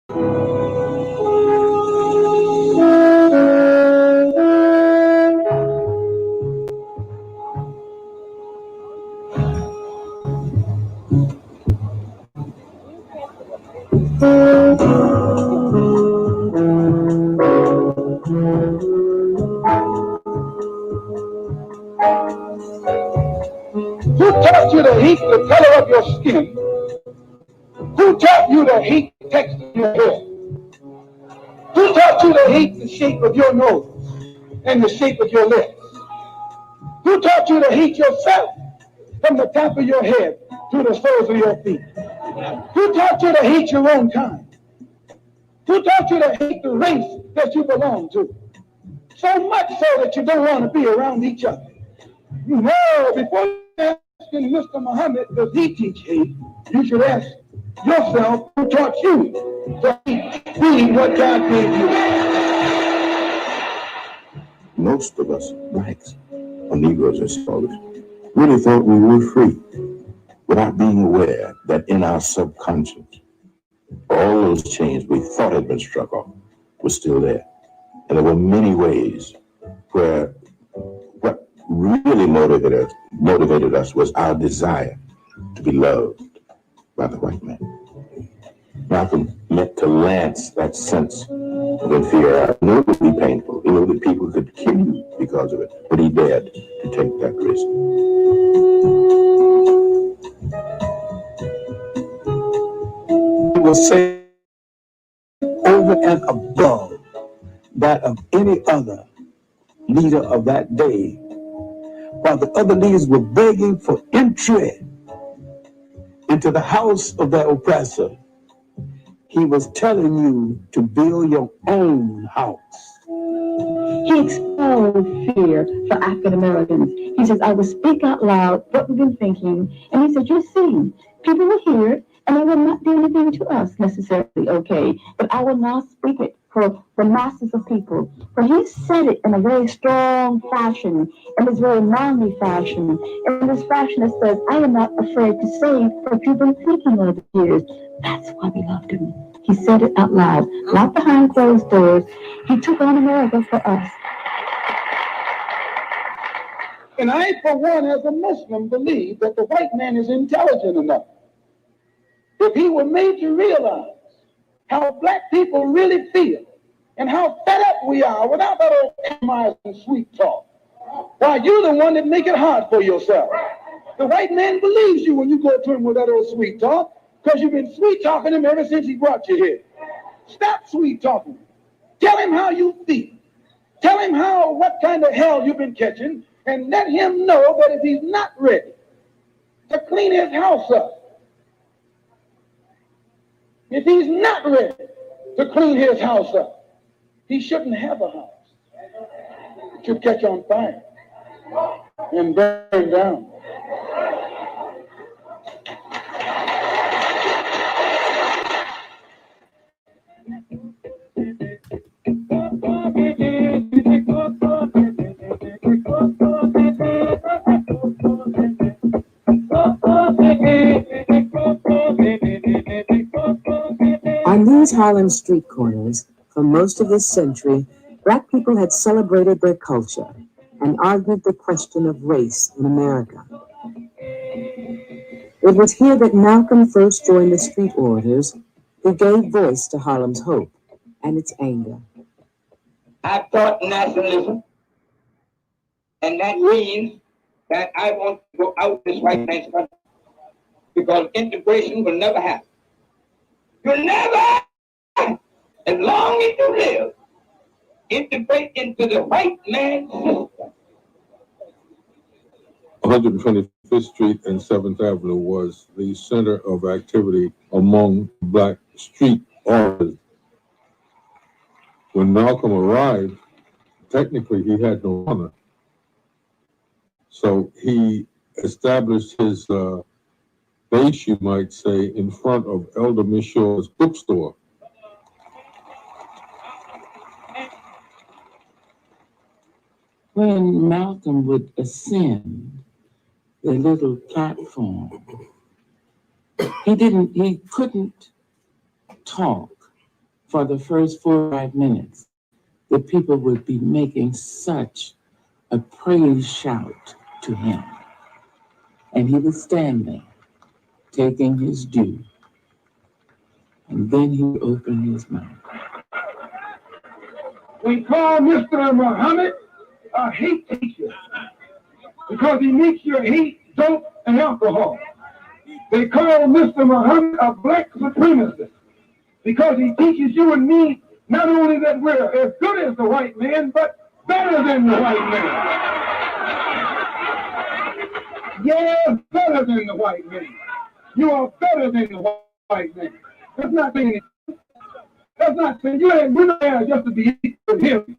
Who taught you to heat the color of your skin? Who taught you to heat the texture of your hair? Who taught you to heat the shape of your nose and the shape of your lips? Who taught you to heat yourself from the top of your head to the soles of your feet? Who taught you to hate your own kind? Who taught you to hate the race that you belong to? So much so that you don't want to be around each other. No, before you ask Mr. Muhammad, does he teach hate? You should ask yourself, who taught you to be what God gave you? Most of us, blacks, or Negroes and scholars, really thought we were free without being aware that in our subconscious, all those chains we thought had been struck off were still there. And there were many ways where what really motivated us was our desire to be loved by the white man. Malcolm meant to lance that sense of inferiority. He knew it would be painful. He knew that people could kill you because of it, but he dared to take that risk. He was saying over and above that of any other leader of that day, while the other leaders were begging for entry into the house of their oppressor, he was telling you to build your own house. He exposed fear for African Americans. He says, I will speak out loud what we've been thinking. And he said, you'll see, people will hear it, and they will not do anything to us necessarily, okay? But I will not speak it for the masses of people. For he said it in a very strong fashion, in this very manly fashion, in this fashion that says, I am not afraid to say what you've been thinking all the years. That's why we loved him. He said it out loud, not behind closed doors. He took on America for us. And I, for one, as a Muslim, believe that the white man is intelligent enough. If he were made to realize how black people really feel and how fed up we are without that old compromise and sweet talk, why, you're the one that make it hard for yourself. The white man believes you when you go to him with that old sweet talk, because you've been sweet talking him ever since he brought you here. Stop sweet talking. Tell him how you feel. Tell him what kind of hell you've been catching, and let him know that if he's not ready to clean his house up, if he's not ready to clean his house up, he shouldn't have a house. It should catch on fire and burn down. On these Harlem street corners, for most of this century, black people had celebrated their culture and argued the question of race in America. It was here that Malcolm first joined the street orators who gave voice to Harlem's hope and its anger. I taught nationalism, and that means that I want to go out this white man's country, because integration will never happen. You'll never, as long as you live, integrate into the white man's system. 125th Street and 7th Avenue was the center of activity among black street artists. When Malcolm arrived, technically he had no honor. So he established his base, you might say, in front of Elder Mishaw's bookstore. When Malcolm would ascend the little platform, he couldn't talk for the first 4 or 5 minutes, the people would be making such a praise shout to him. And he would stand there, taking his due. And then he would open his mouth. We call Mr. Muhammad a hate teacher because he makes you hate dope and alcohol. They call Mr. Muhammad a black supremacist because he teaches you and me not only that we're as good as the white man, but better than the white man. Yeah, better than the white man. You are better than the white man. That's not saying it. That's not saying we're not there just to be equal with him.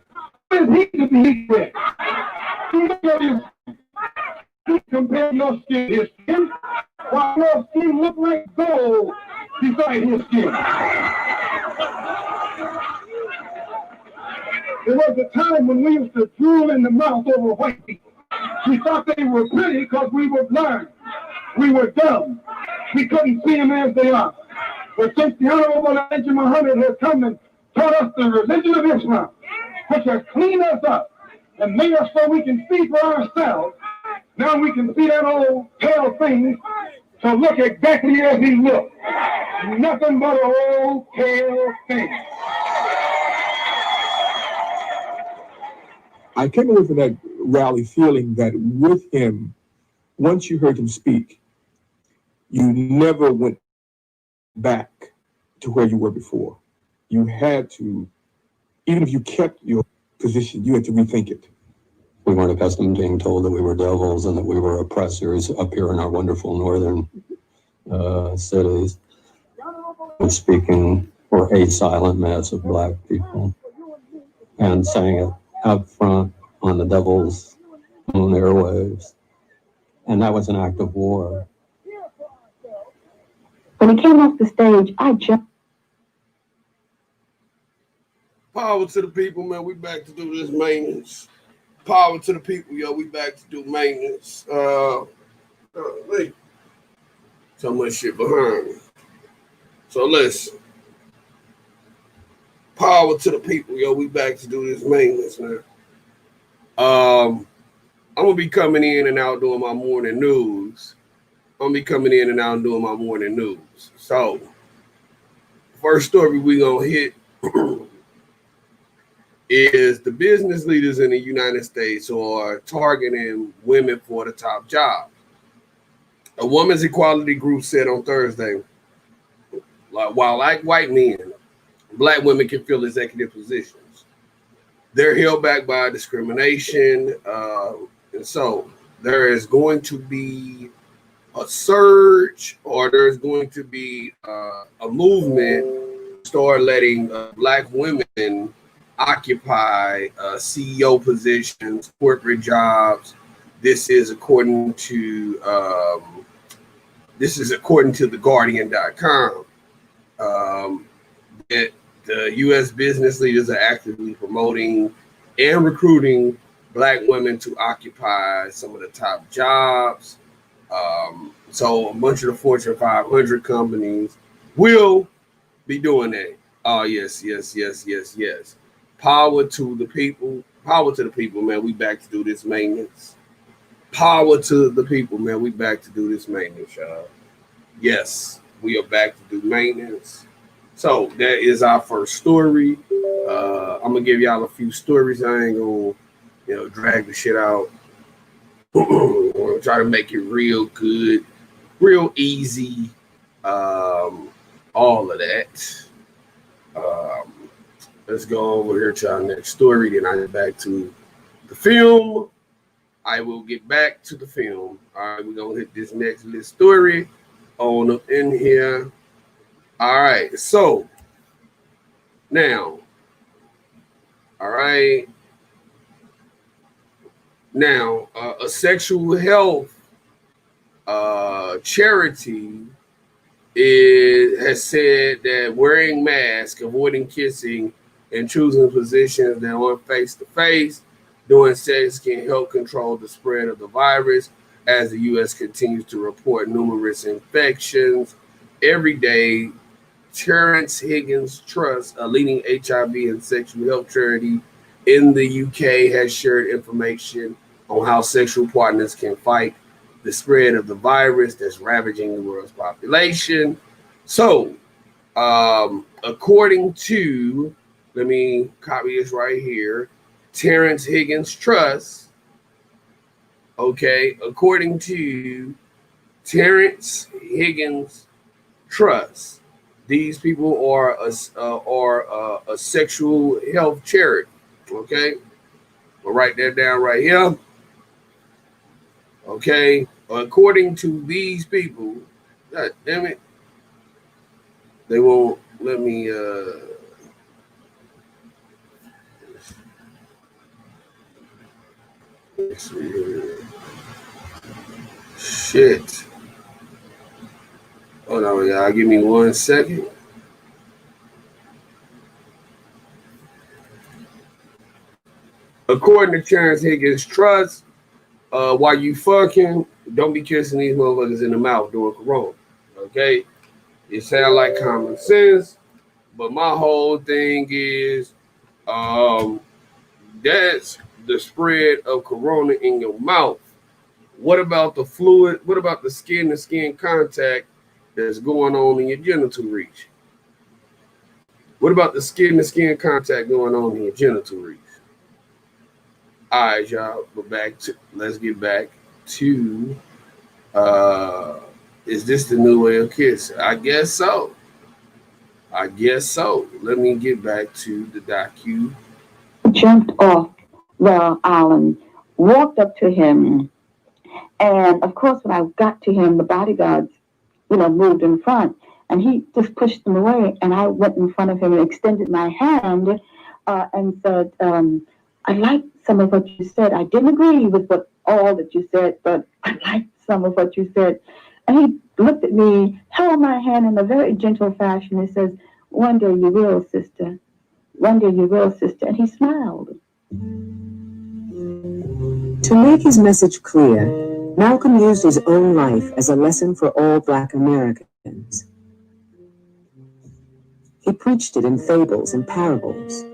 What is he to be equal with? He compared your skin to his skin, while your skin looked like gold beside his skin. There was a time when we used to drool in the mouth over white people. We thought they were pretty because we were blind. We were dumb. We couldn't see them as they are. But since the Honorable Elijah Muhammad has come and taught us the religion of Islam, which has cleaned us up and made us so we can see for ourselves, now we can see that old pale thing to look exactly as he looked. Nothing but an old pale thing. I came away from that rally feeling that with him, once you heard him speak, you never went back to where you were before. You had to, even if you kept your position, you had to rethink it. We weren't accustomed to being told that we were devils and that we were oppressors up here in our wonderful northern cities. And speaking for a silent mass of black people and saying it out front on the devil's own airwaves. And that was an act of war. When he came off the stage, I jumped. Power to the people, man. We back to do this maintenance. Power to the people, yo. We back to do maintenance. Wait. So much shit behind me. So listen. Power to the people, yo. We back to do this maintenance, man. I'm gonna be coming in and out doing my morning news. So, first story we gonna hit is the business leaders in the United States who are targeting women for the top jobs. A women's equality group said on Thursday, while like white men, black women can fill executive positions. They're held back by discrimination. And so there is going to be a surge, or there's going to be a movement to start letting black women occupy CEO positions, corporate jobs. This is according to theguardian.com. That the U.S. business leaders are actively promoting and recruiting black women to occupy some of the top jobs. So a bunch of the Fortune 500 companies will be doing that. Oh, yes. Power to the people, man. We back to do this maintenance. Power to the people, man. We back to do this maintenance, y'all. Yes, we are back to do maintenance. So that is our first story. I'm gonna give y'all a few stories. I ain't gonna, drag the shit out. I'm gonna try to make it real good, real easy. All of that. Let's go over here to our next story. Then I get back to the film. I will get back to the film. All right, we're gonna hit this next little story on up in here. All right, so now, a sexual health charity has said that wearing masks, avoiding kissing, and choosing positions that aren't face-to-face during sex can help control the spread of the virus as the U.S. continues to report numerous infections every day Terrence Higgins Trust, a leading HIV and sexual health charity in the UK, has shared information on how sexual partners can fight the spread of the virus that's ravaging the world's population. So, according to, let me copy this right here, Terrence Higgins Trust, okay, according to Terrence Higgins Trust, these people are a sexual health charity, okay? We'll write that down right here. Okay, according to these people, God damn it, they won't let me let's see here. Shit. Hold on, y'all. Give me 1 second. According to Terrence Higgins Trust, while you fucking, don't be kissing these motherfuckers in the mouth during Corona. Okay? It sounds like common sense, but my whole thing is that's the spread of Corona in your mouth. What about the fluid? What about the skin-to-skin contact that's going on in your genital reach? What about the skin-to-skin contact going on in your genital reach? All right, y'all, let's get back to, is this the new way of kissing? I guess so. Let me get back to the docu. Jumped off the island, walked up to him, and of course, when I got to him, the bodyguards, moved in front, and he just pushed them away, and I went in front of him and extended my hand and said, I liked some of what you said. I didn't agree with all that you said, but I liked some of what you said. And he looked at me, held my hand in a very gentle fashion, and says, one day you will, sister. One day you will, sister. And he smiled. To make his message clear, Malcolm used his own life as a lesson for all Black Americans. He preached it in fables and parables.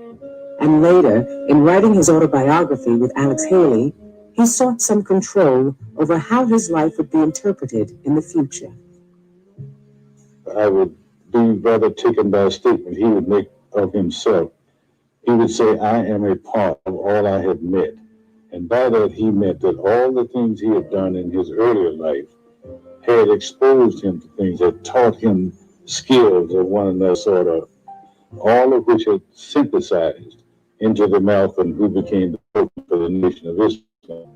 And later, in writing his autobiography with Alex Haley, he sought some control over how his life would be interpreted in the future. I would be rather taken by a statement he would make of himself. He would say, I am a part of all I have met. And by that, he meant that all the things he had done in his earlier life had exposed him to things, had taught him skills of one another sort of, all of which had synthesized into the Malcolm who became the Pope for the Nation of Islam.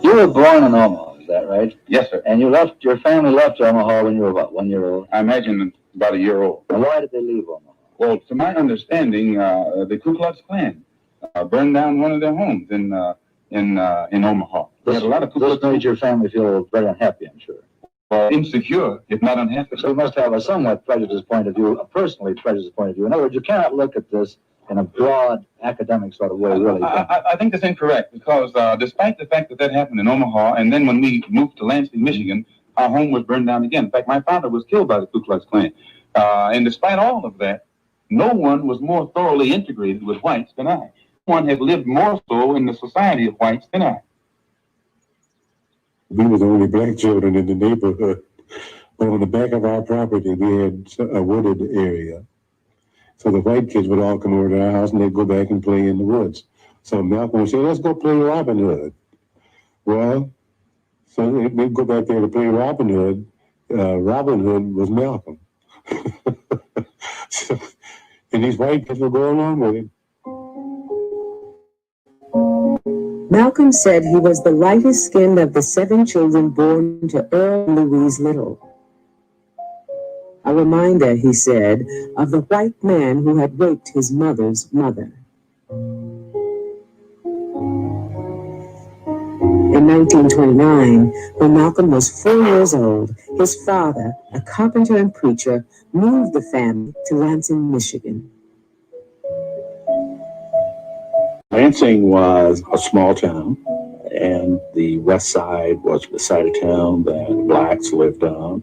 You were born in Omaha, is that right? Yes, sir. And your family left Omaha when you were about 1 year old? I imagine about a year old. And why did they leave Omaha? Well, to my understanding, the Ku Klux Klan burned down one of their homes in Omaha. They had a lot of Ku Klux This made your family feel very unhappy, I'm sure. Insecure, if not unhappy. So you must have a somewhat prejudiced point of view, a personally prejudiced point of view. In other words, you cannot look at this in a broad academic sort of way, really. I think that's incorrect because despite the fact that happened in Omaha, and then when we moved to Lansing, Michigan, our home was burned down again. In fact, my father was killed by the Ku Klux Klan. And despite all of that, no one was more thoroughly integrated with whites than I. No one had lived more so in the society of whites than I. We were the only Black children in the neighborhood. But on the back of our property, we had a wooded area. So the white kids would all come over to our house and they'd go back and play in the woods. So Malcolm would say, let's go play Robin Hood. Well, so we'd go back there to play Robin Hood. Robin Hood was Malcolm. And these white kids would go along with him. Malcolm said he was the lightest skinned of the 7 children born to Earl and Louise Little. A reminder, he said, of the white man who had raped his mother's mother. In 1929, when Malcolm was 4 years old, his father, a carpenter and preacher, moved the family to Lansing, Michigan. Lansing was a small town, and the west side was the side of town that blacks lived on.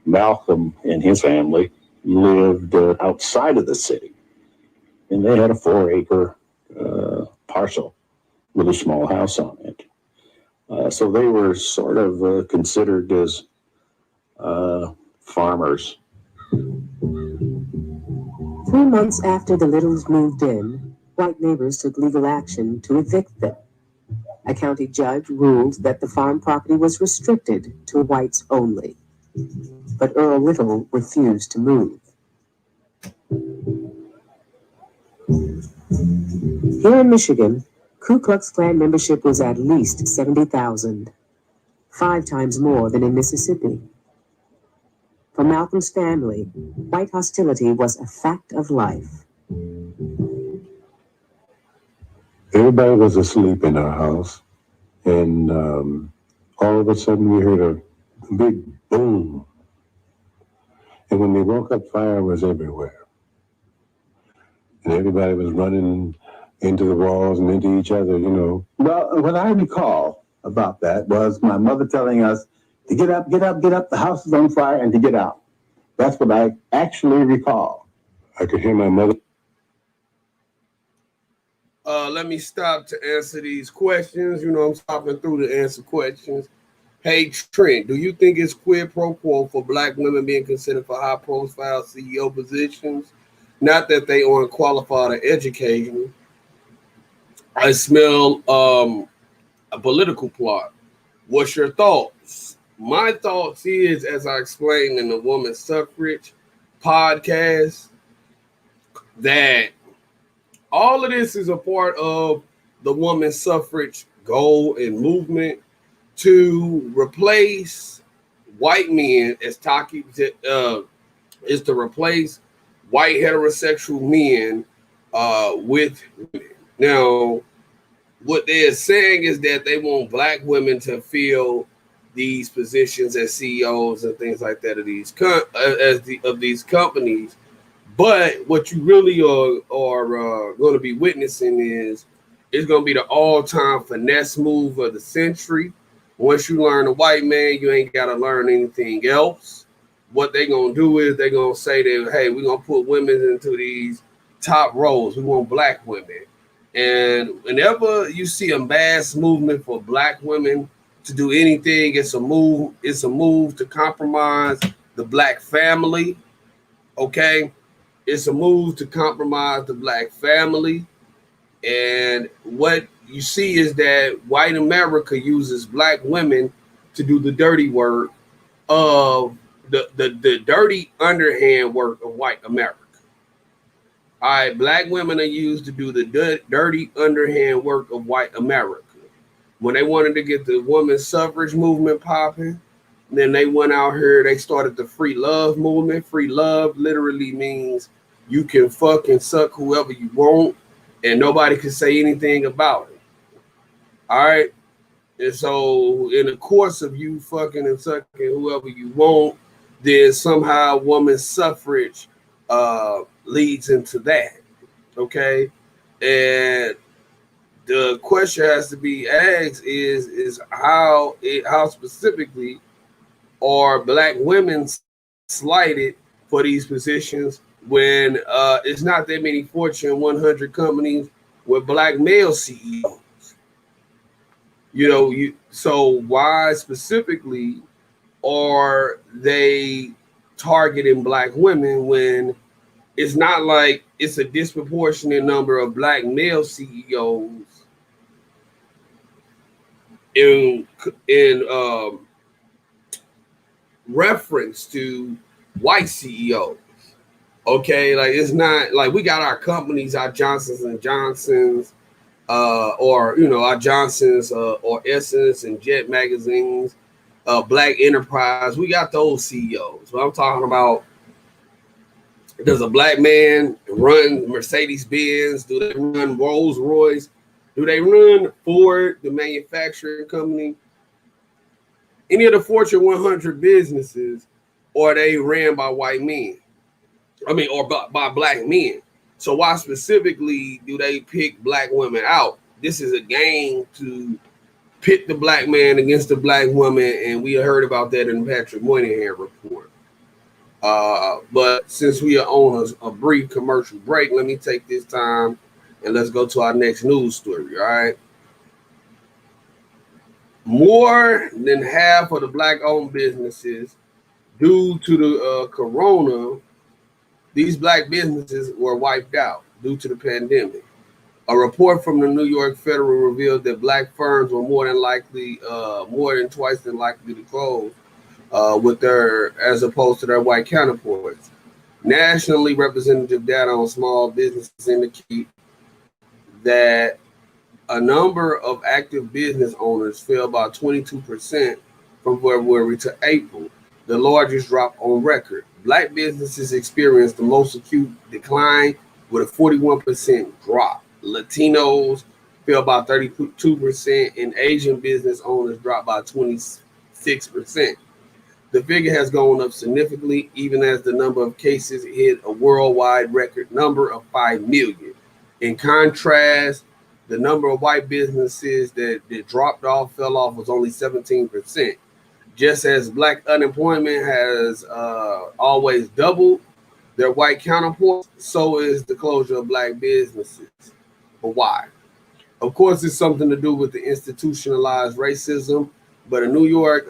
Malcolm and his family lived outside of the city, and they had a 4-acre parcel with a small house on it. So they were sort of considered as farmers. 3 months after the Littles moved in, white neighbors took legal action to evict them. A county judge ruled that the farm property was restricted to whites only. But Earl Little refused to move. Here in Michigan, Ku Klux Klan membership was at least 70,000, 5 times more than in Mississippi. For Malcolm's family, white hostility was a fact of life. Everybody was asleep in our house, and all of a sudden we heard a big boom. And when they woke up, fire was everywhere. And everybody was running into the walls and into each other, you know. Well, what I recall about that was my mother telling us to get up, get up, get up, the house is on fire, and to get out. That's what I actually recall. I could hear my mother. Let me stop to answer these questions. You know, I'm stopping through to answer questions. Hey, Trent, do you think it's quid pro quo for Black women being considered for high-profile CEO positions? Not that they aren't qualified or educated. I smell a political plot. What's your thoughts? My thoughts is, as I explained in the Woman Suffrage podcast, that all of this is a part of the woman suffrage goal and movement to replace white men, as Taki is to replace white heterosexual men with women. Now, what they're saying is that they want Black women to fill these positions as CEOs and things like that of these these companies. But what you really are going to be witnessing is it's going to be the all-time finesse move of the century. Once you learn the white man, you ain't got to learn anything else. What they're going to do is they're going to say that, hey, we're going to put women into these top roles. We want Black women. And whenever you see a mass movement for Black women to do anything, it's a move to compromise the Black family. Okay? It's a move to compromise the Black family. And what you see is that white America uses Black women to do the dirty work of the dirty underhand work of white America. All right, Black women are used to do the dirty underhand work of white America. When they wanted to get the women's suffrage movement popping, then they went out here, they started the free love movement. Free love literally means you can fuck and suck whoever you want and nobody can say anything about it. All right. And so in the course of you fucking and sucking whoever you want, then somehow women's suffrage leads into that. Okay. And the question has to be asked is how specifically are Black women slighted for these positions when it's not that many Fortune 100 companies with Black male CEOs? You know, so why specifically are they targeting Black women when it's not like it's a disproportionate number of Black male CEOs in reference to white CEOs? Okay, like it's not like we got our companies, our Johnsons and Johnsons, or you know, our Johnsons or Essence and Jet magazines, Black Enterprise. We got those CEOs. What I'm talking about, does a Black man run Mercedes-Benz? Do they run Rolls-Royce? Do they run Ford, the manufacturing company? Any of the Fortune 100 businesses, or are they ran by white men? I mean, or by Black men. So why specifically do they pick Black women out? This is a game to pit the Black man against the Black woman, and we heard about that in the Patrick Moynihan report. But since we are on a brief commercial break, let me take this time and let's go to our next news story. All right. More than half of the Black-owned businesses, due to the corona, these Black businesses were wiped out due to the pandemic. A report from the New York Federal revealed that Black firms were more than twice than likely to close as opposed to their white counterparts. Nationally representative data on small businesses indicate that a number of active business owners fell by 22% from February to April, the largest drop on record. Black businesses experienced the most acute decline with a 41% drop. Latinos fell by 32%, and Asian business owners dropped by 26%. The figure has gone up significantly, even as the number of cases hit a worldwide record number of 5 million. In contrast, the number of white businesses that fell off was only 17%. Just as Black unemployment has always doubled their white counterparts, so is the closure of Black businesses. But why? Of course, it's something to do with the institutionalized racism, but a New York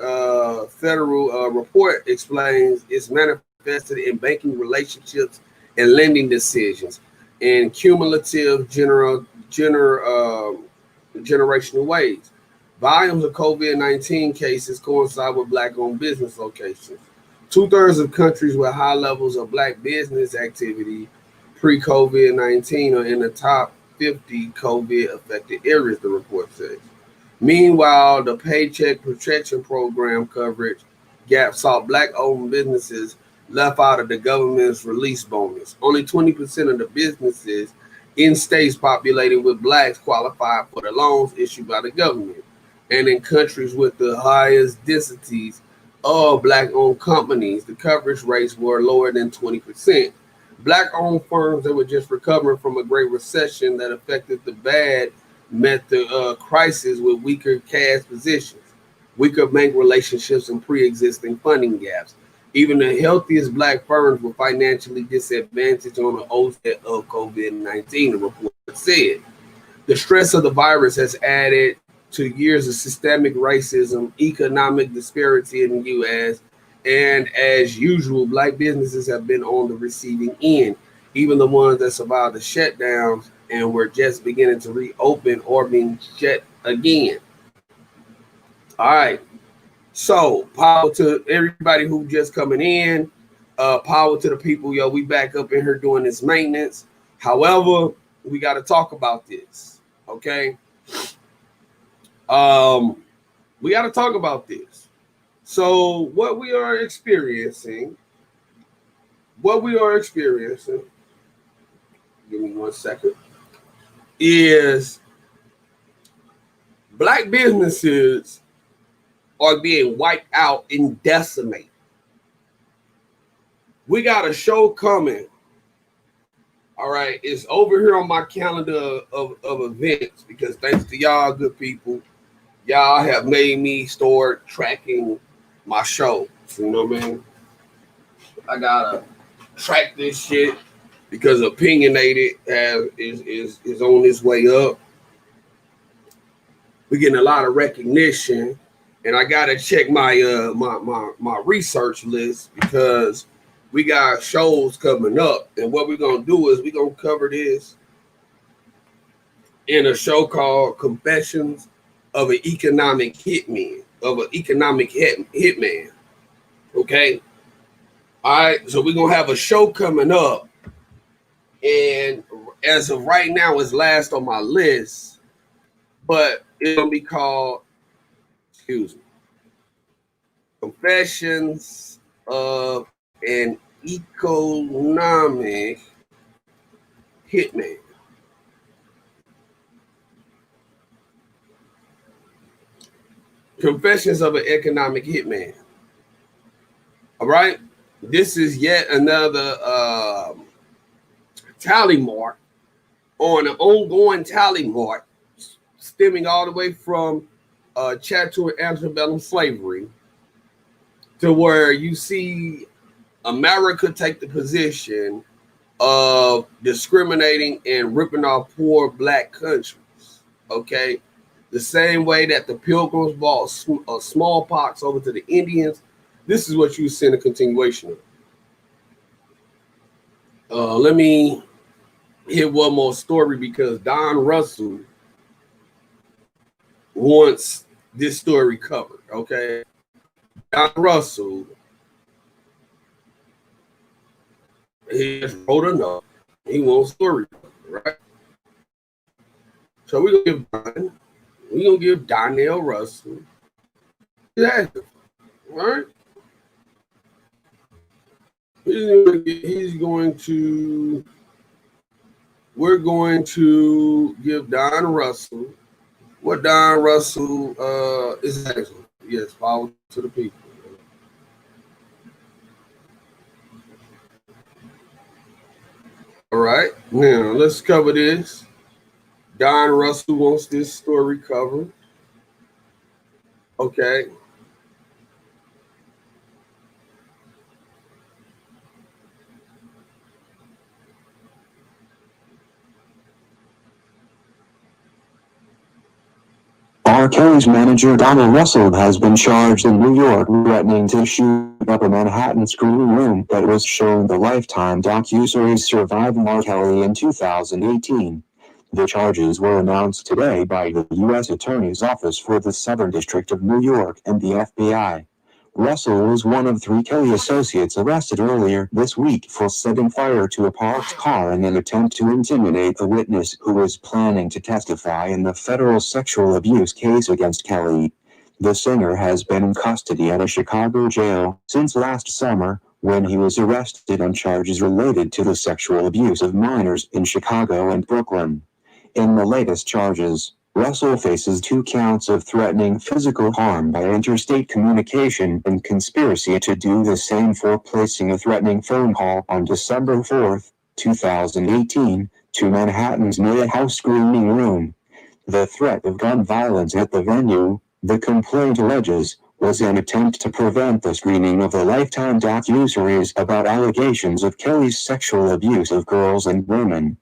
federal report explains it's manifested in banking relationships and lending decisions in cumulative generational ways. Volumes of COVID-19 cases coincide with Black-owned business locations. 2/3 of countries with high levels of Black business activity pre-COVID-19 are in the top 50 COVID-affected areas, the report says. Meanwhile, the Paycheck Protection Program coverage gap saw Black-owned businesses left out of the government's release bonus. Only 20% of the businesses in states populated with Blacks qualify for the loans issued by the government. And in countries with the highest densities of Black-owned companies, the coverage rates were lower than 20%. Black-owned firms that were just recovering from a great recession that affected the bad met the crisis with weaker cash positions, weaker bank relationships, and pre-existing funding gaps. Even the healthiest Black firms were financially disadvantaged on the onset of COVID-19, the report said. The stress of the virus has added to years of systemic racism, economic disparity in the U.S., and as usual, Black businesses have been on the receiving end, even the ones that survived the shutdowns and were just beginning to reopen or being shut again. All right. So power to everybody who just coming in. Power to the people. Yo, we back up in here doing this maintenance. However, we got to talk about this. Okay. We got to talk about this. So what we are experiencing, give me 1 second, is Black businesses are being wiped out and decimated. We got a show coming. All right, it's over here on my calendar of events because thanks to y'all good people, y'all have made me start tracking my show. You know what I mean? I gotta track this shit because Opinionated is on its way up. We're getting a lot of recognition, and I gotta check my my research list because we got shows coming up. And what we're gonna do is we're gonna cover this in a show called Confessions of an Economic Hitman. Okay. All right. So we're gonna have a show coming up, and as of right now, it's last on my list, but it's gonna be called, Confessions of an Economic Hitman. Confessions of an Economic Hitman. All right. This is yet another tally mark on an ongoing tally mark stemming all the way from chattel antebellum slavery to where you see America take the position of discriminating and ripping off poor black countries. Okay, the same way that the Pilgrims brought smallpox over to the Indians, this is what you see in a continuation of. Let me hit one more story because Don Russell wants this story covered. Okay, Don Russell, he just wrote a note. He wants story covered, right? So we're gonna give Donnell Russell that, right? We're going to give Don Russell what Don Russell is asking. Yes, power to the people. All right, now let's cover this. Don Russell wants this story covered. Okay. R. Kelly's manager Donald Russell has been charged in New York threatening to shoot up a Manhattan screening room that was shown the Lifetime docuseries Surviving R. Kelly in 2018. The charges were announced today by the U.S. Attorney's Office for the Southern District of New York and the FBI. Russell was one of 3 Kelly associates arrested earlier this week for setting fire to a parked car in an attempt to intimidate a witness who was planning to testify in the federal sexual abuse case against Kelly. The singer has been in custody at a Chicago jail since last summer, when he was arrested on charges related to the sexual abuse of minors in Chicago and Brooklyn. In the latest charges, Russell faces 2 counts of threatening physical harm by interstate communication and conspiracy to do the same for placing a threatening phone call on December 4, 2018, to Manhattan's Naya House screening room. The threat of gun violence at the venue, the complaint alleges, was an attempt to prevent the screening of the Lifetime docuseries about allegations of Kelly's sexual abuse of girls and women.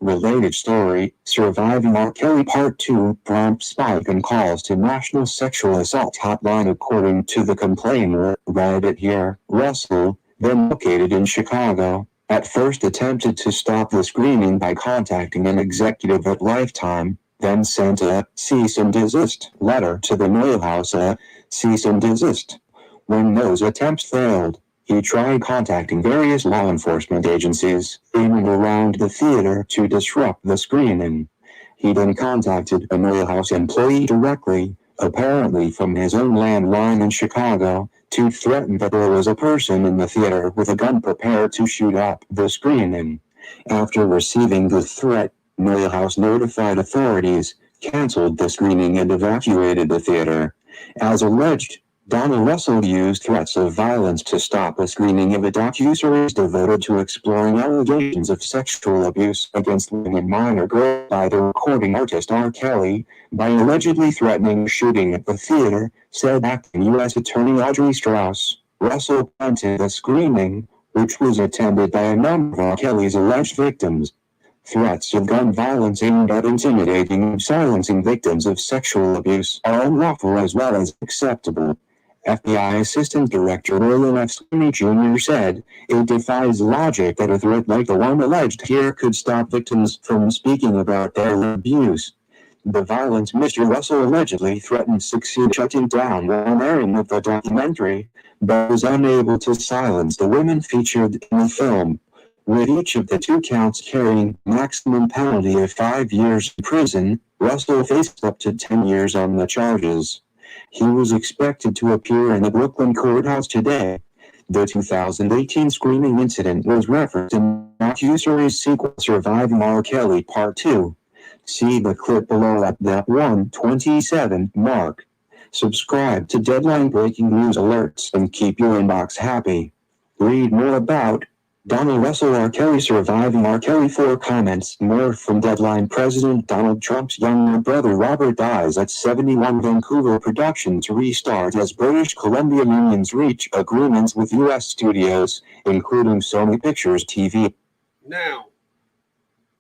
Related story, Surviving R. Kelly Part 2 prompts spike in calls to National Sexual Assault Hotline according to the complainer. Read it here. Russell, then located in Chicago, at first attempted to stop the screening by contacting an executive at Lifetime, then sent a cease and desist letter to the Naya House, a cease and desist. When those attempts failed, he tried contacting various law enforcement agencies in and around the theater to disrupt the screening. He then contacted a Naya House employee directly, apparently from his own landline in Chicago, to threaten that there was a person in the theater with a gun prepared to shoot up the screening. After receiving the threat, Naya House notified authorities, canceled the screening and evacuated the theater. As alleged, Donald Russell used threats of violence to stop a screening of a docuseries devoted to exploring allegations of sexual abuse against women and minor girls by the recording artist R. Kelly, by allegedly threatening shooting at the theater, said acting U.S. Attorney Audrey Strauss. Russell planted the screening, which was attended by a number of R. Kelly's alleged victims. Threats of gun violence aimed at intimidating and silencing victims of sexual abuse are unlawful as well as acceptable. FBI Assistant Director William F. Sweeney Jr. said, "It defies logic that a threat like the one alleged here could stop victims from speaking about their abuse." The violence Mr. Russell allegedly threatened succeeded shutting down one airing of the documentary, but was unable to silence the women featured in the film. With each of the 2 counts carrying maximum penalty of 5 years in prison, Russell faced up to 10 years on the charges. He was expected to appear in the Brooklyn courthouse today. The 2018 screening incident was referenced in the docuseries sequel Surviving R. Kelly Part 2. See the clip below at the 1:27 mark. Subscribe to Deadline breaking news alerts and keep your inbox happy. Read more about Donald Russell R. Kelly surviving R. Kelly 4 comments. More from Deadline. President Donald Trump's younger brother Robert dies at 71. Vancouver production to restart as British Columbia unions reach agreements with U.S. studios, including Sony Pictures TV. Now,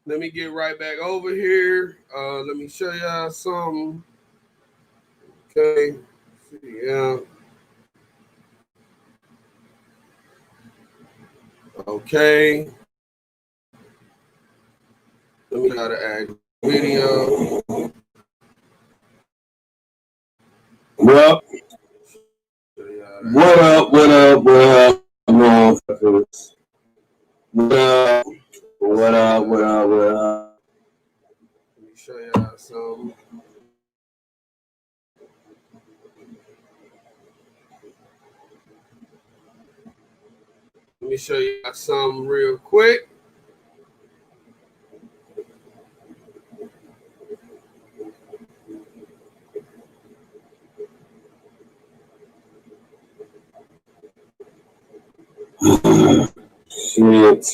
let me get right back over here. Let me show y'all something. Okay. Yeah. Okay. Let me try to add video. Well, what up, motherfuckers? What up? Let me show y'all something. Let me show you something real quick. Shit.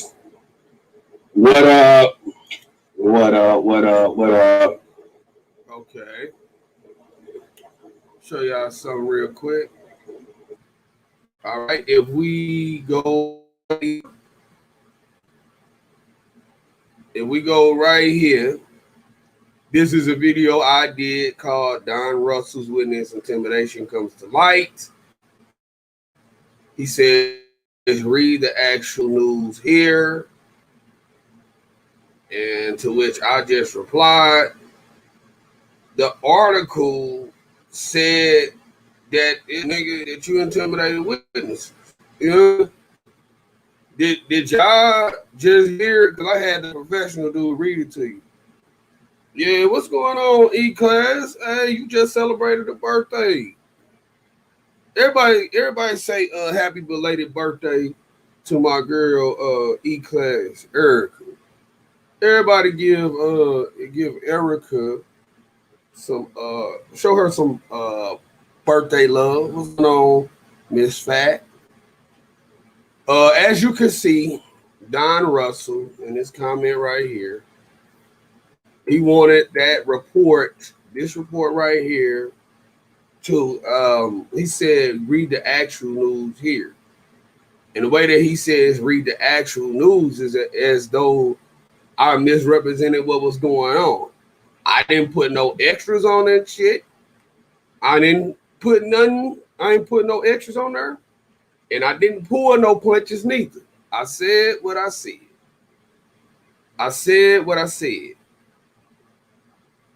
What up? Okay. Show y'all something real quick. All right. If we go right here, this is a video I did called Don Russell's Witness Intimidation Comes to Light. He said, read the actual news here. And to which I just replied, the article said that nigga that you intimidated witnesses. You know? Did y'all just hear it? Because I had the professional dude read it to you. Yeah, what's going on, E-Class? Hey, you just celebrated a birthday. Everybody say happy belated birthday to my girl E-Class, Erica. Everybody give Erica some show her some birthday love. What's going on, Miss Fat? As you can see, Don Russell in this comment right here, he wanted that report, this report right here, to he said read the actual news here. And the way that he says read the actual news is as though I misrepresented what was going on. I didn't put no extras on that shit. I didn't put nothing. I ain't put no extras on there. And I didn't pull no punches neither. I said what I said. I said what I said.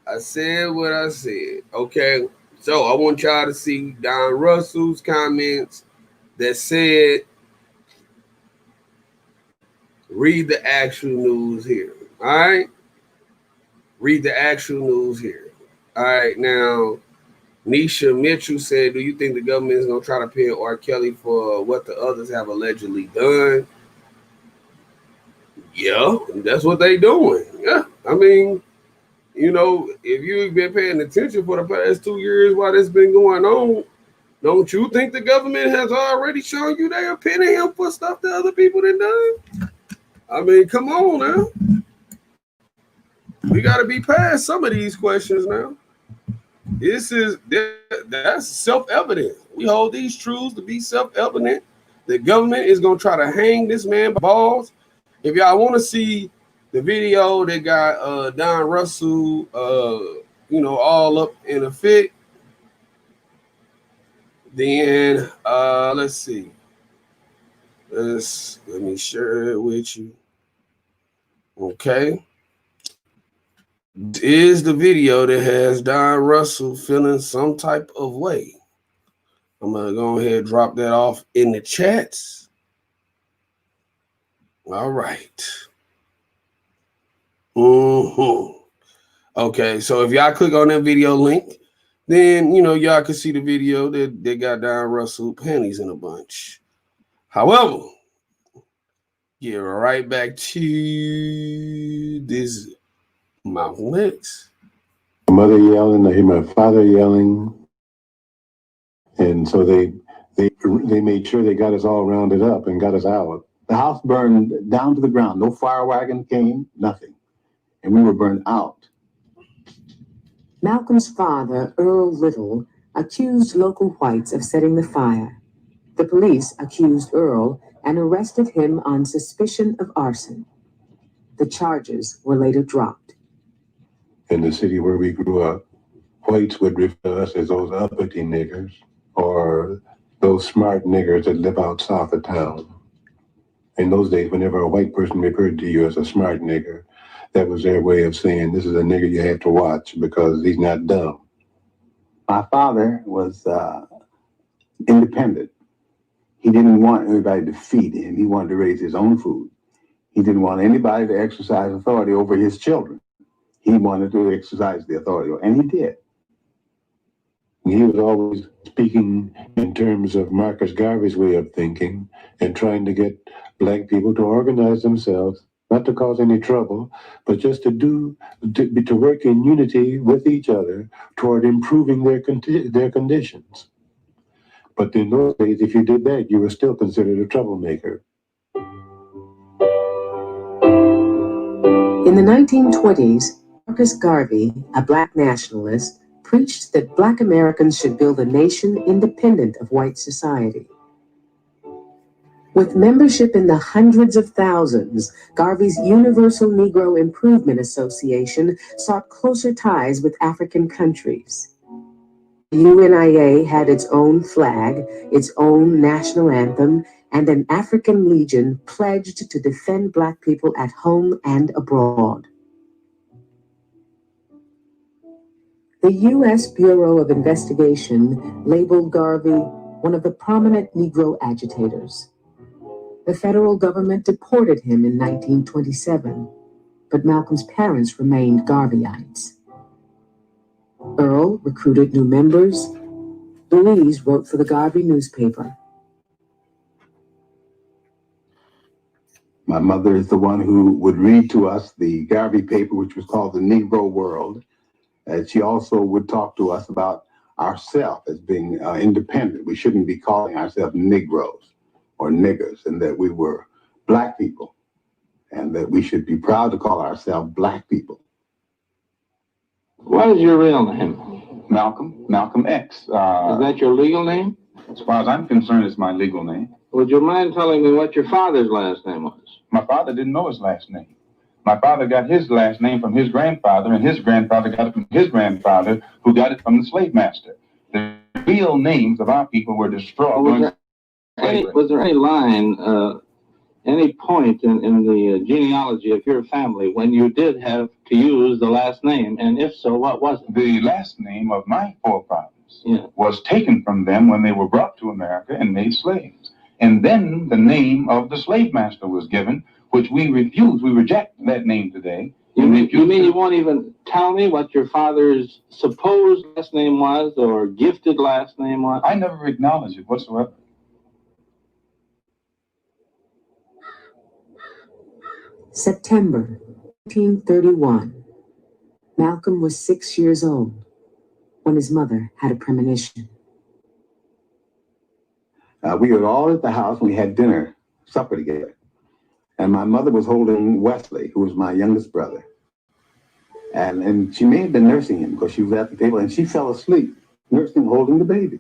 I said what I said. Okay. So I want y'all to see Don Russell's comments that said, read the actual news here. All right. Read the actual news here. All right. Now, Nisha Mitchell said, do you think the government is going to try to pin R. Kelly for what the others have allegedly done? Yeah, that's what they doing. Yeah. I mean, you know, if you've been paying attention for the past 2 years while this been going on, don't you think the government has already shown you they are pinning him for stuff that other people done done? I mean, come on now. We got to be past some of these questions now. That's self-evident. We hold these truths to be self-evident. The government is going to try to hang this man by balls. If y'all want to see the video that got Don Russell, all up in a fit, then let's see. Let me share it with you. Okay. This is the video that has Don Russell feeling some type of way. I'm going to go ahead and drop that off in the chats. All right. Okay, so if y'all click on that video link, then, y'all can see the video that they got Don Russell panties in a bunch. However, get right back to this Malcolm X. My mother yelling, I hear my father yelling. And so they made sure they got us all rounded up and got us out. The house burned down to the ground. No fire wagon came, nothing. And we were burned out. Malcolm's father, Earl Little, accused local whites of setting the fire. The police accused Earl and arrested him on suspicion of arson. The charges were later dropped. In the city where we grew up, whites would refer to us as those uppity niggers or those smart niggers that live out south of town. In those days, whenever a white person referred to you as a smart nigger, that was their way of saying, this is a nigger you have to watch because he's not dumb. My father was independent. He didn't want everybody to feed him. He wanted to raise his own food. He didn't want anybody to exercise authority over his children. He wanted to exercise the authority, and he did. He was always speaking in terms of Marcus Garvey's way of thinking and trying to get Black people to organize themselves, not to cause any trouble, but just to work in unity with each other toward improving their conditions. But in those days, if you did that, you were still considered a troublemaker. In the 1920s, Marcus Garvey, a Black nationalist, preached that Black Americans should build a nation independent of white society. With membership in the hundreds of thousands, Garvey's Universal Negro Improvement Association sought closer ties with African countries. The UNIA had its own flag, its own national anthem, and an African Legion pledged to defend Black people at home and abroad. The U.S. Bureau of Investigation labeled Garvey one of the prominent Negro agitators. The federal government deported him in 1927, but Malcolm's parents remained Garveyites. Earl recruited new members. Louise wrote for the Garvey newspaper. My mother is the one who would read to us the Garvey paper, which was called the Negro World. And she also would talk to us about ourselves as being independent. We shouldn't be calling ourselves Negroes or niggers, and that we were Black people, and that we should be proud to call ourselves Black people. What is your real name? Malcolm X. Is that your legal name? As far as I'm concerned, it's my legal name. Would you mind telling me what your father's last name was? My father didn't know his last name. My father got his last name from his grandfather, and his grandfather got it from his grandfather, who got it from the slave master. The real names of our people were destroyed. Was there any line, any point in the genealogy of your family when you did have to use the last name? And if so, what was it? The last name of my forefathers was taken from them when they were brought to America and made slaves. And then the name of the slave master was given, which we refuse. We reject that name today. You mean you won't even tell me what your father's supposed last name was or gifted last name was? I never acknowledge it whatsoever. September 1931. Malcolm was 6 years old when his mother had a premonition. We were all at the house and we had supper together. And my mother was holding Wesley, who was my youngest brother. And she may have been nursing him because she was at the table and she fell asleep, holding the baby.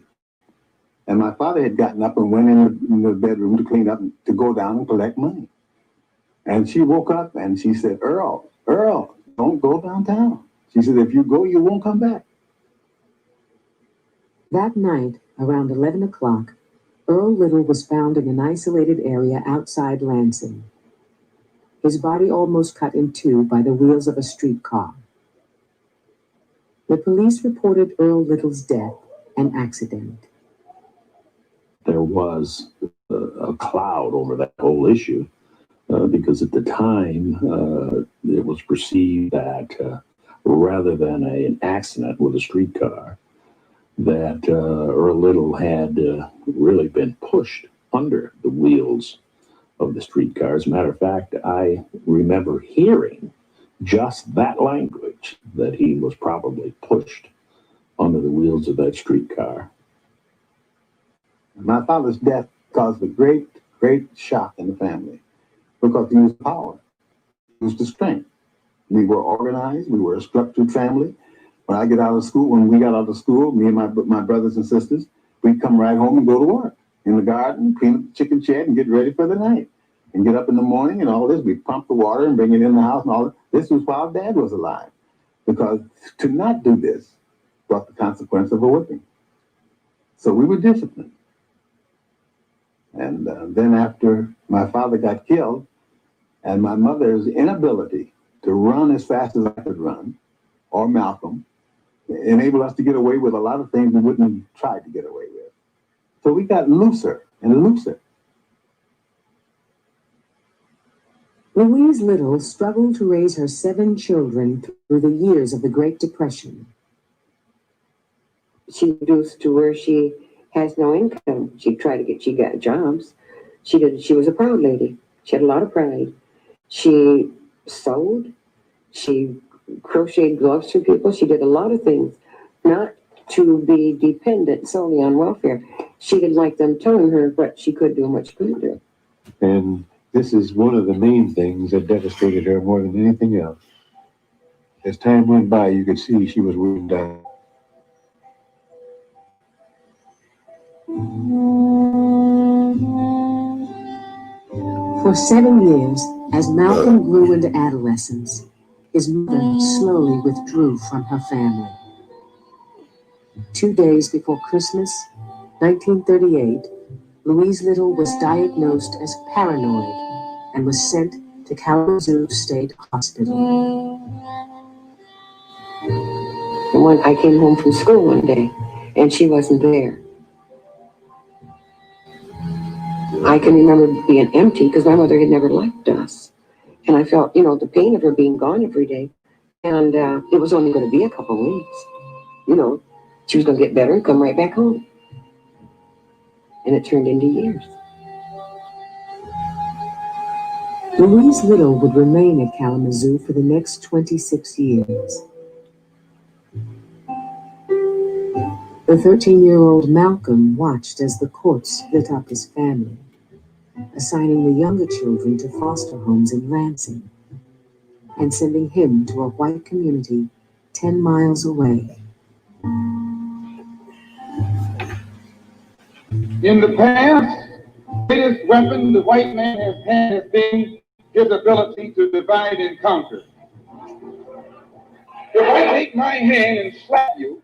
And my father had gotten up and went in the bedroom to clean up, to go down and collect money. And she woke up and she said, Earl, don't go downtown. She said, if you go, you won't come back. That night, around 11 o'clock, Earl Little was found in an isolated area outside Lansing. His body almost cut in two by the wheels of a streetcar. The police reported Earl Little's death an accident. There was a cloud over that whole issue because at the time it was perceived that rather than an accident with a streetcar, that Earl Little had really been pushed under the wheels of the streetcar. As a matter of fact, I remember hearing just that language, that he was probably pushed under the wheels of that streetcar. My father's death caused a great great shock in the family because he was power. He was the strength. We were organized. We were a structured family. When we got out of school, me and my brothers and sisters, we'd come right home and go to work in the garden, clean up the chicken shed, and get ready for the night. And get up in the morning and all this. We'd pump the water and bring it in the house and all that. This was while Dad was alive. Because to not do this brought the consequence of a whipping. So we were disciplined. And then after my father got killed, and my mother's inability to run as fast as I could run, or Malcolm, enabled us to get away with a lot of things we wouldn't have tried to get away with. So we got looser and looser. Louise Little struggled to raise her 7 children through the years of the Great Depression. She reduced to where she has no income. She got jobs. She was a proud lady. She had a lot of pride. She sewed. She crocheted gloves for people. She did a lot of things, not to be dependent solely on welfare. She didn't like them telling her what she could do and what she couldn't do. And this is one of the main things that devastated her more than anything else. As time went by, you could see she was wearing down. For 7 years, as Malcolm grew into adolescence, his mother slowly withdrew from her family. 2 days before Christmas, 1938, Louise Little was diagnosed as paranoid and was sent to Kalamazoo State Hospital. And when I came home from school one day, and she wasn't there. I can remember being empty because my mother had never liked us. And I felt, the pain of her being gone every day. And it was only going to be a couple of weeks. She was going to get better and come right back home. And it turned into years. Louise Little would remain at Kalamazoo for the next 26 years. The 13-year-old Malcolm watched as the courts split up his family, assigning the younger children to foster homes in Lansing and sending him to a white community 10 miles away. In the past, the greatest weapon the white man has had has been his ability to divide and conquer. If I take my hand and slap you,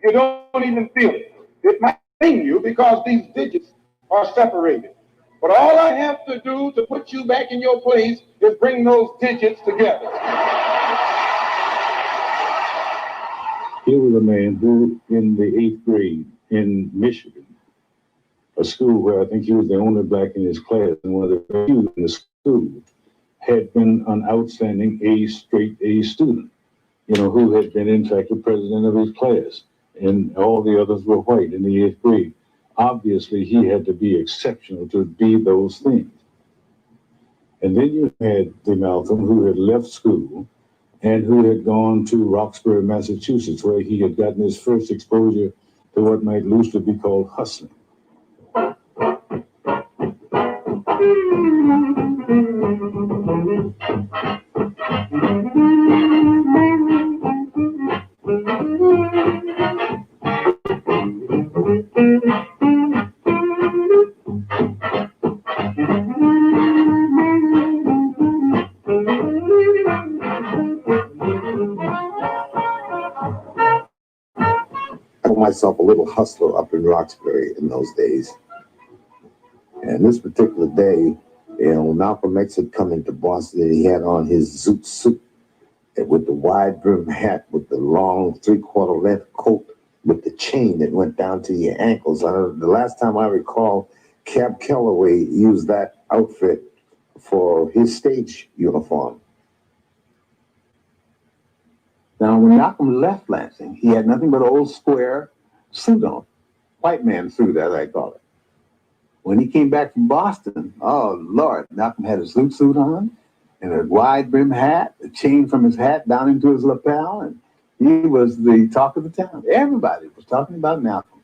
you don't even feel it. It might sting you because these digits are separated. But all I have to do to put you back in your place is bring those digits together. Here was a man who, in the 8th grade in Michigan, a school where I think he was the only black in his class and one of the few in the school, had been an outstanding straight A student, who had been, in fact, the president of his class. And all the others were white in the 8th grade. Obviously, he had to be exceptional to be those things. And then you had the Malcolm who had left school and who had gone to Roxbury, Massachusetts, where he had gotten his first exposure to what might loosely be called hustling. Myself a little hustler up in Roxbury in those days. And this particular day, Malcolm X had come into Boston and he had on his zoot suit with the wide brim hat with the long 3/4 length coat with the chain that went down to your ankles. The last time I recall, Cab Calloway used that outfit for his stage uniform. Now, when Malcolm left Lansing, he had nothing but an old square suit on. White man suit, as I call it. When he came back from Boston, oh, Lord, Malcolm had a zoot suit on and a wide brim hat, a chain from his hat down into his lapel, and he was the talk of the town. Everybody was talking about Malcolm.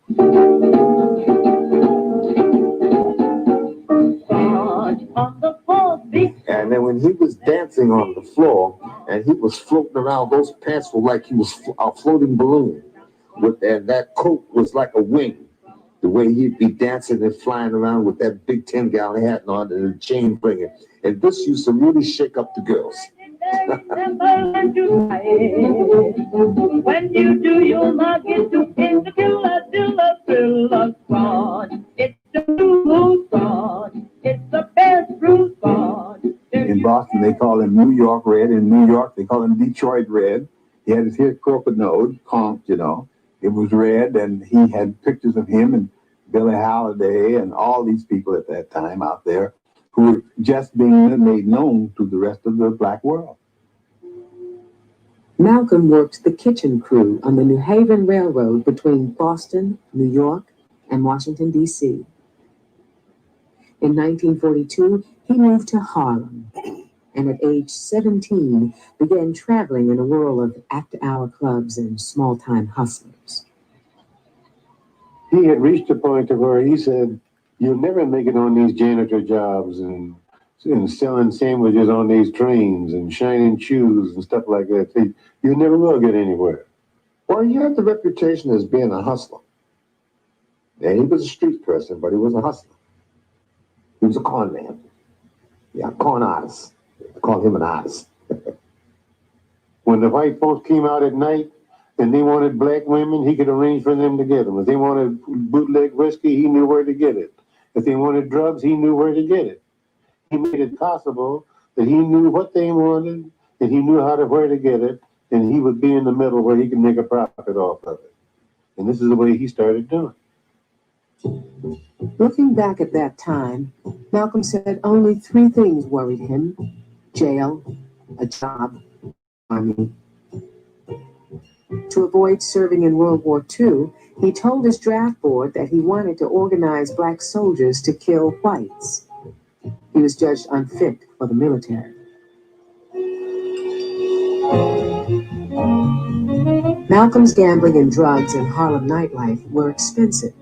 then when he was dancing on the floor and he was floating around, those pants were like he was a floating balloon. And that coat was like a wing. The way he'd be dancing and flying around with that big 10-gallon hat on and a chain ringing. And this used to really shake up the girls. When you do, you'll not get to pin the killer squad. It's the blue squad. It's the best blue squad. In Boston, they call him New York Red. In New York, they call him Detroit Red. He had his hair crooked nose, conked, you know. It was red, and he had pictures of him and Billie Holiday and all these people at that time out there who were just being made known to the rest of the black world. Malcolm worked the kitchen crew on the New Haven Railroad between Boston, New York, and Washington, D.C. In 1942, he moved to Harlem, and at age 17 began traveling in a whirl of after-hour clubs and small-time hustlers. He had reached a point to where he said, "You'll never make it on these janitor jobs and selling sandwiches on these trains and shining shoes and stuff like that. You never will get anywhere." Well, you have the reputation as being a hustler. And he was a street person, but he was a hustler. He was a con man. Yeah, con artist. I call him an artist. When the white folks came out at night and they wanted black women, he could arrange for them to get them. If they wanted bootleg whiskey, he knew where to get it. If they wanted drugs, he knew where to get it. He made it possible that he knew what they wanted and he knew where to get it, and he would be in the middle where he could make a profit off of it. And this is the way he started doing it. Looking back at that time, Malcolm said only 3 things worried him: jail, a job, army. To avoid serving in World War II, he told his draft board that he wanted to organize black soldiers to kill whites. He was judged unfit for the military. Malcolm's gambling and drugs in Harlem nightlife were expensive.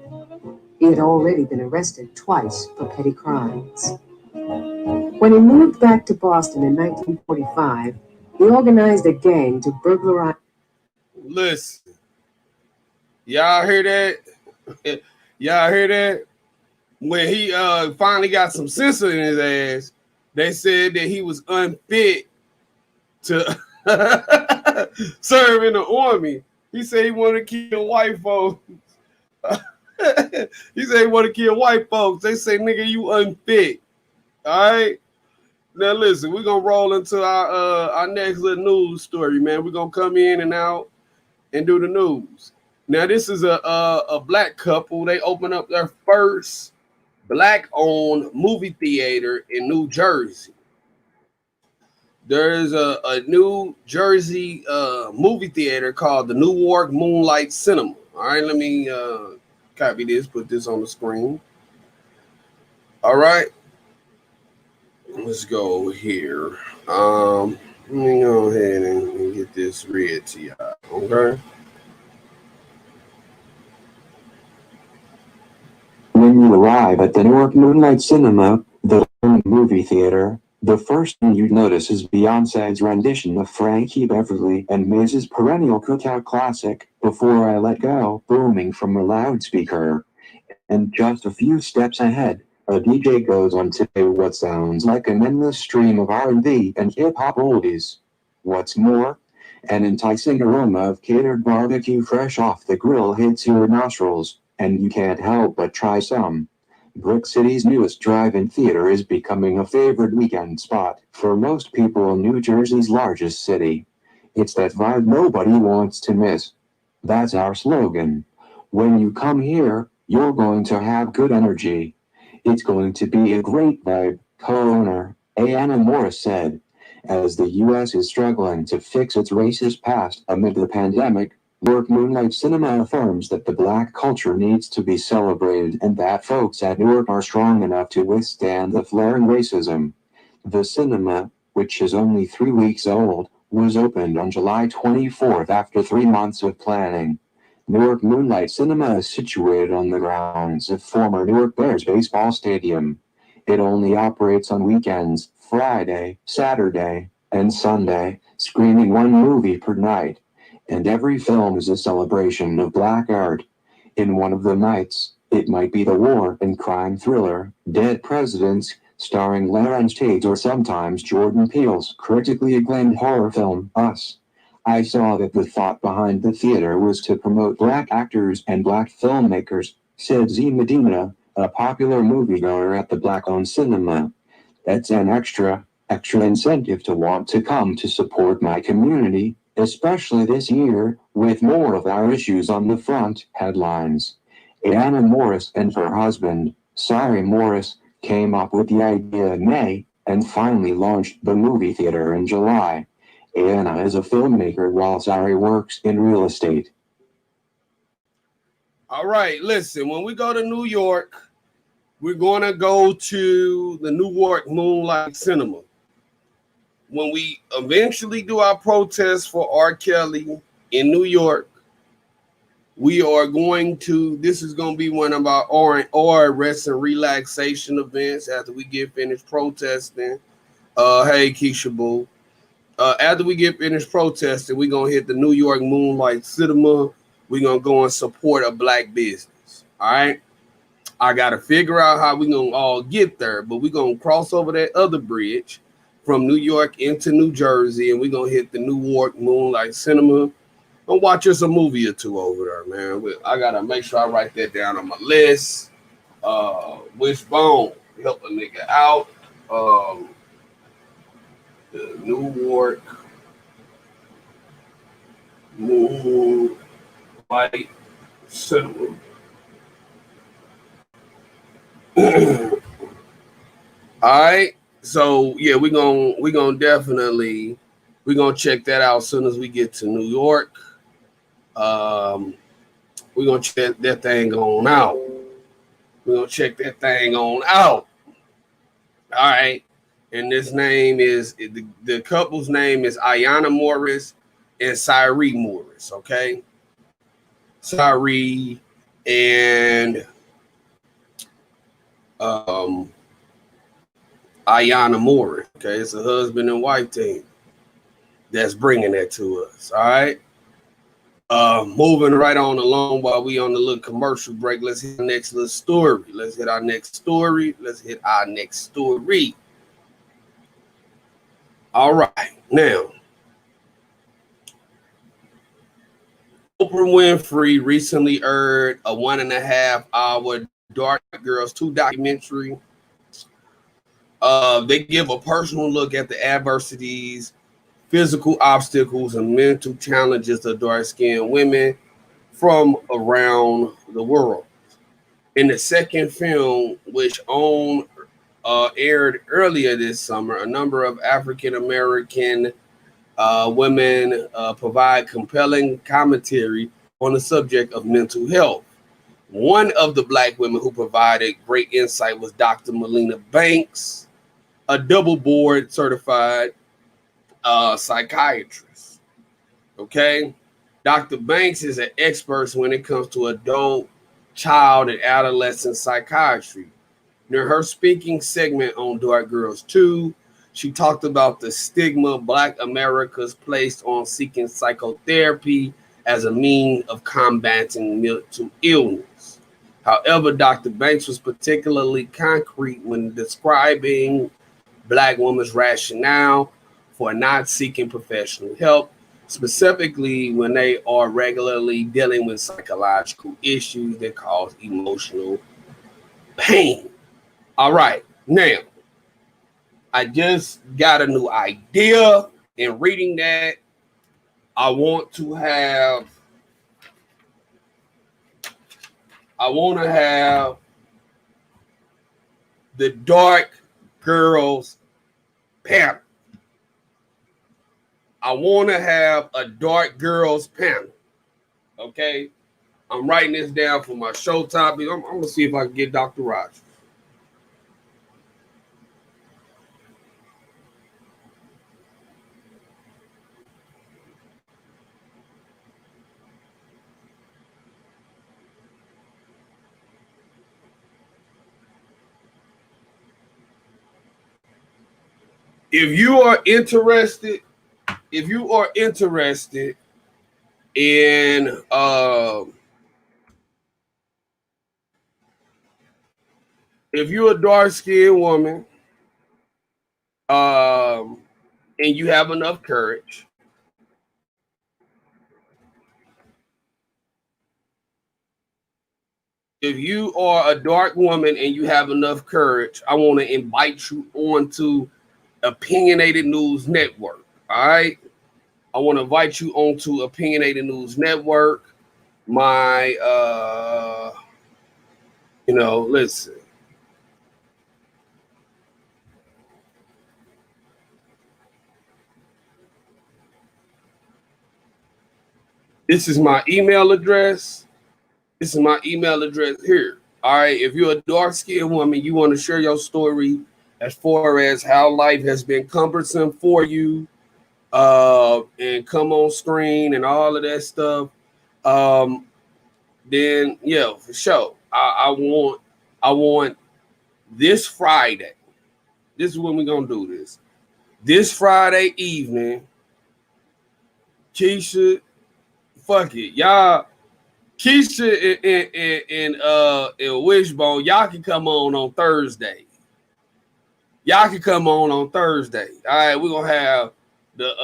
He had already been arrested twice for petty crimes. When he moved back to Boston in 1945, he organized a gang to burglarize. Listen, y'all hear that? Y'all hear that? When he finally got some sense in his ass, they said that he was unfit to serve in the army. He said he wanted to kill white folks. He said he wanted to kill white folks. They say, nigga, you unfit. All right? Now listen, we're gonna roll into our next little news story, man. We're gonna come in and out and do the news. Now, this is a black couple. They opened up their first black-owned movie theater in New Jersey. There's a New Jersey movie theater called the Newark Moonlight Cinema. All right, let me copy this, put this on the screen. All right, let's go over here. Let me go ahead and get this read to y'all, okay? When you arrive at the Newark Moonlight Cinema, the movie theater, the first thing you'd notice is Beyonce's rendition of Frankie Beverly and Maz's perennial cookout classic, Before I Let Go, booming from a loudspeaker. And just a few steps ahead, a DJ goes on to play what sounds like an endless stream of R&B and hip-hop oldies. What's more, an enticing aroma of catered barbecue fresh off the grill hits your nostrils, and you can't help but try some. Brick City's newest drive-in theater is becoming a favorite weekend spot for most people in New Jersey's largest city. It's that vibe nobody wants to miss. That's our slogan. When you come here, you're going to have good energy. It's going to be a great vibe, co-owner Ayanna Morris said. As the U.S. is struggling to fix its racist past amid the pandemic, Newark Moonlight Cinema affirms that the black culture needs to be celebrated and that folks at Newark are strong enough to withstand the flaring racism. The cinema, which is only 3 weeks old, was opened on July 24th after 3 months of planning. Newark Moonlight Cinema is situated on the grounds of former Newark Bears baseball stadium. It only operates on weekends, Friday, Saturday, and Sunday, screening one movie per night. And every film is a celebration of black art. In one of the nights, it might be the war and crime thriller, Dead Presidents, starring Larenz Tate, or sometimes Jordan Peele's critically acclaimed horror film, Us. I saw that the thought behind the theater was to promote black actors and black filmmakers, said Z Medina, a popular moviegoer at the black-owned cinema. That's an extra incentive to want to come to support my community, especially this year, with more of our issues on the front headlines. Anna Morris and her husband, Sari Morris, came up with the idea in May and finally launched the movie theater in July. Anna is a filmmaker while Sari works in real estate. All right, listen, when we go to New York, we're going to go to the Newark Moonlight Cinema. When we eventually do our protest for R. Kelly in New York, we are going to, this is going to be one of our rest and relaxation events after we get finished protesting. Hey, Keisha Boo. After we get finished protesting, we're going to hit the New York Moonlight Cinema. We're going to go and support a black business. All right. I got to figure out how we're going to all get there, but we're going to cross over that other bridge from New York into New Jersey, and we're going to hit the Newark Moonlight Cinema and watch us a movie or two over there, man. I got to make sure I write that down on my list. Wishbone, help a nigga out. The Newark Moonlight Cinema. All right, so yeah, we're gonna definitely check that out as soon as we get to New York. We're gonna check that thing on out. All right, and this name is the couple's name is Ayanna Morris and Sari Morris. Okay, Sari and Ayanna Morris. Okay, it's a husband and wife team that's bringing that to us. All right. Moving right on along while we on the little commercial break. Let's hit our next little story. Let's hit our next story. All right. Now, Oprah Winfrey recently aired a 1.5-hour Dark Girls 2 documentary. They give a personal look at the adversities, physical obstacles, and mental challenges of dark-skinned women from around the world. In the second film, which aired earlier this summer, a number of African-American women provide compelling commentary on the subject of mental health. One of the Black women who provided great insight was Dr. Melina Banks, a double board certified psychiatrist. Okay. Dr. Banks is an expert when it comes to adult, child, and adolescent psychiatry. During her speaking segment on Dark Girls 2, she talked about the stigma Black America's placed on seeking psychotherapy as a means of combating mental illness. However, Dr. Banks was particularly concrete when describing Black women's rationale for not seeking professional help, specifically when they are regularly dealing with psychological issues that cause emotional pain. All right, now, I just got a new idea in reading that. I want to have the Dark Girls panel. I want to have a Dark Girls panel. Okay. I'm writing this down for my show topic. I'm going to see if I can get Dr. Rogers. if you are interested in if you're a dark-skinned woman, and you have enough courage, if you are a dark woman and you have enough courage, I want to invite you onto Opinionated News Network. All right. I want to invite you onto Opinionated News Network. My, listen. This is my email address. This is my email address here. All right. If you're a dark-skinned woman, you want to share your story as far as how life has been cumbersome for you, and come on screen and all of that stuff, then yeah, for sure. I want this Friday. This is when we're gonna do this. This Friday evening, Keisha, fuck it, y'all. Keisha and Wishbone, y'all can come on Thursday. Y'all can come on Thursday. All right, we're gonna have the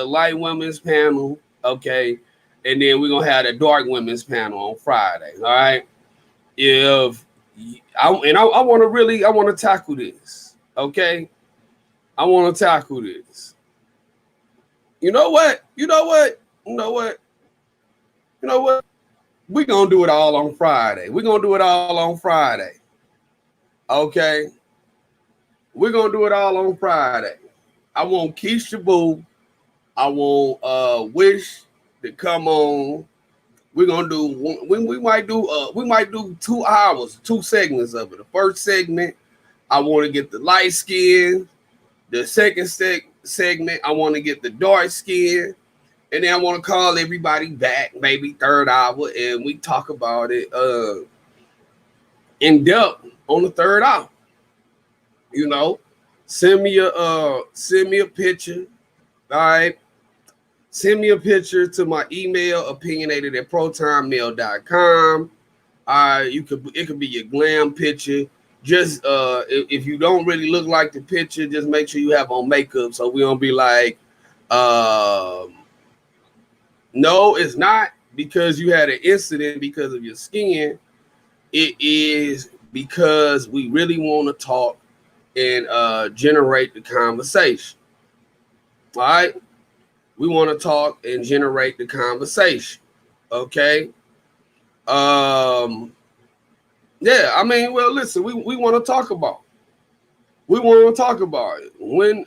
light women's panel, okay, and then we're gonna have the dark women's panel on Friday. All right. I want to tackle this, okay? I want to tackle this. You know what? We're gonna do it all on Friday. Okay. We're gonna do it all on Friday. I want Keisha Boo. I want Wish to come on. We're gonna do we might do 2 hours, 2 segments of it. The first segment, I want to get the light skin. The second segment, I want to get the dark skin. And then I want to call everybody back, maybe third hour, and we talk about it in depth on the third hour. You know, send me a picture. All right. Send me a picture to my email, opinionated@protonmail.com. It could be your glam picture. Just if you don't really look like the picture, just make sure you have on makeup so we don't be like, no, it's not because you had an incident because of your skin. It is because we really want to talk and generate the conversation. All right. We want to talk and generate the conversation. Okay. Yeah, I mean, well, listen, we want to talk about it. We want to talk about it. When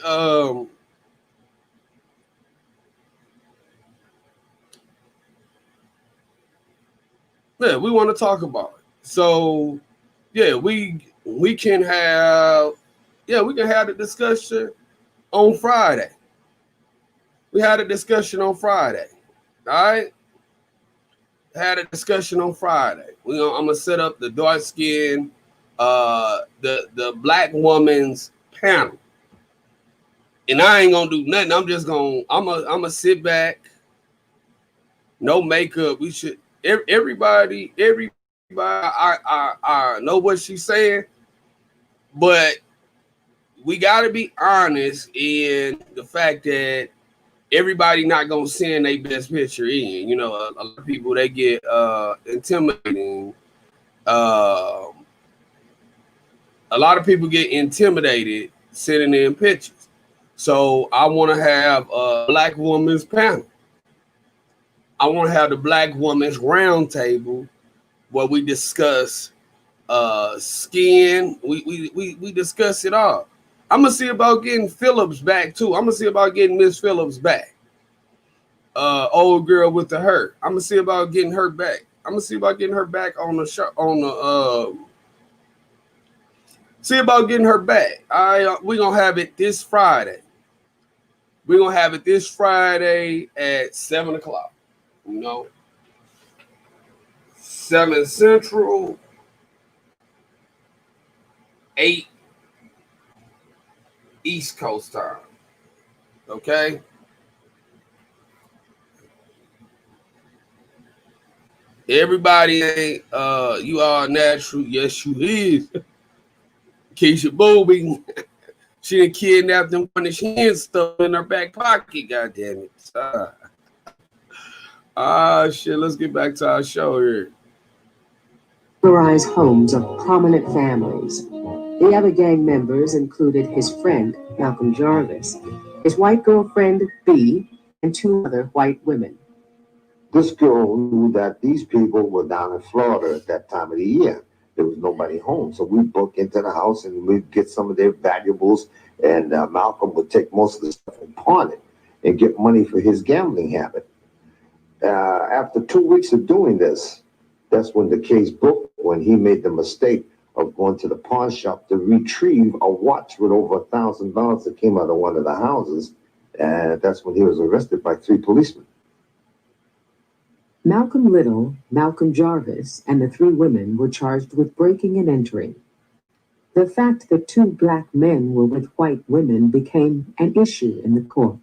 yeah, we want to talk about it. So yeah, we can have the discussion on Friday. We had a discussion on Friday. All right. Had a discussion on Friday. I'm gonna set up the dark skin, the black woman's panel, and I ain't gonna do nothing. I'm gonna sit back, no makeup. We should everybody. I know what she's saying, but we got to be honest in the fact that everybody not gonna send their best picture in. You know, a lot of people, they get intimidating. A lot of people get intimidated sending in pictures. So I want to have a black woman's panel. I want to have the black woman's round table where we discuss skin. We discuss it all. I'm gonna see about getting Phillips back too. I'm gonna see about getting Miss Phillips back. Old girl with the hurt. I'm gonna see about getting her back. I'm gonna see about getting her back on the show. See about getting her back. We're gonna have it this Friday. We're gonna have it this Friday at 7:00. You know, 7 Central, 8 East Coast time. Okay? Everybody ain't you are natural. Yes, you is. Keisha Booby. She done kidnapped them when she had stuff in her back pocket, goddamn it. Shit, let's get back to our show here. Categorized homes of prominent families. The other gang members included his friend, Malcolm Jarvis, his white girlfriend, B, and 2 other white women. This girl knew that these people were down in Florida at that time of the year. There was nobody home. So we broke into the house and we'd get some of their valuables, and Malcolm would take most of the stuff and pawn it and get money for his gambling habit. After 2 weeks of doing this, that's when the case broke, when he made the mistake of going to the pawn shop to retrieve a watch with over $1,000 that came out of one of the houses. And that's when he was arrested by 3 policemen. Malcolm Little, Malcolm Jarvis, and the 3 women were charged with breaking and entering. The fact that 2 black men were with white women became an issue in the court.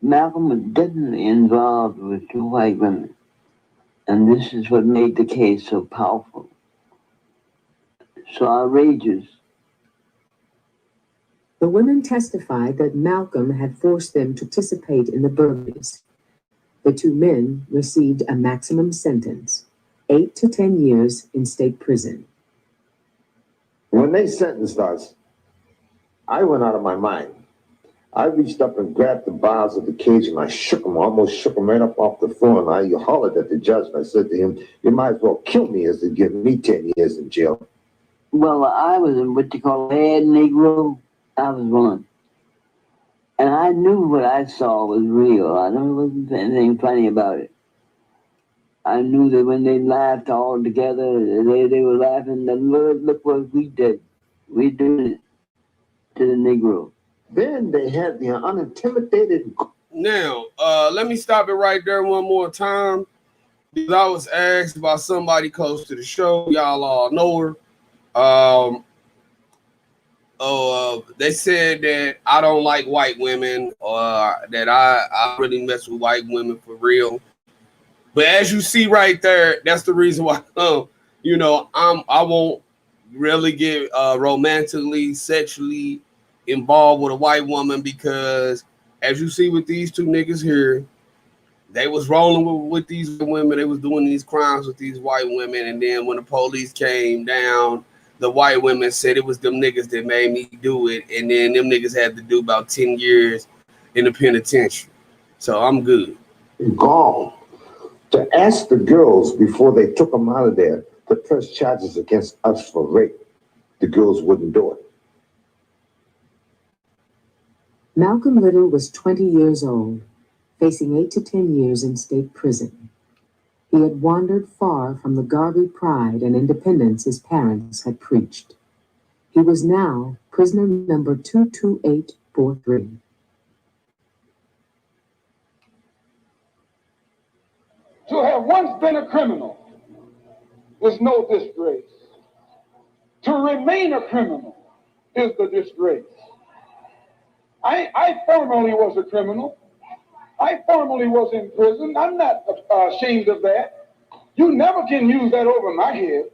Malcolm was definitely involved with 2 white women, and this is what made the case so powerful, so outrageous. The women testified that Malcolm had forced them to participate in the burglaries. The 2 men received a maximum sentence, 8 to 10 years in state prison. When they sentenced us, I went out of my mind. I reached up and grabbed the bars of the cage and I shook him, almost shook him right up off the floor, and I hollered at the judge and I said to him, "You might as well kill me as to give me 10 years in jail." Well, I was in what they call a bad Negro. I was one. And I knew what I saw was real. I knew there wasn't anything funny about it. I knew that when they laughed all together, they were laughing, the Lord, look what we did. We did it to the Negro. Then they had the unintimidated. Now, let me stop it right there one more time. Because I was asked by somebody close to the show. Y'all all know her. They said that I don't like white women, or that I really mess with white women for real. But as you see right there, that's the reason why I won't really get romantically, sexually involved with a white woman, because as you see with these 2 niggas here, they was rolling with these women, they was doing these crimes with these white women, and then when the police came down, the white women said it was them niggas that made me do it, and then them niggas had to do about 10 years in the penitentiary. So I'm good. Gone. To ask the girls before they took them out of there to press charges against us for rape, the girls wouldn't do it. Malcolm Little was 20 years old, facing 8 to 10 years in state prison. He had wandered far from the Garvey pride and independence his parents had preached. He was now prisoner number 22843. To have once been a criminal is no disgrace. To remain a criminal is the disgrace. I formerly was a criminal. I formerly was in prison. I'm not ashamed of that. You never can use that over my head.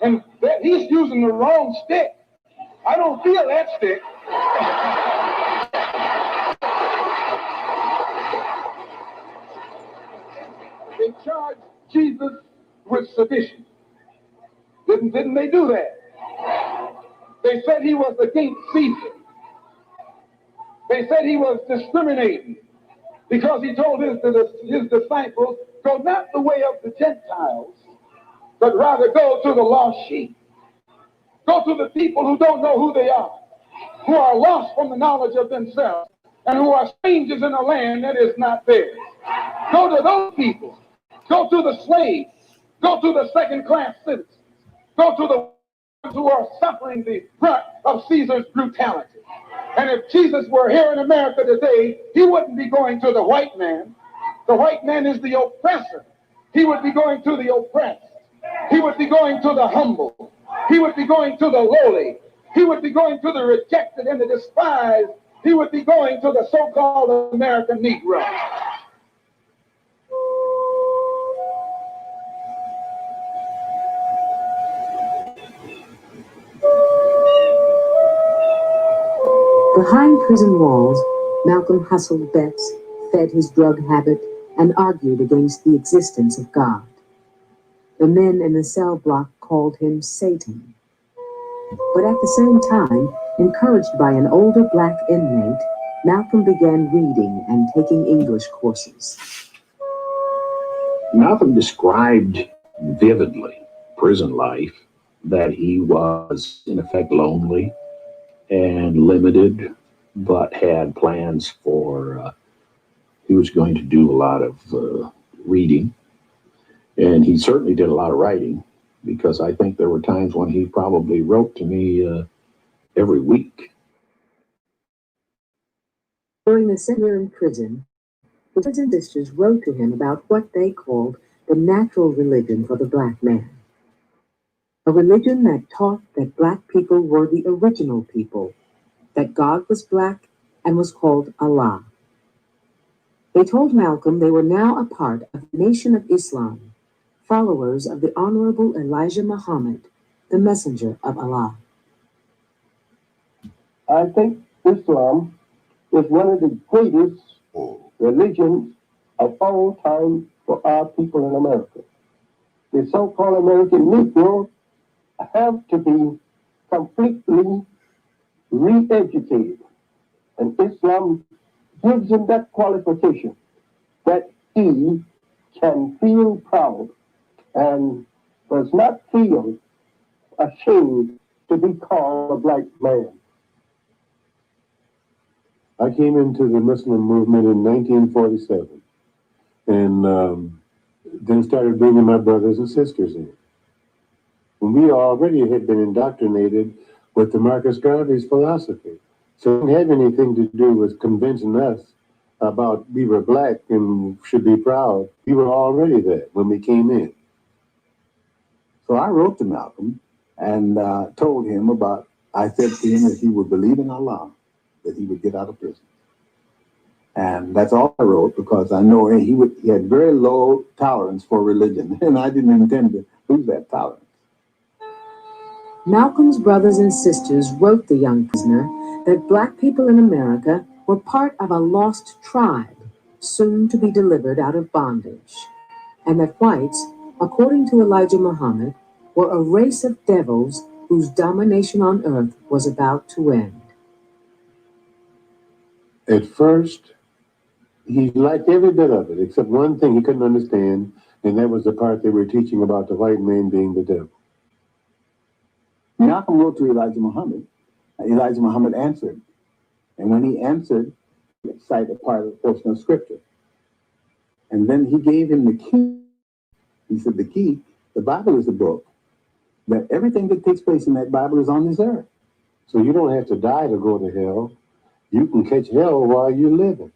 And that he's using the wrong stick. I don't feel that stick. They charged Jesus with sedition. Didn't they do that? They said he was against Caesar. They said he was discriminating because he told his disciples, go not the way of the Gentiles, but rather go to the lost sheep. Go to the people who don't know who they are, who are lost from the knowledge of themselves, and who are strangers in a land that is not theirs. Go to those people. Go to the slaves. Go to the second-class citizens. Go to the ones who are suffering the brunt of Caesar's brutality. And if Jesus were here in America today, he wouldn't be going to the white man. The white man is the oppressor. He would be going to the oppressed. He would be going to the humble. He would be going to the lowly. He would be going to the rejected and the despised. He would be going to the so-called American Negro. Behind prison walls, Malcolm hustled bets, fed his drug habit, and argued against the existence of God. The men in the cell block called him Satan. But at the same time, encouraged by an older black inmate, Malcolm began reading and taking English courses. Malcolm described vividly prison life, that he was in effect lonely and limited, but had plans for, he was going to do a lot of reading. And he certainly did a lot of writing, because I think there were times when he probably wrote to me every week. During the 7 years in prison, the prison sisters wrote to him about what they called the natural religion for the black man. A religion that taught that black people were the original people, that God was black and was called Allah. They told Malcolm they were now a part of the Nation of Islam, followers of the Honorable Elijah Muhammad, the messenger of Allah. I think Islam is one of the greatest religions of all time for our people in America. The so-called American Negro have to be completely re-educated. And Islam gives him that qualification that he can feel proud and does not feel ashamed to be called a black man. I came into the Muslim movement in 1947 and then started bringing my brothers and sisters in. And we already had been indoctrinated with the Marcus Garvey's philosophy. So it didn't have anything to do with convincing us about we were black and should be proud. We were already there when we came in. So I wrote to Malcolm and told him about, I said to him that he would believe in Allah, that he would get out of prison. And that's all I wrote, because I know he had very low tolerance for religion, and I didn't intend to lose that tolerance. Malcolm's brothers and sisters wrote the young prisoner that black people in America were part of a lost tribe, soon to be delivered out of bondage, and that whites, according to Elijah Muhammad, were a race of devils whose domination on earth was about to end. At first, he liked every bit of it, except one thing he couldn't understand, and that was the part they were teaching about the white man being the devil. Malcolm wrote to Elijah Muhammad. Elijah Muhammad answered. And when he answered, he cited a part of the portion of scripture. And then he gave him the key. He said, the key, the Bible is the book, that everything that takes place in that Bible is on this earth. So you don't have to die to go to hell. You can catch hell while you're living.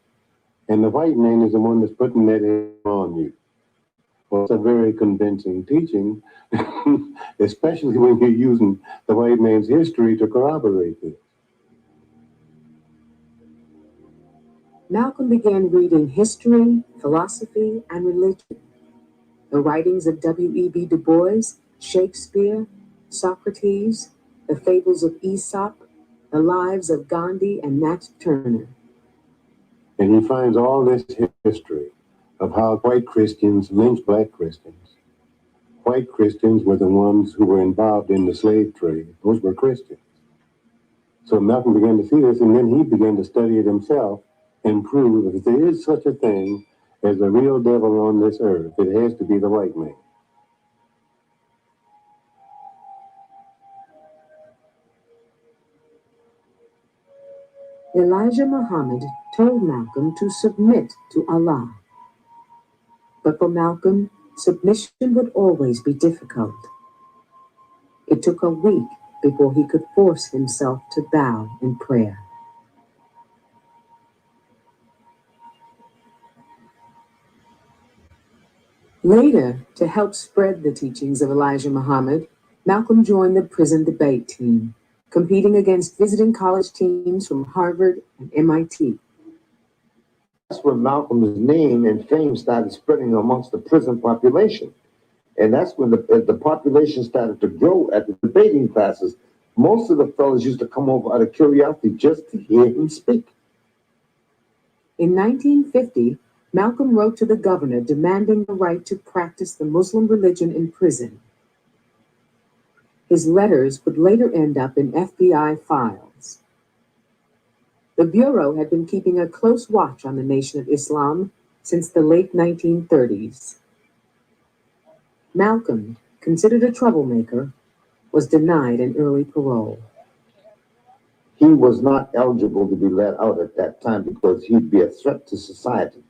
And the white man is the one that's putting that on you. Well, it's a very convincing teaching, especially when you're using the white man's history to corroborate this. Malcolm began reading history, philosophy, and religion. The writings of W.E.B. Du Bois, Shakespeare, Socrates, the fables of Aesop, the lives of Gandhi and Nat Turner. And he finds all this history of how white Christians lynched black Christians. White Christians were the ones who were involved in the slave trade. Those were Christians. So Malcolm began to see this, and then he began to study it himself and prove that if there is such a thing as a real devil on this earth, it has to be the white man. Elijah Muhammad told Malcolm to submit to Allah. But for Malcolm, submission would always be difficult. It took a week before he could force himself to bow in prayer. Later, to help spread the teachings of Elijah Muhammad, Malcolm joined the prison debate team, competing against visiting college teams from Harvard and MIT. That's when Malcolm's name and fame started spreading amongst the prison population. And that's when the population started to grow at the debating classes. Most of the fellows used to come over out of curiosity just to hear him speak. In 1950, Malcolm wrote to the governor demanding the right to practice the Muslim religion in prison. His letters would later end up in FBI files. The Bureau had been keeping a close watch on the Nation of Islam since the late 1930s. Malcolm, considered a troublemaker, was denied an early parole. He was not eligible to be let out at that time because he'd be a threat to society.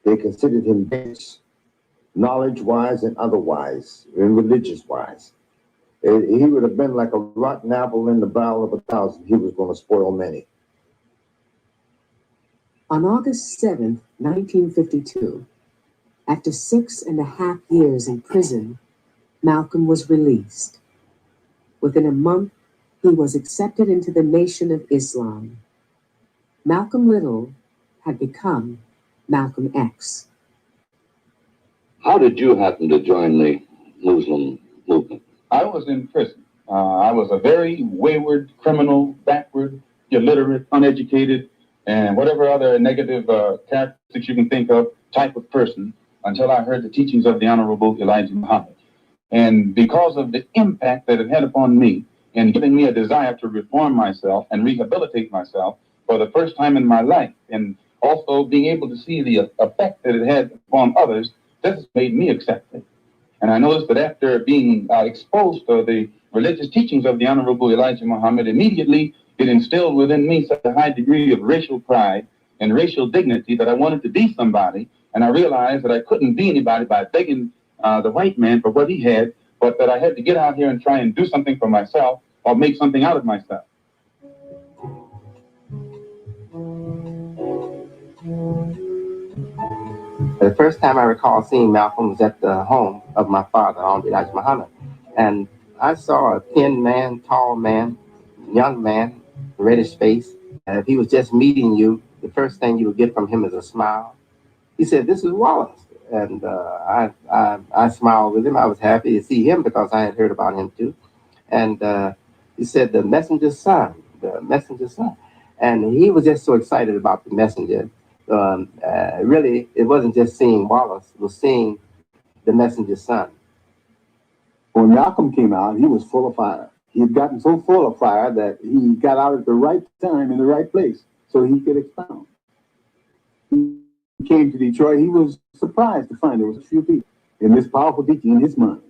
They considered him dense, knowledge-wise and otherwise, and religious-wise. He would have been like a rotten apple in the barrel of 1,000. He was going to spoil many. On August 7, 1952, after 6.5 years in prison, Malcolm was released. Within a month, he was accepted into the Nation of Islam. Malcolm Little had become Malcolm X. How did you happen to join the Muslim movement? I was in prison. I was a very wayward, criminal, backward, illiterate, uneducated, and whatever other negative characteristics you can think of type of person until I heard the teachings of the Honorable Elijah Muhammad. And because of the impact that it had upon me in giving me a desire to reform myself and rehabilitate myself for the first time in my life, and also being able to see the effect that it had upon others, this has made me accept it. And I noticed that after being exposed to the religious teachings of the Honorable Elijah Muhammad, immediately it instilled within me such a high degree of racial pride and racial dignity that I wanted to be somebody. And I realized that I couldn't be anybody by begging the white man for what he had, but that I had to get out here and try and do something for myself or make something out of myself. The first time I recall seeing Malcolm was at the home of my father, Honorable Elijah Muhammad. And I saw a thin man, tall man, young man, reddish face. And if he was just meeting you, the first thing you would get from him is a smile. He said, "This is Wallace." And I smiled with him. I was happy to see him because I had heard about him too. And he said, the messenger's son. And he was just so excited about the messenger. Really, it wasn't just seeing Wallace, it was seeing the messenger's son. When Malcolm came out, he was full of fire. He had gotten so full of fire that he got out at the right time in the right place so he could expound. He came to Detroit. He was surprised to find there was a few people in this powerful teaching in his mind.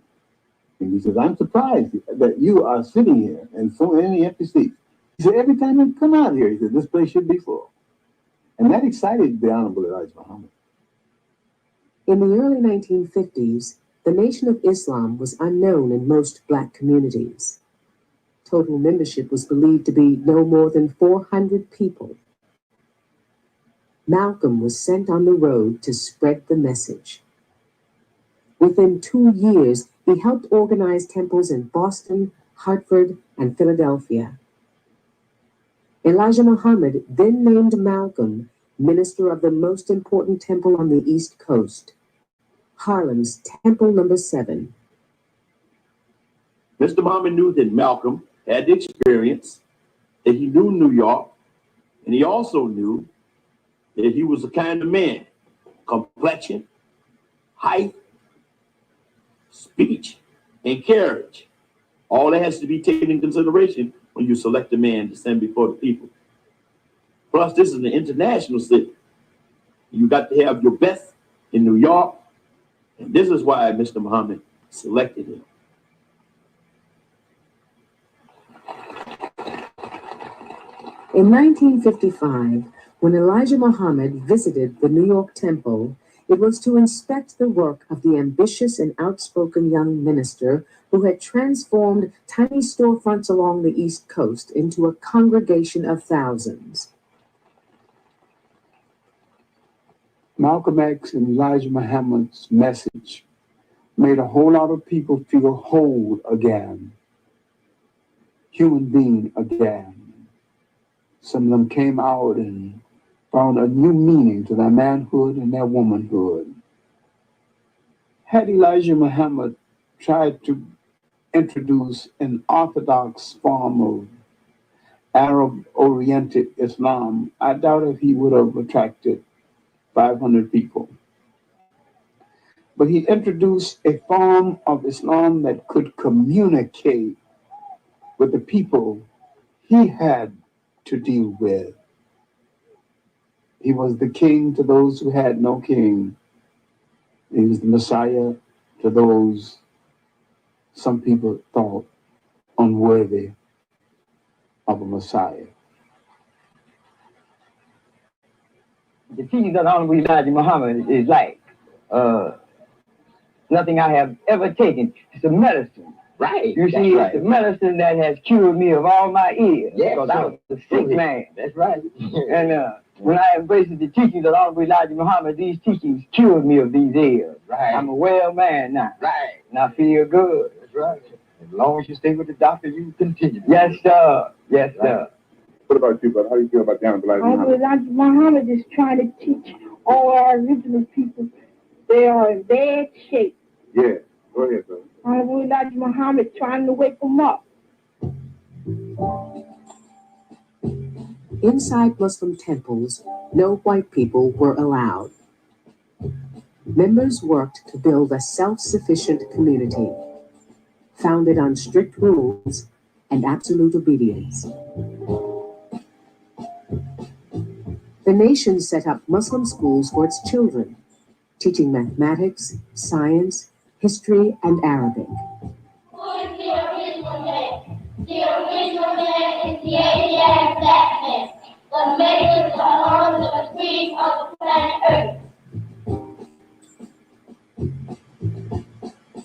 And he says, "I'm surprised that you are sitting here and so many empty seats." He said, "Every time I come out here," he said, "this place should be full." And that excited the Honorable Elijah Muhammad. In the early 1950s, the Nation of Islam was unknown in most black communities. Total membership was believed to be no more than 400 people. Malcolm was sent on the road to spread the message. Within 2 years, he helped organize temples in Boston, Hartford, and Philadelphia. Elijah Muhammad then named Malcolm minister of the most important temple on the East Coast, Harlem's Temple No. 7. Mr. Muhammad knew that Malcolm had the experience, that he knew New York, and he also knew that he was the kind of man, complexion, height, speech, and carriage. All that has to be taken into consideration when you select a man to stand before the people. Plus, this is an international city. You got to have your best in New York, and this is why Mr. Muhammad selected him. In 1955, when Elijah Muhammad visited the New York Temple, it was to inspect the work of the ambitious and outspoken young minister who had transformed tiny storefronts along the East Coast into a congregation of thousands. Malcolm X and Elijah Muhammad's message made a whole lot of people feel whole again. human being again. Some of them came out and found a new meaning to their manhood and their womanhood. Had Elijah Muhammad tried to introduce an orthodox form of Arab-oriented Islam, I doubt if he would have attracted 500 people. But he introduced a form of Islam that could communicate with the people he had to deal with. He was the king to those who had no king. He was the Messiah to those some people thought unworthy of a Messiah. The teachings of the Honorable Elijah Muhammad is like nothing I have ever taken. It's a medicine. Right. You see, it's a medicine that has cured me of all my ills. Yeah, because I was a sick man. That's right. And when I embraced the teachings of the Honorable Elijah Muhammad, these teachings cured me of these ills. Right. I'm a well man now. Right. And I feel good. That's right. As long as you stay with the doctor, you continue. Yes, sir. Yes, sir. What about you, brother? How do you feel about the Honorable Elijah Muhammad? Elijah Muhammad is trying to teach all our original people they are in bad shape. Yeah, go ahead, brother. Honorable Elijah Muhammad trying to wake them up. Inside Muslim temples, no white people were allowed. Members worked to build a self-sufficient community, founded on strict rules and absolute obedience. The nation set up Muslim schools for its children, teaching mathematics, science, history, and Arabic. Who is the original man? The original man is the Asiatic black man. The makers are on the trees of the planet Earth.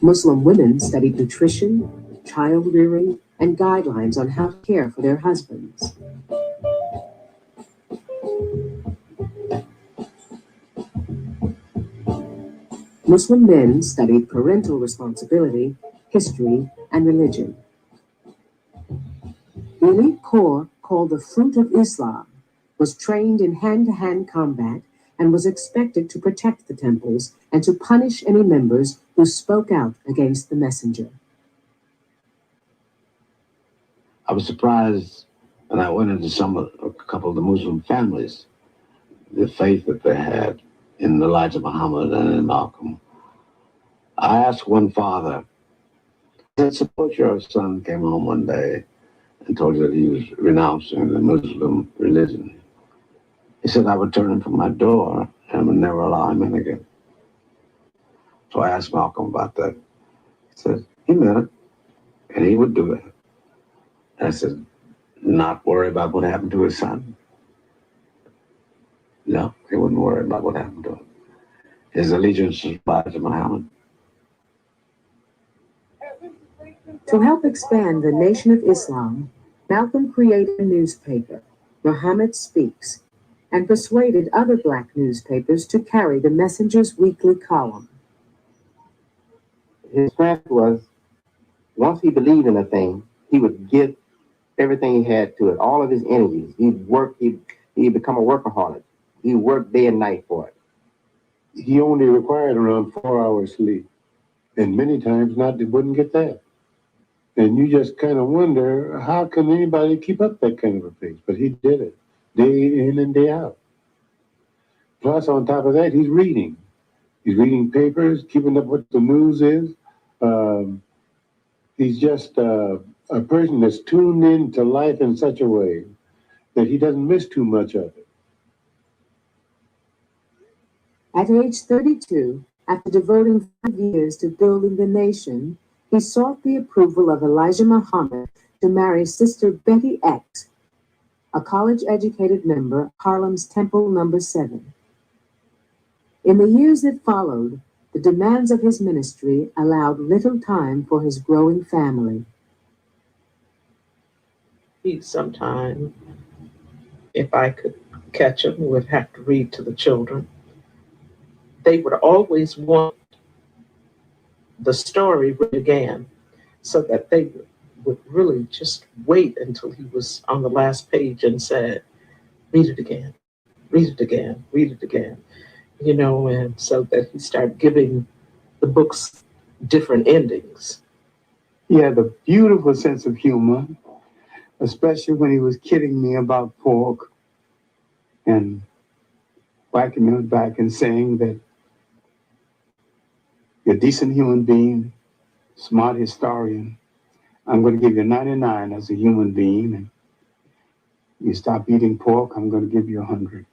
Muslim women studied nutrition, child rearing, and guidelines on how to care for their husbands. Muslim men studied parental responsibility, history, and religion. The elite corps, called the Fruit of Islam, was trained in hand-to-hand combat and was expected to protect the temples and to punish any members who spoke out against the messenger. I was surprised when I went into a couple of the Muslim families, the faith that they had in Elijah Muhammad and in Malcolm. I asked one father, I said, suppose your son came home one day and told you that he was renouncing the Muslim religion. He said, I would turn him from my door and would never allow him in again. So I asked Malcolm about that. He said, he meant it, and he would do it. I said, not worry about what happened to his son? No, he wouldn't worry about what happened to him. His allegiance was Elijah Muhammad. To help expand the Nation of Islam, Malcolm created a newspaper, Muhammad Speaks, and persuaded other black newspapers to carry the Messenger's weekly column. His strength was, once he believed in a thing, he would give everything he had to it, all of his energies. He'd work, he'd become a workaholic. He worked day and night for it. He only required around 4 hours sleep, and many times wouldn't get that. And you just kind of wonder, how can anybody keep up that kind of a pace? But he did it, day in and day out. Plus, on top of that, he's reading. He's reading papers, keeping up what the news is. He's just a person that's tuned in to life in such a way that he doesn't miss too much of it. At age 32, after devoting 5 years to building the nation, he sought the approval of Elijah Muhammad to marry Sister Betty X, a college-educated member of Harlem's Temple No. 7. In the years that followed, the demands of his ministry allowed little time for his growing family. Sometime, if I could catch him, would have to read to the children. They would always want the story read again so that they would would really just wait until he was on the last page and said, read it again, read it again, read it again, you know, and so that he started giving the books different endings. He had a beautiful sense of humor, especially when he was kidding me about pork and whacking me back and saying that you're a decent human being, smart historian. I'm going to give you 99 as a human being, and you stop eating pork, I'm going to give you 100.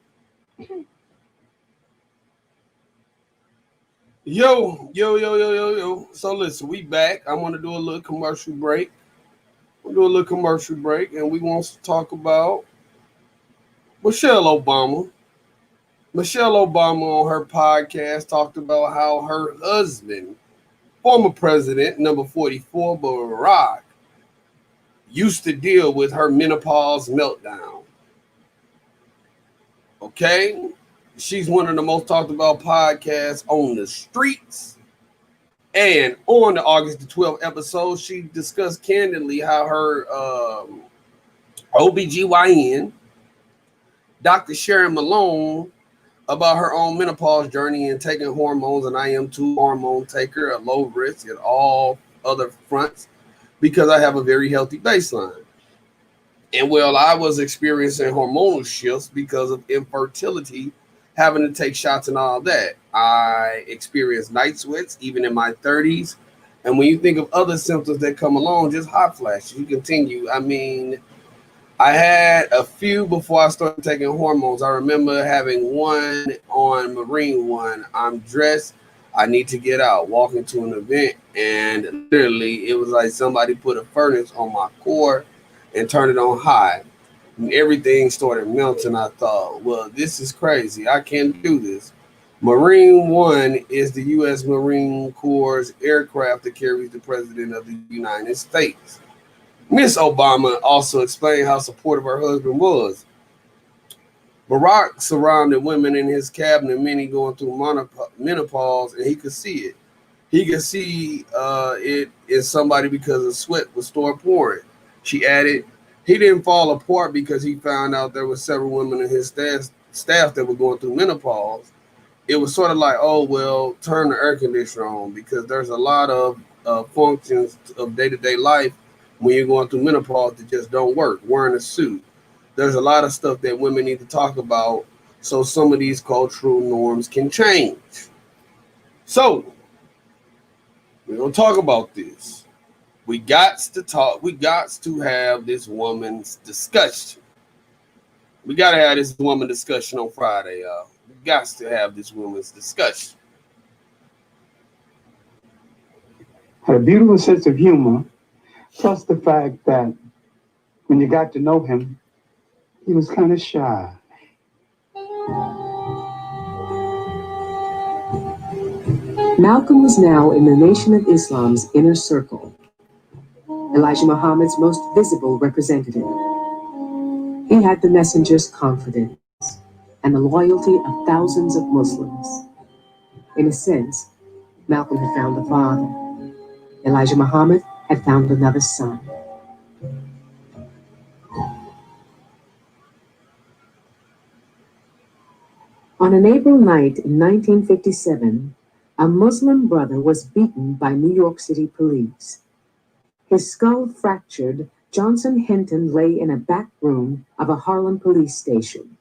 Yo. So listen, we back. I want to do a little commercial break. We'll do a little commercial break, and we want to talk about Michelle Obama. Michelle Obama on her podcast talked about how her husband, former president, number 44, Barack, used to deal with her menopause meltdown. Okay? She's one of the most talked about podcasts on the streets. And on the August the 12th episode, she discussed candidly how her OBGYN, Dr. Sharon Malone, about her own menopause journey and taking hormones, and I am too hormone taker, at low risk at all other fronts because I have a very healthy baseline. And well, I was experiencing hormonal shifts because of infertility, having to take shots and all that. I experienced night sweats even in my 30s. And when you think of other symptoms that come along, just hot flashes, you continue. I mean, I had a few before I started taking hormones. I remember having one on Marine One. I'm dressed. I need to get out, walk into an event. And literally, it was like somebody put a furnace on my core and turned it on high. And everything started melting. I thought, well, this is crazy. I can't do this. Marine One is the U.S. Marine Corps aircraft that carries the President of the United States. Miss Obama also explained how supportive her husband was. Barack surrounded women in his cabinet, many going through menopause, and he could see it. He could see it in somebody because the sweat would start pouring. She added, he didn't fall apart because he found out there were several women in his staff that were going through menopause. It was sort of like, oh, well, turn the air conditioner on, because there's a lot of functions of day-to-day life when you're going through menopause that just don't work. Wearing a suit. There's a lot of stuff that women need to talk about so some of these cultural norms can change. So, we're going to talk about this. We got to talk. We got to have this woman's discussion. We got to have this woman discussion on Friday, y'all. We got to have this woman's discussion. Had a beautiful sense of humor, plus the fact that when you got to know him, he was kind of shy. Malcolm was now in the Nation of Islam's inner circle, Elijah Muhammad's most visible representative. He had the messenger's confidence and the loyalty of thousands of Muslims. In a sense, Malcolm had found a father. Elijah Muhammad had found another son. On an April night in 1957, a Muslim brother was beaten by New York City police. His skull fractured, Johnson Hinton lay in a back room of a Harlem police station.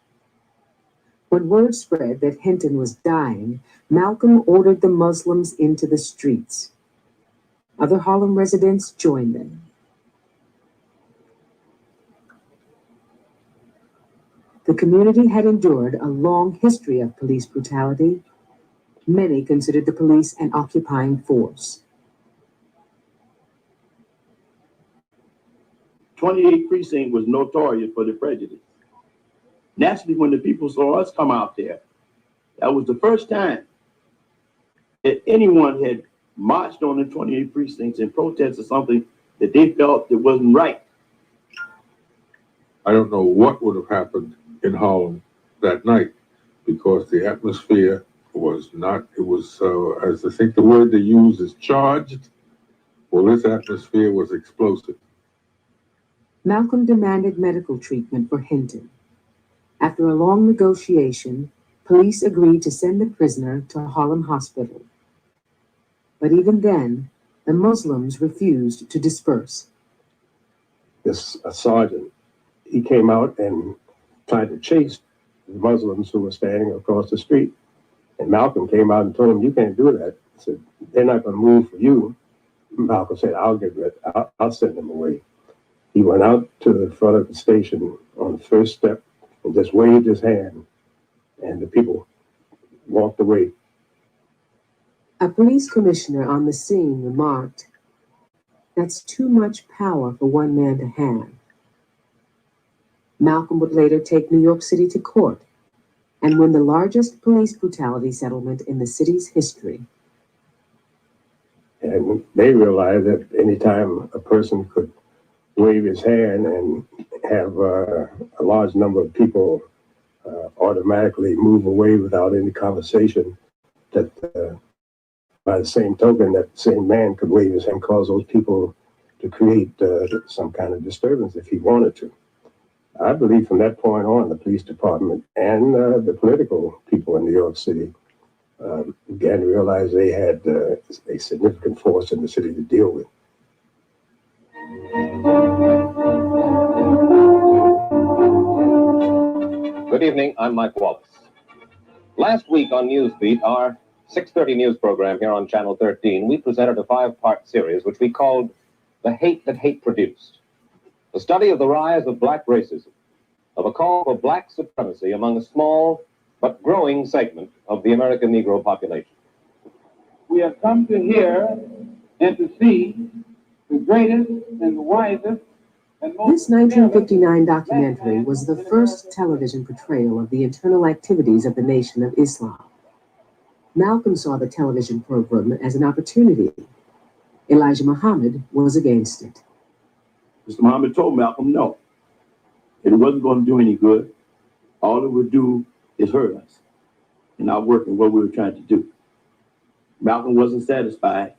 When word spread that Hinton was dying, Malcolm ordered the Muslims into the streets. Other Harlem residents joined them. The community had endured a long history of police brutality. Many considered the police an occupying force. 28th Precinct was notorious for the prejudice. Naturally, when the people saw us come out there, that was the first time that anyone had marched on the 28th Precincts in protest of something that they felt that wasn't right. I don't know what would have happened in Harlem that night, because the atmosphere was not, it was, as I think the word they use is charged. Well, this atmosphere was explosive. Malcolm demanded medical treatment for Hinton. After a long negotiation, police agreed to send the prisoner to Harlem Hospital. But even then, the Muslims refused to disperse. This sergeant, he came out and tried to chase the Muslims who were standing across the street. And Malcolm came out and told him, "You can't do that." He said, "They're not going to move for you." Malcolm said, I'll send them away." He went out to the front of the station on the first step and just waved his hand, and the people walked away. A police commissioner on the scene remarked, "That's too much power for one man to have." Malcolm would later take New York City to court and win the largest police brutality settlement in the city's history. And they realized that anytime a person could wave his hand and have a large number of people automatically move away without any conversation, that by the same token, that same man could wave his hand and cause those people to create some kind of disturbance if he wanted to. I believe from that point on, the police department and the political people in New York City began to realize they had a significant force in the city to deal with. Good evening, I'm Mike Wallace. Last week on Newsbeat, our 6:30 news program here on Channel 13, we presented a 5-part series which we called The Hate That Hate Produced, a study of the rise of black racism, of a call for black supremacy among a small but growing segment of the American Negro population. We have come to hear and to see the greatest and the wisest and most... This 1959 documentary was the first television portrayal of the internal activities of the Nation of Islam. Malcolm saw the television program as an opportunity. Elijah Muhammad was against it. Mr. Muhammad told Malcolm no. It wasn't going to do any good. All it would do is hurt us in our work and what we were trying to do. Malcolm wasn't satisfied.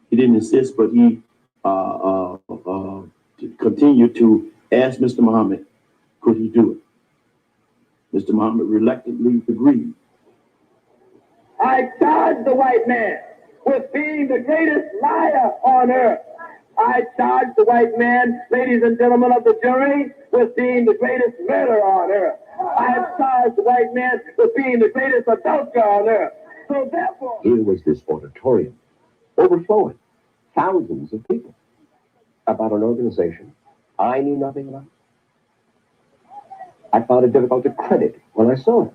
He didn't insist, but he continued to ask Mr. Muhammad, could he do it? Mr. Muhammad reluctantly agreed. I charge the white man with being the greatest liar on earth. I charge the white man, ladies and gentlemen of the jury, with being the greatest murderer on earth. I have charged the white man with being the greatest adulterer on earth. So therefore... Here was this auditorium overflowing, thousands of people, about an organization I knew nothing about. I found it difficult to credit when I saw it.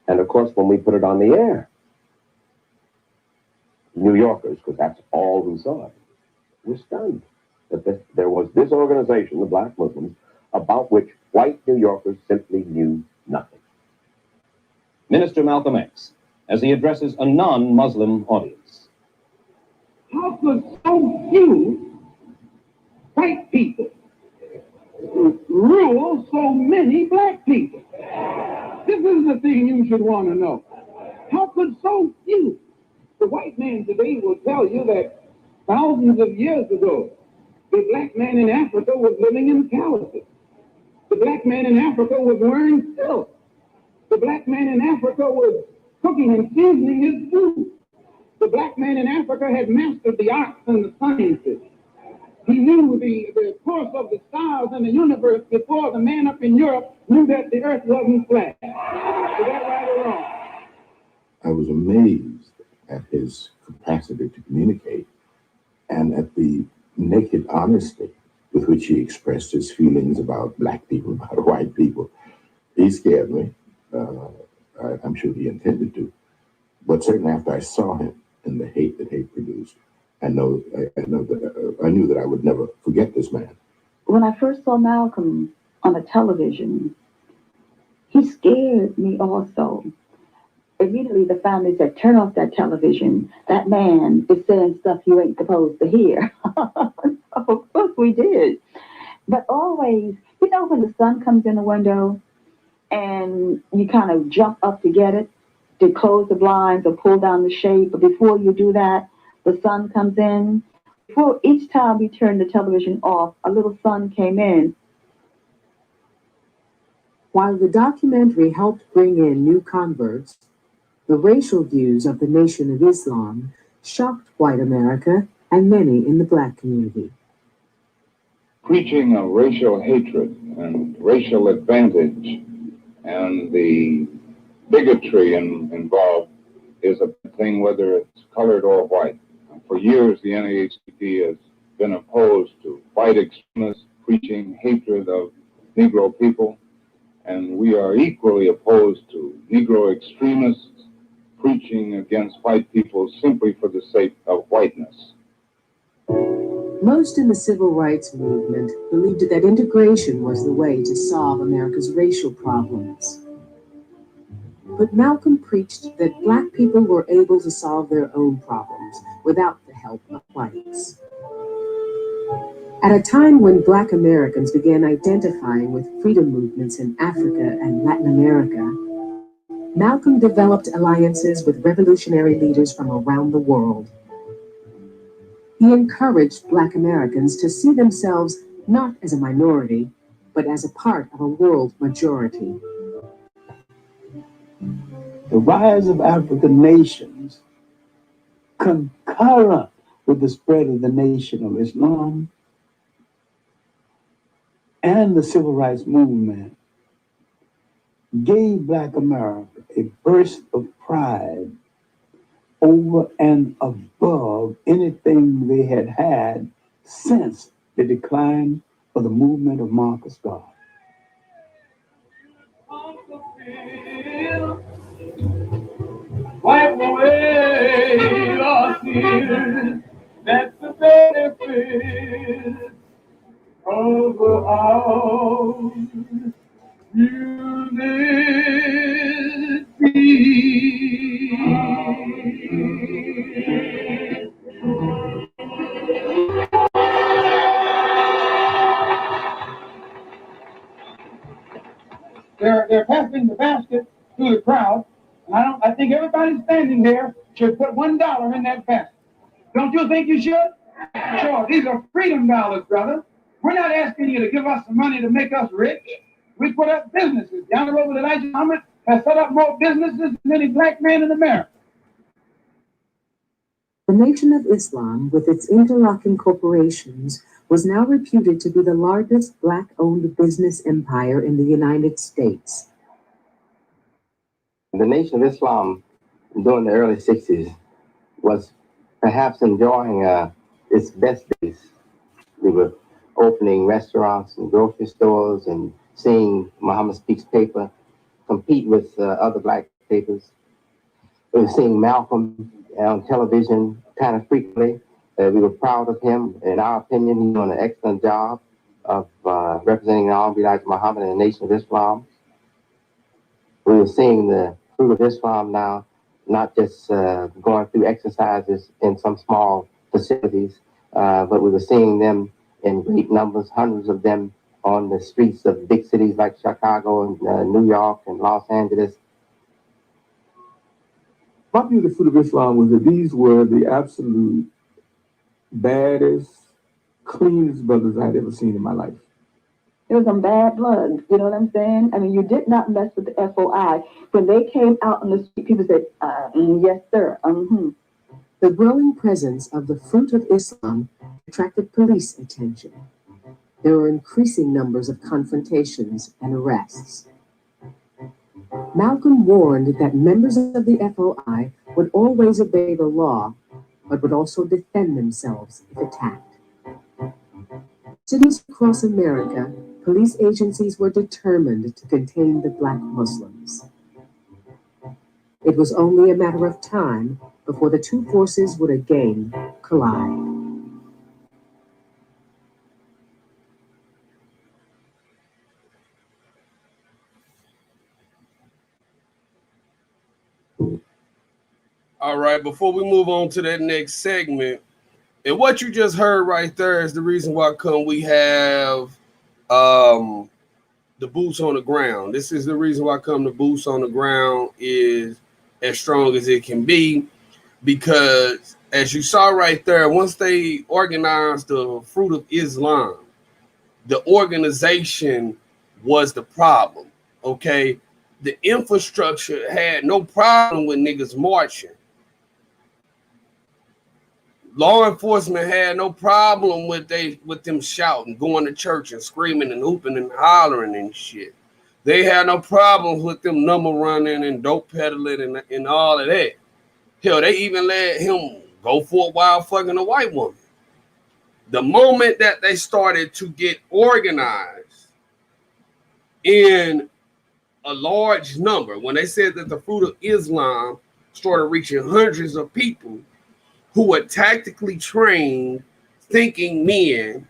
And of course, when we put it on the air, New Yorkers, because that's all who saw it, were stunned that there was this organization, the Black Muslims, about which white New Yorkers simply knew nothing. Minister Malcolm X, as he addresses a non-Muslim audience. How could so few white people rule so many black people? This is the thing you should want to know. How could so few? The white man today will tell you that thousands of years ago, the black man in Africa was living in palaces. The black man in Africa was wearing silk. The black man in Africa was cooking and seasoning his food. The black man in Africa had mastered the arts and the sciences. He knew the course of the stars in the universe before the man up in Europe knew that the earth wasn't flat. Is that right or wrong? I was amazed at his capacity to communicate and at the naked honesty with which he expressed his feelings about black people, about white people. He scared me. I'm sure he intended to. But certainly after I saw him and the hate that hate produced, I knew that I would never forget this man. When I first saw Malcolm on the television, he scared me also. Immediately the family said, turn off that television. That man is saying stuff you ain't supposed to hear. Of course we did. But always, you know when the sun comes in the window and you kind of jump up to get it, to close the blinds or pull down the shade, but before you do that, the sun comes in. before each time we turned the television off, a little son came in. While the documentary helped bring in new converts, the racial views of the Nation of Islam shocked white America and many in the black community. Preaching of racial hatred and racial advantage and the bigotry involved is a thing, whether it's colored or white. For years, the NAACP has been opposed to white extremists preaching hatred of Negro people, and we are equally opposed to Negro extremists preaching against white people simply for the sake of whiteness. Most in the civil rights movement believed that integration was the way to solve America's racial problems. But Malcolm preached that black people were able to solve their own problems without the help of whites. At a time when black Americans began identifying with freedom movements in Africa and Latin America, Malcolm developed alliances with revolutionary leaders from around the world. He encouraged black Americans to see themselves not as a minority, but as a part of a world majority. The rise of African nations, concurrent with the spread of the Nation of Islam and the civil rights movement, gave black America a burst of pride over and above anything they had had since the decline of the movement of Marcus Garvey. Wipe away your tears, that's the benefit of our unity. They're passing the basket to the crowd. I think everybody standing there should put $1 in that basket. Don't you think you should? Sure, these are freedom dollars, brother. We're not asking you to give us some money to make us rich. We put up businesses. Down the road with Elijah Muhammad has set up more businesses than any black man in America. The Nation of Islam, with its interlocking corporations, was now reputed to be the largest black-owned business empire in the United States. The Nation of Islam during the early 60s was perhaps enjoying its best days. We were opening restaurants and grocery stores and seeing Muhammad Speaks paper compete with other black papers. We were seeing Malcolm on television kind of frequently. We were proud of him. In our opinion, he's doing an excellent job of representing the Honorable Elijah Muhammad and the Nation of Islam. We were seeing the fruit of Islam now, not just going through exercises in some small facilities, but we were seeing them in great numbers, hundreds of them on the streets of big cities like Chicago and New York and Los Angeles. My view of the fruit of Islam was that these were the absolute baddest, cleanest brothers I had ever seen in my life. There was some bad blood, you know what I'm saying? I mean, you did not mess with the FOI. When they came out on the street, people said, yes, sir. The growing presence of the fruit of Islam attracted police attention. There were increasing numbers of confrontations and arrests. Malcolm warned that members of the FOI would always obey the law, but would also defend themselves if attacked. Cities across America, police agencies were determined to contain the black Muslims. It was only a matter of time before the two forces would again collide. All right, before we move on to that next segment, and what you just heard right there is the reason why we have the boots on the ground. This is the reason why the boots on the ground is as strong as it can be, because as you saw right there, once they organized the Fruit of Islam, the organization was the problem. Okay, the infrastructure had no problem with niggas marching. Law enforcement had no problem with them shouting, going to church and screaming and hooping and hollering and shit. They had no problems with them number running and dope peddling and all of that. Hell, they even let him go for a while fucking a white woman. The moment that they started to get organized in a large number, when they said that the Fruit of Islam started reaching hundreds of people who were tactically trained, thinking men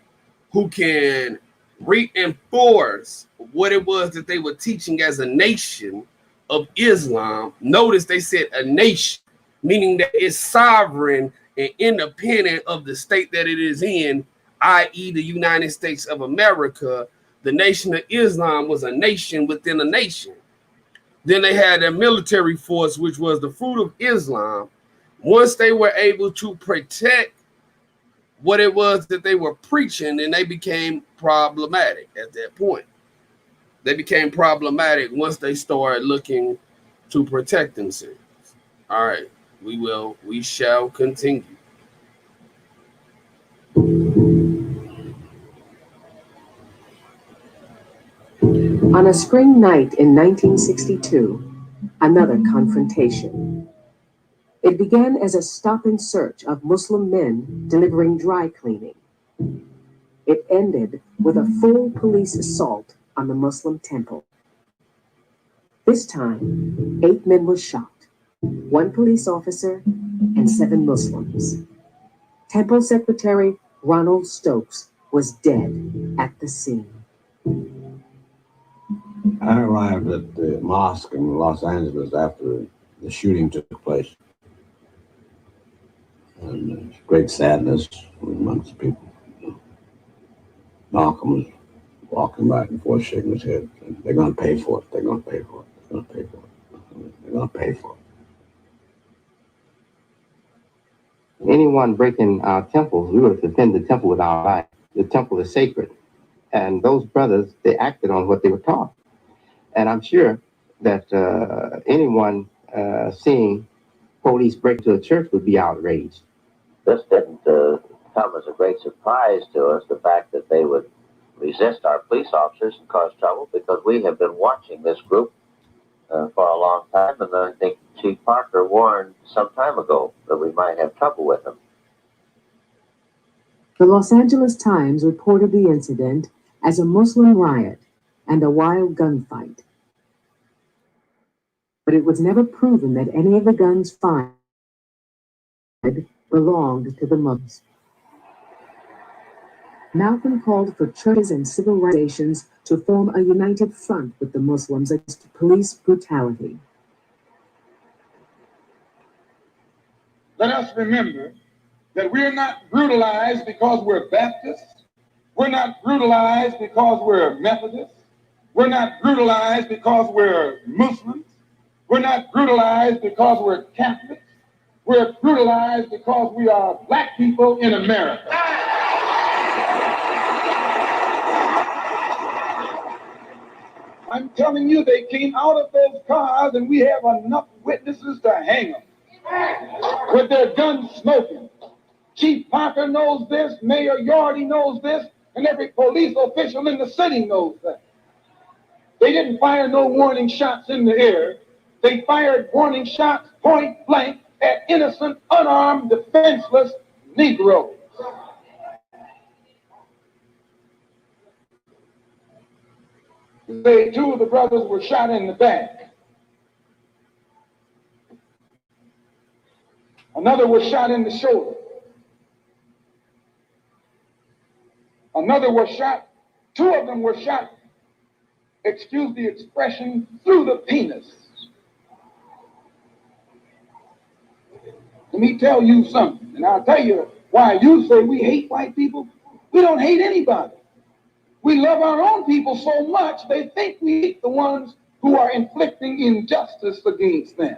who can reinforce what it was that they were teaching as a nation of Islam. Notice they said a nation, meaning that it's sovereign and independent of the state that it is in, i.e. the United States of America. The Nation of Islam was a nation within a nation. Then they had their military force, which was the Fruit of Islam. Once they were able to protect what it was that they were preaching, then they became problematic at that point. They became problematic once they started looking to protect themselves. All right, we shall continue. On a spring night in 1962, another confrontation. It began as a stop and search of Muslim men delivering dry cleaning. It ended with a full police assault on the Muslim temple. This time, 8 men were shot, 1 police officer, and 7 Muslims. Temple Secretary Ronald Stokes was dead at the scene. I arrived at the mosque in Los Angeles after the shooting took place. And great sadness amongst the people. Malcolm was walking back and forth, shaking his head. They're going to pay for it. They're going to pay for it. They're going to pay for it. They're going to pay for it. Anyone breaking our temples, we would defend the temple with our life. The temple is sacred. And those brothers, they acted on what they were taught. And I'm sure that anyone seeing police break into a church would be outraged. This didn't come as a great surprise to us, the fact that they would resist our police officers and cause trouble, because we have been watching this group for a long time, and I think Chief Parker warned some time ago that we might have trouble with them. The Los Angeles Times reported the incident as a Muslim riot and a wild gunfight. But it was never proven that any of the guns fired belonged to the Muslims. Malcolm called for churches and civil rights organizations to form a united front with the Muslims against police brutality. Let us remember that we're not brutalized because we're Baptists. We're not brutalized because we're Methodists. We're not brutalized because we're Muslims. We're not brutalized because we're Catholics. We're brutalized because we are black people in America. I'm telling you, they came out of those cars and we have enough witnesses to hang them with their guns smoking. Chief Parker knows this, Mayor Yardy knows this, and every police official in the city knows that. They didn't fire no warning shots in the air. They fired warning shots point blank at innocent, unarmed, defenseless Negroes. They, 2 of the brothers were shot in the back. Another was shot in the shoulder. Another was shot, 2 of them were shot, excuse the expression, through the penis. Let me tell you something, and I'll tell you why you say we hate white people. We don't hate anybody. We love our own people so much, they think we hate the ones who are inflicting injustice against them.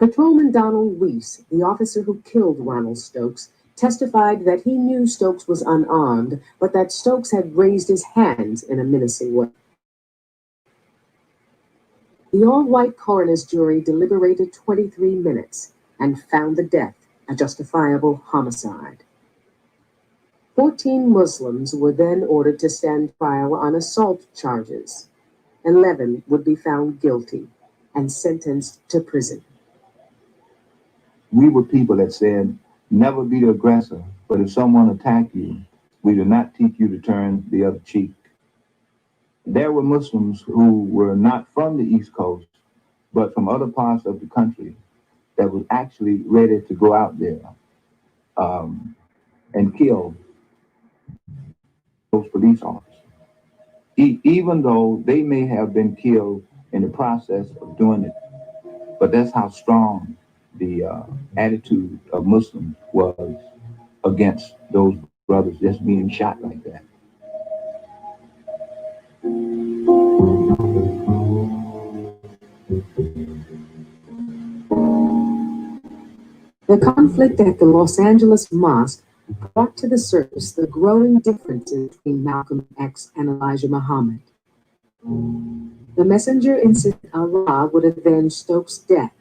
Patrolman Donald Weiss, the officer who killed Ronald Stokes, testified that he knew Stokes was unarmed, but that Stokes had raised his hands in a menacing way. The all-white coroner's jury deliberated 23 minutes and found the death a justifiable homicide. 14 Muslims were then ordered to stand trial on assault charges. 11 would be found guilty and sentenced to prison. We were people that said, never be the aggressor, but if someone attacked you, we do not teach you to turn the other cheek. There were Muslims who were not from the East Coast, but from other parts of the country that was actually ready to go out there and kill those police officers. Even though they may have been killed in the process of doing it, but that's how strong the attitude of Muslims was against those brothers just being shot like that. The conflict at the Los Angeles Mosque brought to the surface the growing differences between Malcolm X and Elijah Muhammad. The messenger insisted Allah would avenge Stokes' death,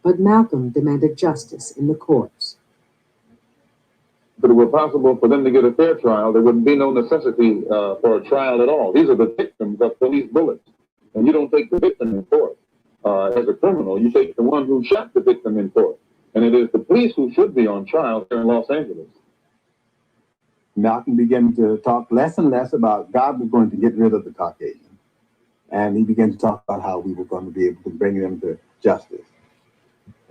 but Malcolm demanded justice in the courts. If it were possible for them to get a fair trial, there would be no necessity for a trial at all. These are the victims of police bullets, and you don't take the victim in court. As a criminal, you take the one who shot the victim in court, and it is the police who should be on trial here in Los Angeles. Malcolm began to talk less and less about God was going to get rid of the Caucasian. And he began to talk about how we were going to be able to bring them to justice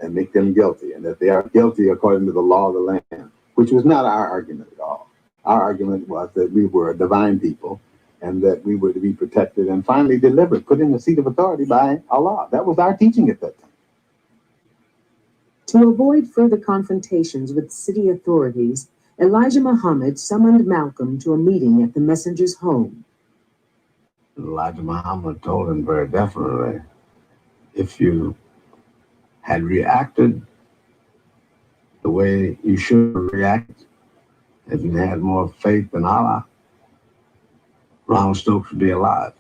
and make them guilty, and that they are guilty according to the law of the land, which was not our argument at all. Our argument was that we were a divine people and that we were to be protected and finally delivered, put in the seat of authority by Allah. That was our teaching at that time. To avoid further confrontations with city authorities, Elijah Muhammad summoned Malcolm to a meeting at the messenger's home. Elijah Muhammad told him very definitely, if you had reacted the way you should react, if you had more faith in Allah, Ronald Stokes would be alive.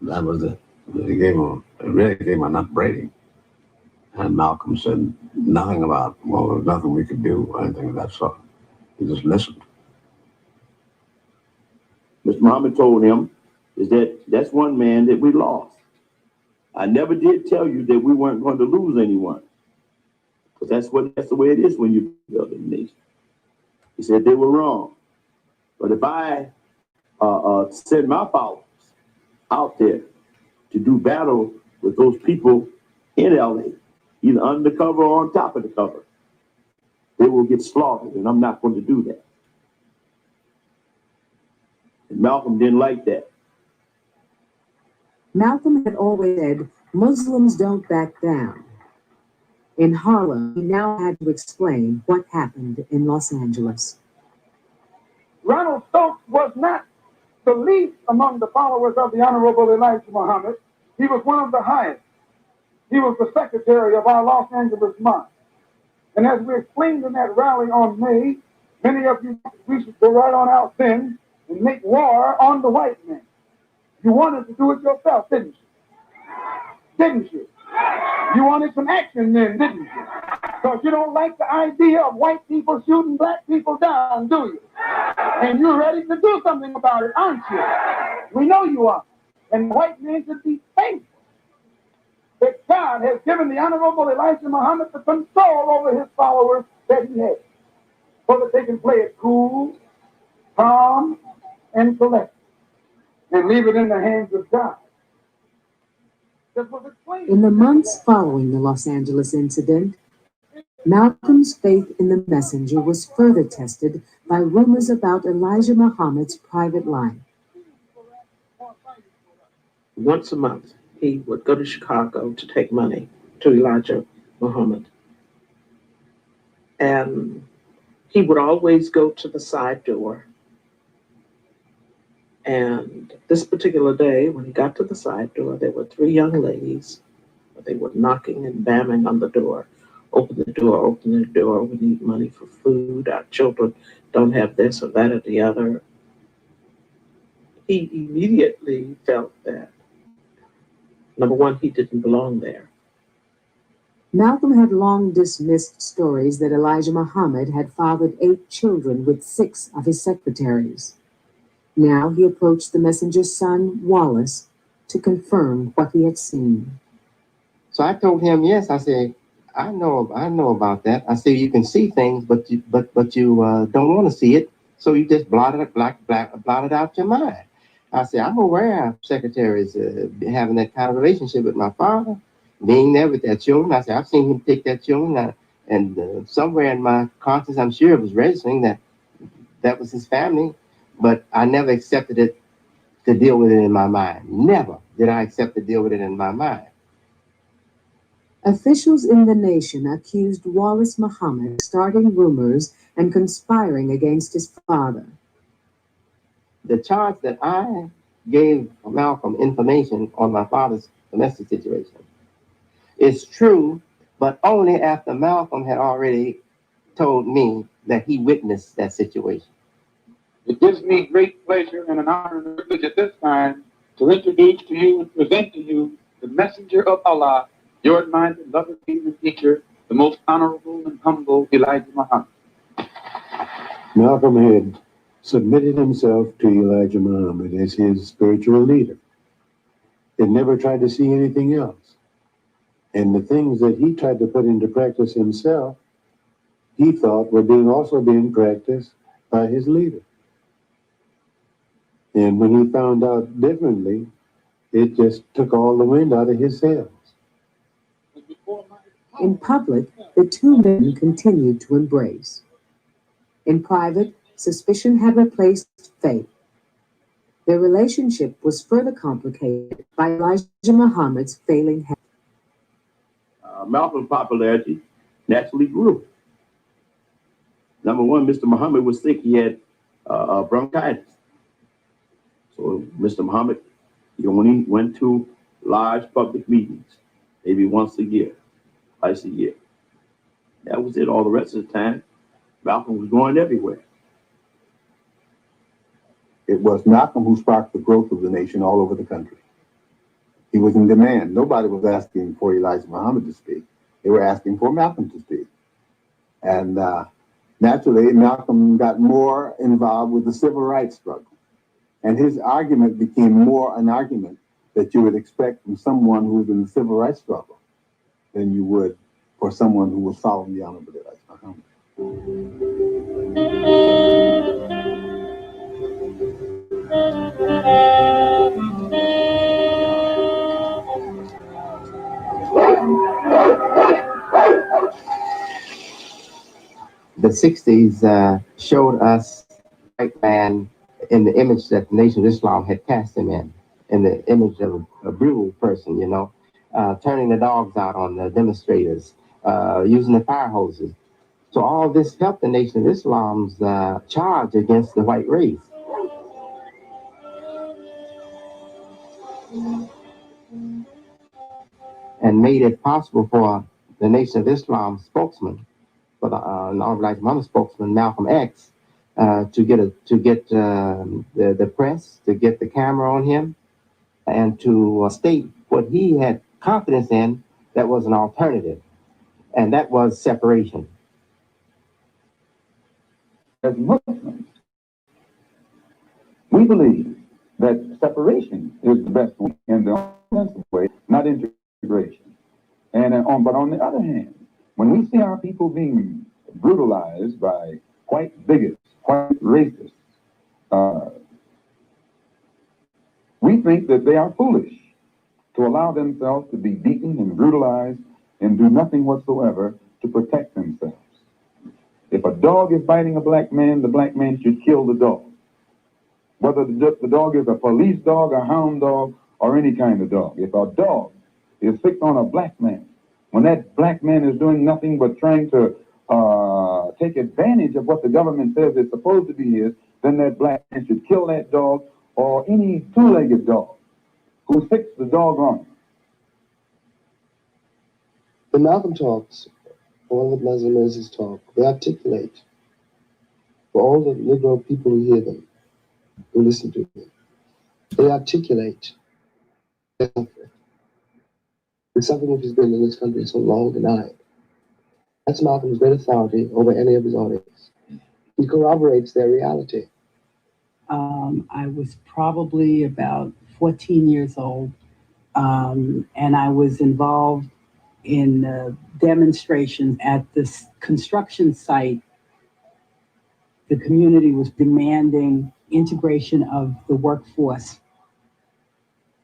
That was it. It really gave him an upbraiding. And Malcolm said nothing about, well, there was nothing we could do or anything of that sort. He just listened. Mr. Muhammad told him is that that's one man that we lost. I never did tell you that we weren't going to lose anyone. But that's the way it is when you build a nation. He said they were wrong. But if I send my followers out there to do battle with those people in LA, either undercover or on top of the cover, they will get slaughtered, and I'm not going to do that. And Malcolm didn't like that. Malcolm had always said, Muslims don't back down. In Harlem, he now had to explain what happened in Los Angeles. Ronald Stokes was not the least among the followers of the Honorable Elijah Muhammad. He was one of the highest. He was the secretary of our Los Angeles Mosque. And as we explained in that rally on May, many of you, we should go right on out then and make war on the white man. You wanted to do it yourself, didn't you? Didn't you? You wanted some action then, didn't you? Because you don't like the idea of white people shooting black people down, do you? And you're ready to do something about it, aren't you? We know you are. And white men should be thankful that God has given the Honorable Elijah Muhammad the control over his followers that he has, so that they can play it cool, calm, and collected, and leave it in the hands of God. In the months following the Los Angeles incident, Malcolm's faith in the messenger was further tested by rumors about Elijah Muhammad's private life. Once a month, he would go to Chicago to take money to Elijah Muhammad. And he would always go to the side door. And this particular day, when he got to the side door, there were three young ladies, They were knocking and banging on the door. Open the door, open the door. We need money for food. Our children don't have this or that or the other. He immediately felt that, number one, he didn't belong there. Malcolm had long dismissed stories that Elijah Muhammad had fathered 8 children with 6 of his secretaries. Now he approached the messenger's son, Wallace, to confirm what he had seen. So I told him, yes, I said, I know about that. I said, you can see things, but you don't want to see it. So you just blot it out your mind. I said, I'm aware of secretaries having that kind of relationship with my father, being there with their children. I said, I've seen him take their children, and somewhere in my conscience, I'm sure it was registering that was his family, but I never accepted it to deal with it in my mind. Never did I accept to deal with it in my mind. Officials in the nation accused Wallace Muhammad of starting rumors and conspiring against his father. The charge that I gave Malcolm information on my father's domestic situation is true, but only after Malcolm had already told me that he witnessed that situation. It gives me great pleasure and an honor and privilege at this time to introduce to you and present to you the messenger of Allah, your admired beloved king and teacher, the most honorable and humble Elijah Muhammad. Malcolm had submitted himself to Elijah Muhammad as his spiritual leader. He never tried to see anything else. And the things that he tried to put into practice himself, he thought were also being practiced by his leader. And when he found out differently, it just took all the wind out of his sails. In public, the 2 men continued to embrace. In private, suspicion had replaced faith. Their relationship was further complicated by Elijah Muhammad's failing health. Malcolm's popularity naturally grew. Number one, Mr. Muhammad was sick. He had bronchitis. So Mr. Muhammad, he only went to large public meetings, maybe once a year, twice a year. That was it. All the rest of the time, Malcolm was going everywhere. It was Malcolm who sparked the growth of the nation all over the country. He was in demand. Nobody was asking for Elijah Muhammad to speak. They were asking for Malcolm to speak. And naturally, Malcolm got more involved with the civil rights struggle. And his argument became more an argument that you would expect from someone who was in the civil rights struggle than you would for someone who was following the Honorable Elijah Muhammad. The 60s showed us white man in the image that the Nation of Islam had cast him in the image of a brutal person, turning the dogs out on the demonstrators, using the fire hoses. So all this helped the Nation of Islam's charge against the white race. And made it possible for the Nation of Islam spokesman, for the Elijah Muhammad spokesman, Malcolm X, to get the press, to get the camera on him, and to state what he had confidence in that was an alternative, and that was separation. As Muslims, we believe that separation is the best way and the only way, not integration. But on the other hand, when we see our people being brutalized by white bigots, white racists, we think that they are foolish to allow themselves to be beaten and brutalized and do nothing whatsoever to protect themselves. If a dog is biting a black man, the black man should kill the dog. Whether the dog is a police dog, a hound dog, or any kind of dog. If a dog is fixed on a black man, when that black man is doing nothing but trying to take advantage of what the government says is supposed to be his, then that black man should kill that dog or any two-legged dog who fixed the dog on him. When Malcolm talks, all the Muslims talk, they articulate for all the liberal people who hear them, who listen to them. They articulate their suffering. It's something which has been in this country so long denied. That's Malcolm's great authority over any of his audience. He corroborates their reality. I was probably about 14 years old, and I was involved in demonstrations at this construction site. The community was demanding integration of the workforce.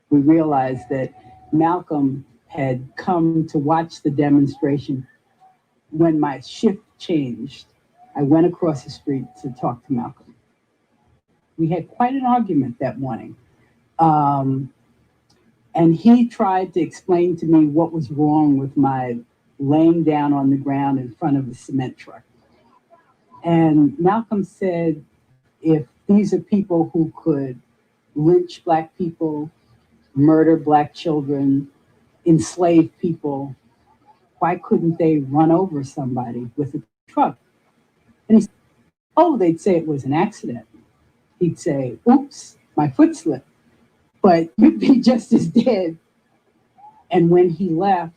We realized that Malcolm had come to watch the demonstration. When my shift changed, I went across the street to talk to Malcolm. We had quite an argument that morning. And he tried to explain to me what was wrong with my laying down on the ground in front of a cement truck. And Malcolm said, if these are people who could lynch Black people, murder Black children, enslave people, why couldn't they run over somebody with a truck? And he said, oh, they'd say it was an accident. He'd say, oops, my foot slipped. But you'd be just as dead. And when he left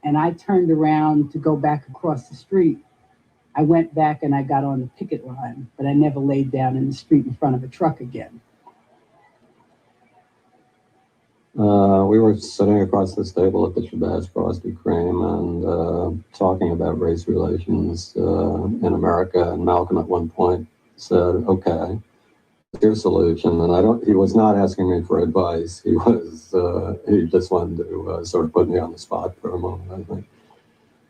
and I turned around to go back across the street, I went back and I got on the picket line, but I never laid down in the street in front of a truck again. We were sitting across this table at the Shabazz Frosty Cream and talking about race relations in America. And Malcolm at one point said, okay, your solution. And he was not asking me for advice. He just wanted to sort of put me on the spot for a moment, I think.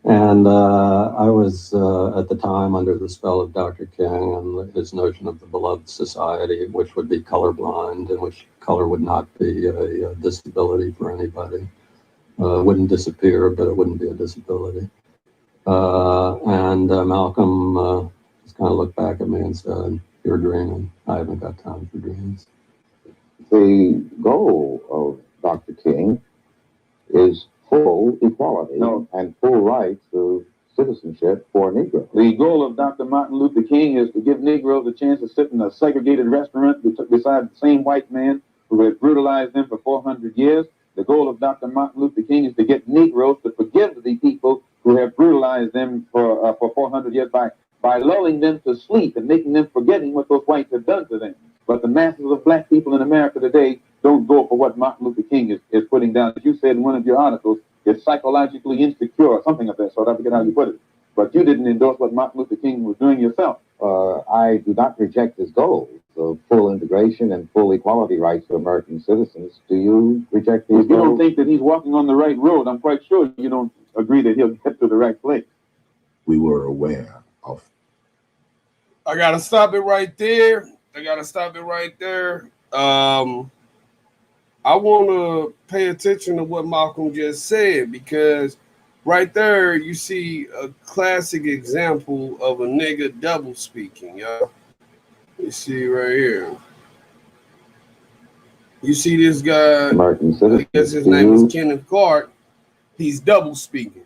And I was at the time under the spell of Dr. King and his notion of the beloved society, which would be colorblind, in which color would not be a disability for anybody. Wouldn't disappear, but it wouldn't be a disability. And Malcolm just kind of looked back at me and said, you're dreaming. I haven't got time for dreams. The goal of Dr. King is full equality and full rights to citizenship for Negroes. The goal of Dr. Martin Luther King is to give Negroes a chance to sit in a segregated restaurant beside the same white man who had brutalized them for 400 years. The goal of Dr. Martin Luther King is to get Negroes to forgive the people who have brutalized them for 400 years by lulling them to sleep and making them forgetting what those whites have done to them. But the masses of Black people in America today don't go for what Martin Luther King is putting down. As you said in one of your articles, it's psychologically insecure or something of that sort. I forget how you put it. But you didn't endorse what Martin Luther King was doing yourself. I do not reject his goals of full integration and full equality rights for American citizens. Do you reject these goals? If you don't think that he's walking on the right road, I'm quite sure you don't agree that he'll get to the right place. We were aware of. I gotta stop it right there. I want to pay attention to what Malcolm just said, because right there you see a classic example of a nigga double speaking, y'all. You see right here. You see this guy, I guess his name is Kenneth Clark. He's double speaking.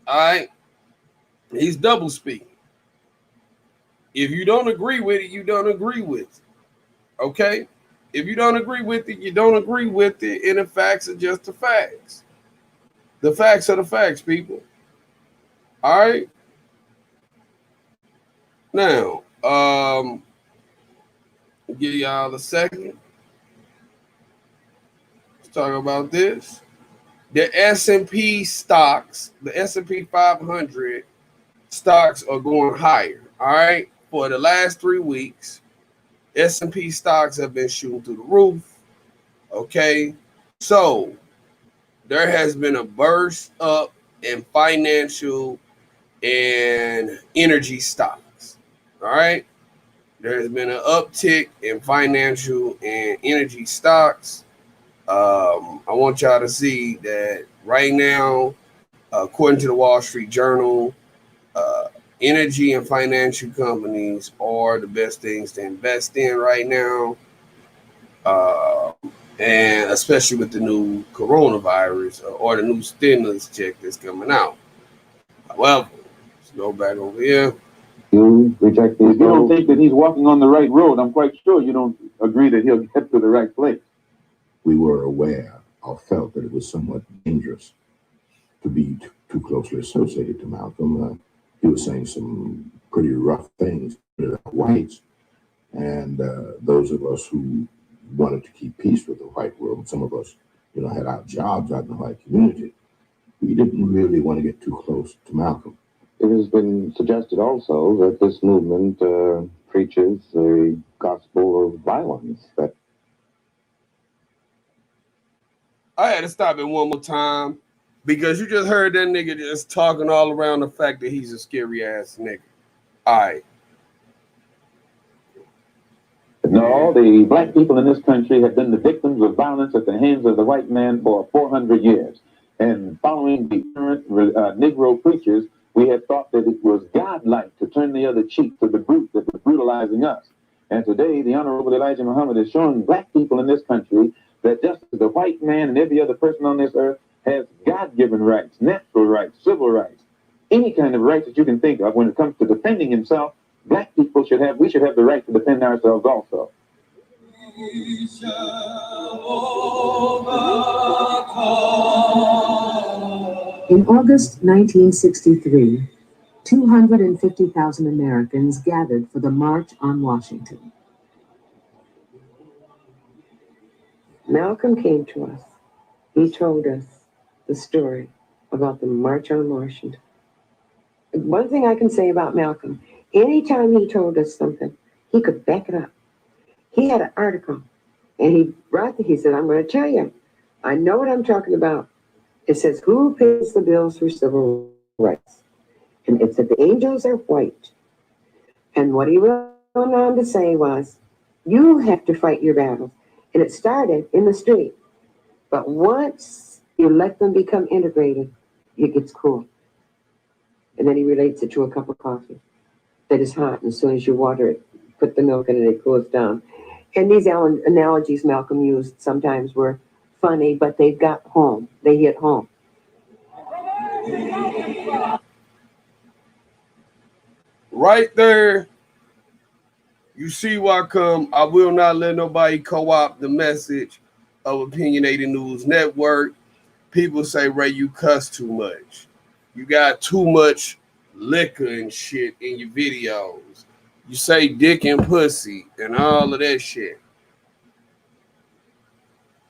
All right? He's double speaking. If you don't agree with it, you don't agree with it. Okay? If you don't agree with it, you don't agree with it, and the facts are just the facts. The facts are the facts, people. All right? Now, give y'all a second. Let's talk about this. The S&P stocks, the S&P 500 stocks are going higher, all right? For the last 3 weeks, S&P stocks have been shooting through the roof, okay? So there has been a burst up in financial and energy stocks, all right? There has been an uptick in financial and energy stocks. I want y'all to see that right now, according to the Wall Street Journal, energy and financial companies are the best things to invest in right now. and especially with the new coronavirus or the new stimulus check that's coming out. However, let's go back over here. You reject these If you don't goals? think that he's walking on the right road, I'm quite sure you don't agree that he'll get to the right place. We were aware or felt that it was somewhat dangerous to be too closely associated to Malcolm. He was saying some pretty rough things to the whites, and those of us who wanted to keep peace with the white world, some of us, had our jobs out in the white community, we didn't really want to get too close to Malcolm. It has been suggested also that this movement preaches a gospel of violence. That I had to stop it one more time because you just heard that nigga just talking all around the fact that he's a scary ass nigga. All right. No, the black people in this country have been the victims of violence at the hands of the white man for 400 years. And following the current Negro preachers, we have thought that it was godlike to turn the other cheek to the brute that was brutalizing us. And today, the Honorable Elijah Muhammad is showing black people in this country that just as the white man and every other person on this earth has God-given rights, natural rights, civil rights, any kind of rights that you can think of when it comes to defending himself, black people we should have the right to defend ourselves also. In August 1963, 250,000 Americans gathered for the March on Washington. Malcolm came to us. He told us the story about the March on Washington. One thing I can say about Malcolm, anytime he told us something, he could back it up. He had an article, and he said, I'm going to tell you, I know what I'm talking about. It says, who pays the bills for civil rights? And it said, the angels are white. And what he went on to say was, you have to fight your battles. And it started in the street. But once you let them become integrated, it gets cool. And then he relates it to a cup of coffee that is hot. And as soon as you water it, put the milk in it, it cools down. And these analogies Malcolm used sometimes were funny, but they got home. They hit home. Right there, you see why I will not let nobody co-opt the message of Opinionated News Network. People say, Ray, you cuss too much. You got too much liquor and shit in your videos. You say dick and pussy and all of that shit.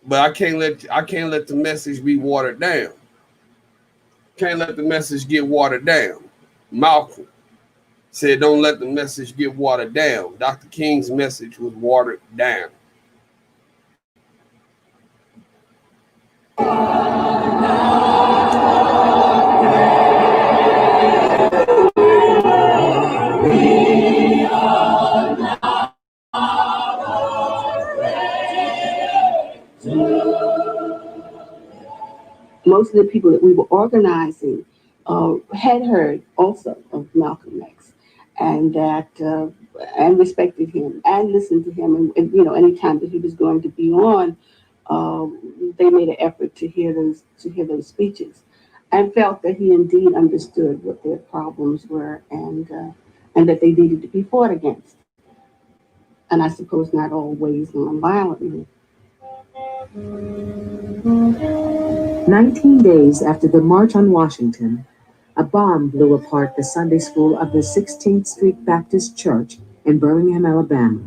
But I can't let the message be watered down. Can't let the message get watered down. Malcolm said, don't let the message get watered down. Dr. King's message was watered down. Most of the people that we were organizing had heard also of Malcolm X, and that and respected him and listened to him, and anytime that he was going to be on, they made an effort to hear those speeches, and felt that he indeed understood what their problems were, and that they needed to be fought against, and I suppose not always non-violently. 19 days after the March on Washington, a bomb blew apart the Sunday school of the 16th Street Baptist Church in Birmingham, Alabama.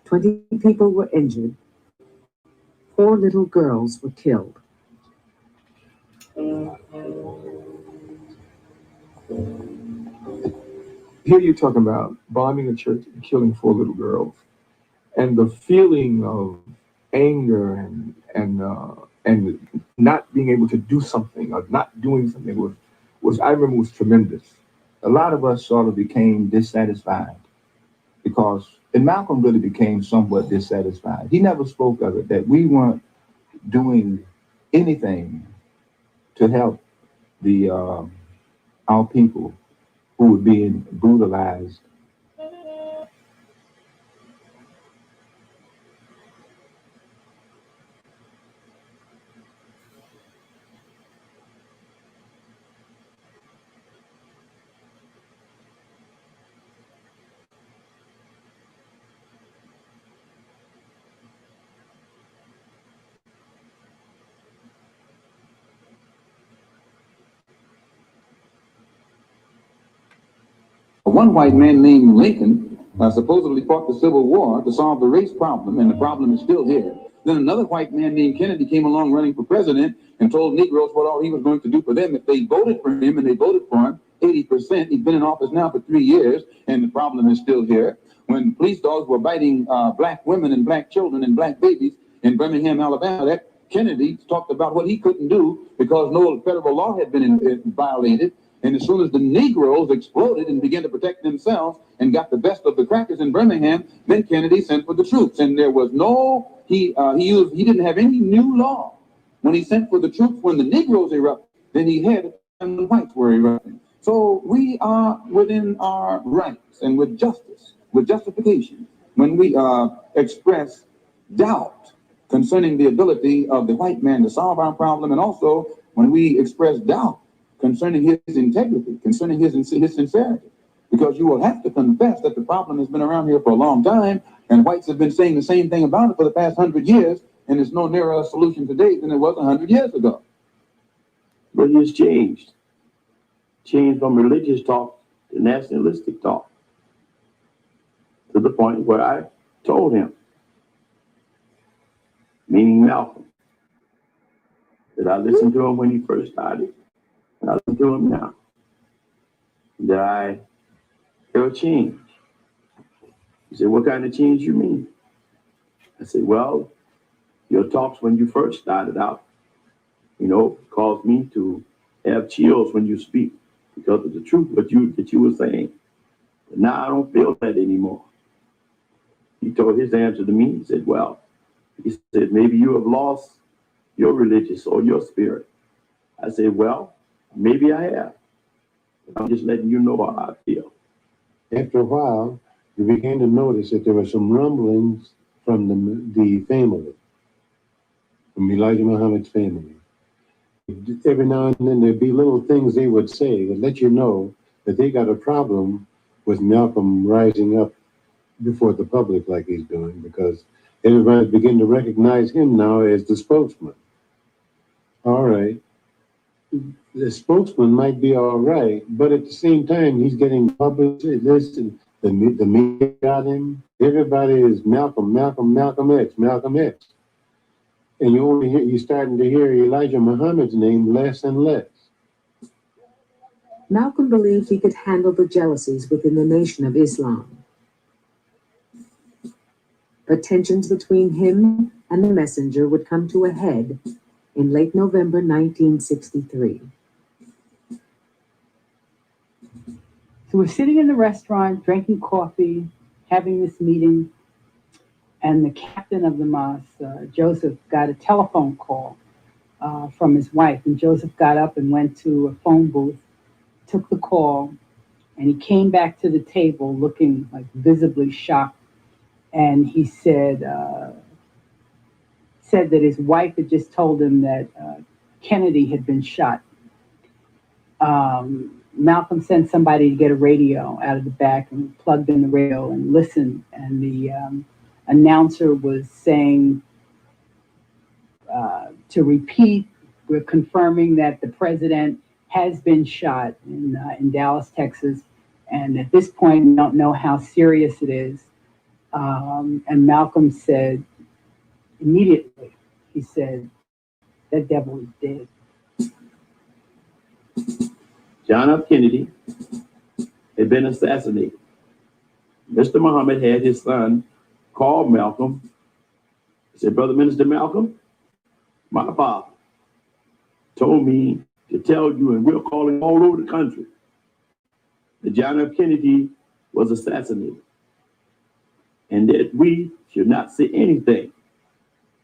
20 people were injured. 4 little girls were killed. Here you're talking about bombing a church and killing 4 little girls. And the feeling of anger and not being able to do something or not doing something was I remember was tremendous. A lot of us sort of became dissatisfied because, and Malcolm really became somewhat dissatisfied. He never spoke of it, that we weren't doing anything to help our people who were being brutalized. one white man named Lincoln supposedly fought the Civil War to solve the race problem, and the problem is still here. Then another white man named Kennedy came along running for president and told Negroes what all he was going to do for them if they voted for him, and they voted for him 80%. He's been in office now for 3 years, and the problem is still here. When police dogs were biting black women and black children and black babies in Birmingham, Alabama, that Kennedy talked about what he couldn't do because no federal law had been violated. And as soon as the Negroes exploded and began to protect themselves and got the best of the crackers in Birmingham, then Kennedy sent for the troops. And there was no, he didn't have any new law. When he sent for the troops, when the Negroes erupted, then he had it and the whites were erupting. So we are within our rights and with justice, with justification, when we express doubt concerning the ability of the white man to solve our problem, and also when we express doubt concerning his integrity, concerning his sincerity, because you will have to confess that the problem has been around here for a long time, and whites have been saying the same thing about it for the past 100 years, and it's no nearer a solution today than it was 100 years ago. But it's changed. Changed from religious talk to nationalistic talk, to the point where I told him, meaning Malcolm, that I listened to him when he first started, and I listen to him now, that I hear a change. He said, what kind of change you mean? I said, well, your talks when you first started out, caused me to have chills when you speak because of the truth that you were saying. But now I don't feel that anymore. He told his answer to me, he said, maybe you have lost your religious or your spirit. I said, well, maybe I have. I'm just letting you know how I feel. After a while, you began to notice that there were some rumblings from the family, from Elijah Muhammad's family. Every now and then there'd be little things they would say that let you know that they got a problem with Malcolm rising up before the public like he's doing, because everybody began to recognize him now as the spokesman. All right. The spokesman might be all right, but at the same time, he's getting publicity. Listen, the media got him. Everybody is Malcolm X. And you're starting to hear Elijah Muhammad's name less and less. Malcolm believed he could handle the jealousies within the Nation of Islam. But tensions between him and the messenger would come to a head in late November 1963. So we're sitting in the restaurant, drinking coffee, having this meeting, and the captain of the mosque, Joseph, got a telephone call from his wife. And Joseph got up and went to a phone booth, took the call, and he came back to the table looking like visibly shocked. And he said that his wife had just told him that Kennedy had been shot. Malcolm sent somebody to get a radio out of the back and plugged in the radio and listened. And the announcer was saying to repeat, we're confirming that the president has been shot in Dallas, Texas. And at this point, we don't know how serious it is. And Malcolm said, immediately, he said, that devil is dead. John F. Kennedy had been assassinated. Mr. Muhammad had his son call Malcolm. He said, Brother Minister Malcolm, my father told me to tell you, and we're calling all over the country, that John F. Kennedy was assassinated, and that we should not say anything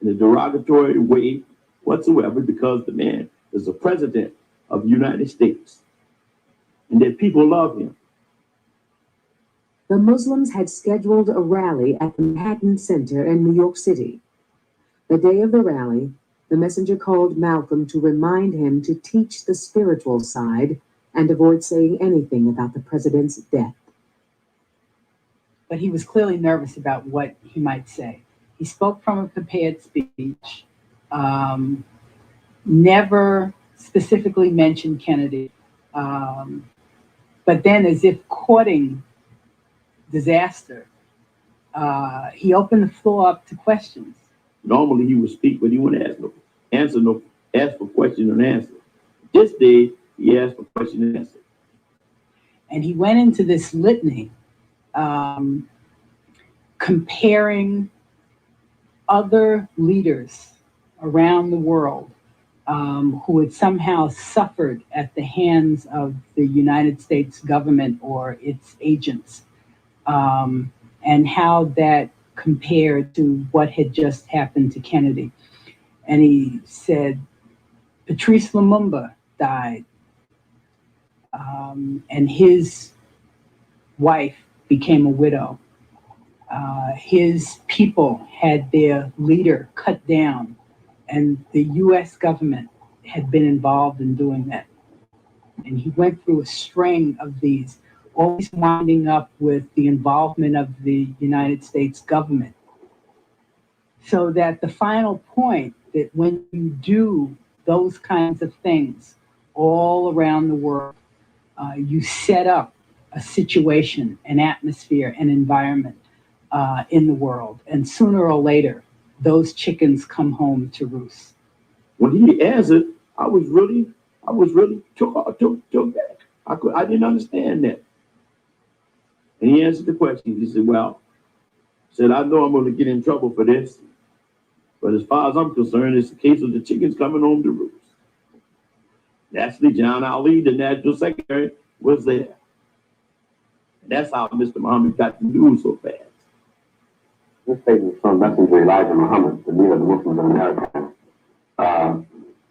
in a derogatory way whatsoever, because the man is the president of the United States, and that people love him. The Muslims had scheduled a rally at the Manhattan Center in New York City. The day of the rally, the messenger called Malcolm to remind him to teach the spiritual side and avoid saying anything about the president's death. But he was clearly nervous about what he might say. He spoke from a prepared speech, never specifically mentioned Kennedy, But then, as if courting disaster, he opened the floor up to questions. Normally he would speak, but he wouldn't ask for question and answer. This day, he asked for question and answer. And he went into this litany, comparing other leaders around the world who had somehow suffered at the hands of the United States government or its agents, and how that compared to what had just happened to Kennedy. And he said, Patrice Lumumba died, and his wife became a widow. His people had their leader cut down, and the US government had been involved in doing that. And he went through a string of these, always winding up with the involvement of the United States government. So that the final point that when you do those kinds of things all around the world, you set up a situation, an atmosphere, an environment in the world. And sooner or later, those chickens come home to roost. When he answered, I was really took back. I didn't understand that. And he answered the question. He said, I know I'm going to get in trouble for this, but as far as I'm concerned, it's a case of the chickens coming home to roost. Naturally, John Ali, the National Secretary, was there. And that's how Mr. Muhammad got the news so fast. This statement is from Messenger Elijah Muhammad, the leader of the Muslims of America.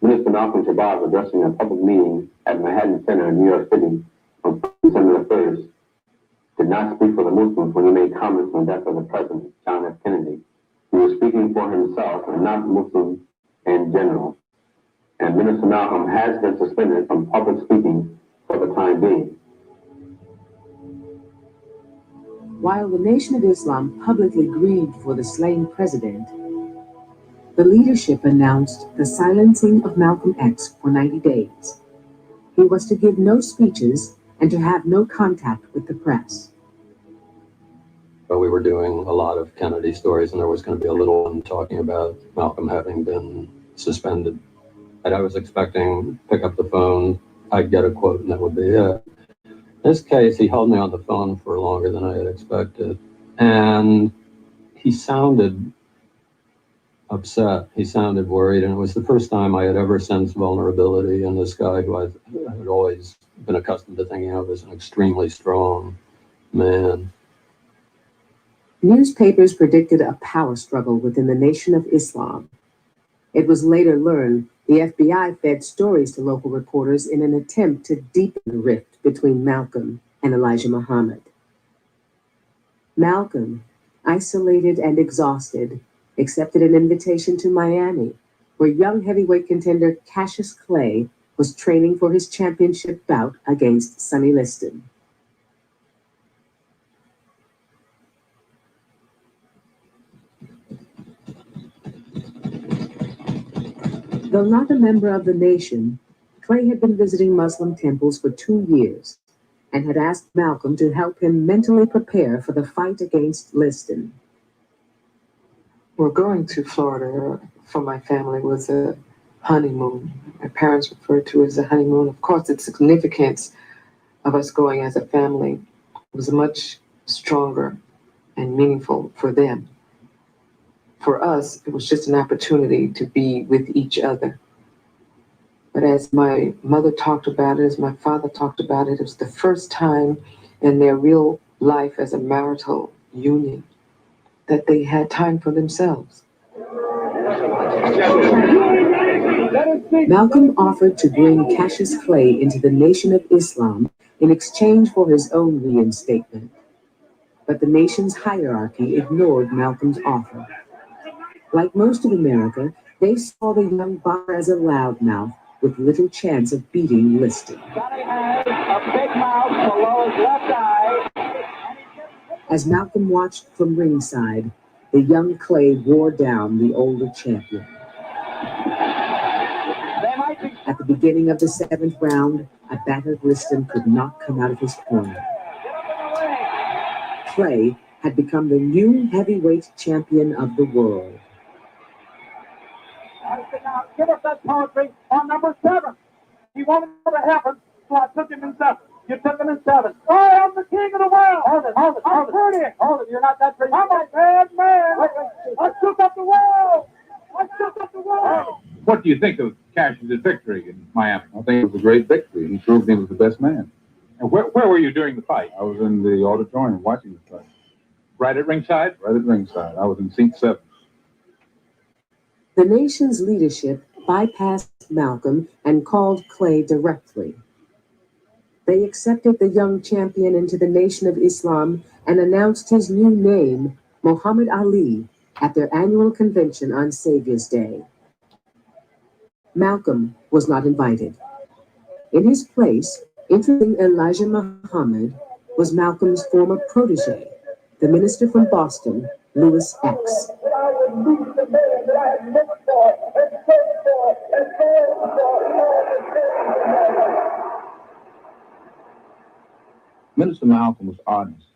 Minister Malcolm Shabazz, addressing a public meeting at Manhattan Center in New York City on December 1st, did not speak for the Muslims when he made comments on the death of the President, John F. Kennedy. He was speaking for himself and not Muslims in general. And Minister Malcolm has been suspended from public speaking for the time being. While the Nation of Islam publicly grieved for the slain president, the leadership announced the silencing of Malcolm X for 90 days. He was to give no speeches and to have no contact with the press. But we were doing a lot of Kennedy stories, and there was going to be a little one talking about Malcolm having been suspended. And I was expecting to pick up the phone, I'd get a quote, and that would be it. In this case, he held me on the phone for longer than I had expected. And he sounded upset. He sounded worried. And it was the first time I had ever sensed vulnerability in this guy who I had always been accustomed to thinking of as an extremely strong man. Newspapers predicted a power struggle within the Nation of Islam. It was later learned the FBI fed stories to local reporters in an attempt to deepen the rift between Malcolm and Elijah Muhammad. Malcolm, isolated and exhausted, accepted an invitation to Miami, where young heavyweight contender Cassius Clay was training for his championship bout against Sonny Liston. Though not a member of the nation, Clay had been visiting Muslim temples for 2 years and had asked Malcolm to help him mentally prepare for the fight against Liston. Well, going to Florida for my family was a honeymoon. My parents referred to it as a honeymoon. Of course, the significance of us going as a family was much stronger and meaningful for them. For us, it was just an opportunity to be with each other. But as my mother talked about it, as my father talked about it, it was the first time in their real life as a marital union that they had time for themselves. Malcolm offered to bring Cassius Clay into the Nation of Islam in exchange for his own reinstatement. But the nation's hierarchy ignored Malcolm's offer. Like most of America, they saw the young bomber as a loudmouth with little chance of beating Liston. As Malcolm watched from ringside, the young Clay wore down the older champion. At the beginning of the 7th round, a battered Liston could not come out of his corner. Clay had become the new heavyweight champion of the world. Give us that poetry on number 7. He wanted to happen, so I took him in 7. You took him in 7. I am the king of the world. Hold it. I'm pretty. Hold it. You're not that pretty. I'm a bad man. I shook up the world. What do you think of Cash's victory in Miami? I think it was a great victory. He proved he was the best man. And where were you during the fight? I was in the auditorium watching the fight. Right at ringside? Right at ringside. I was in seat 7. The nation's leadership bypassed Malcolm and called Clay directly. They accepted the young champion into the Nation of Islam and announced his new name, Muhammad Ali, at their annual convention on Savior's Day. Malcolm was not invited. In his place, introducing Elijah Muhammad, was Malcolm's former protege, the minister from Boston, Louis X. Minister Malcolm was honest.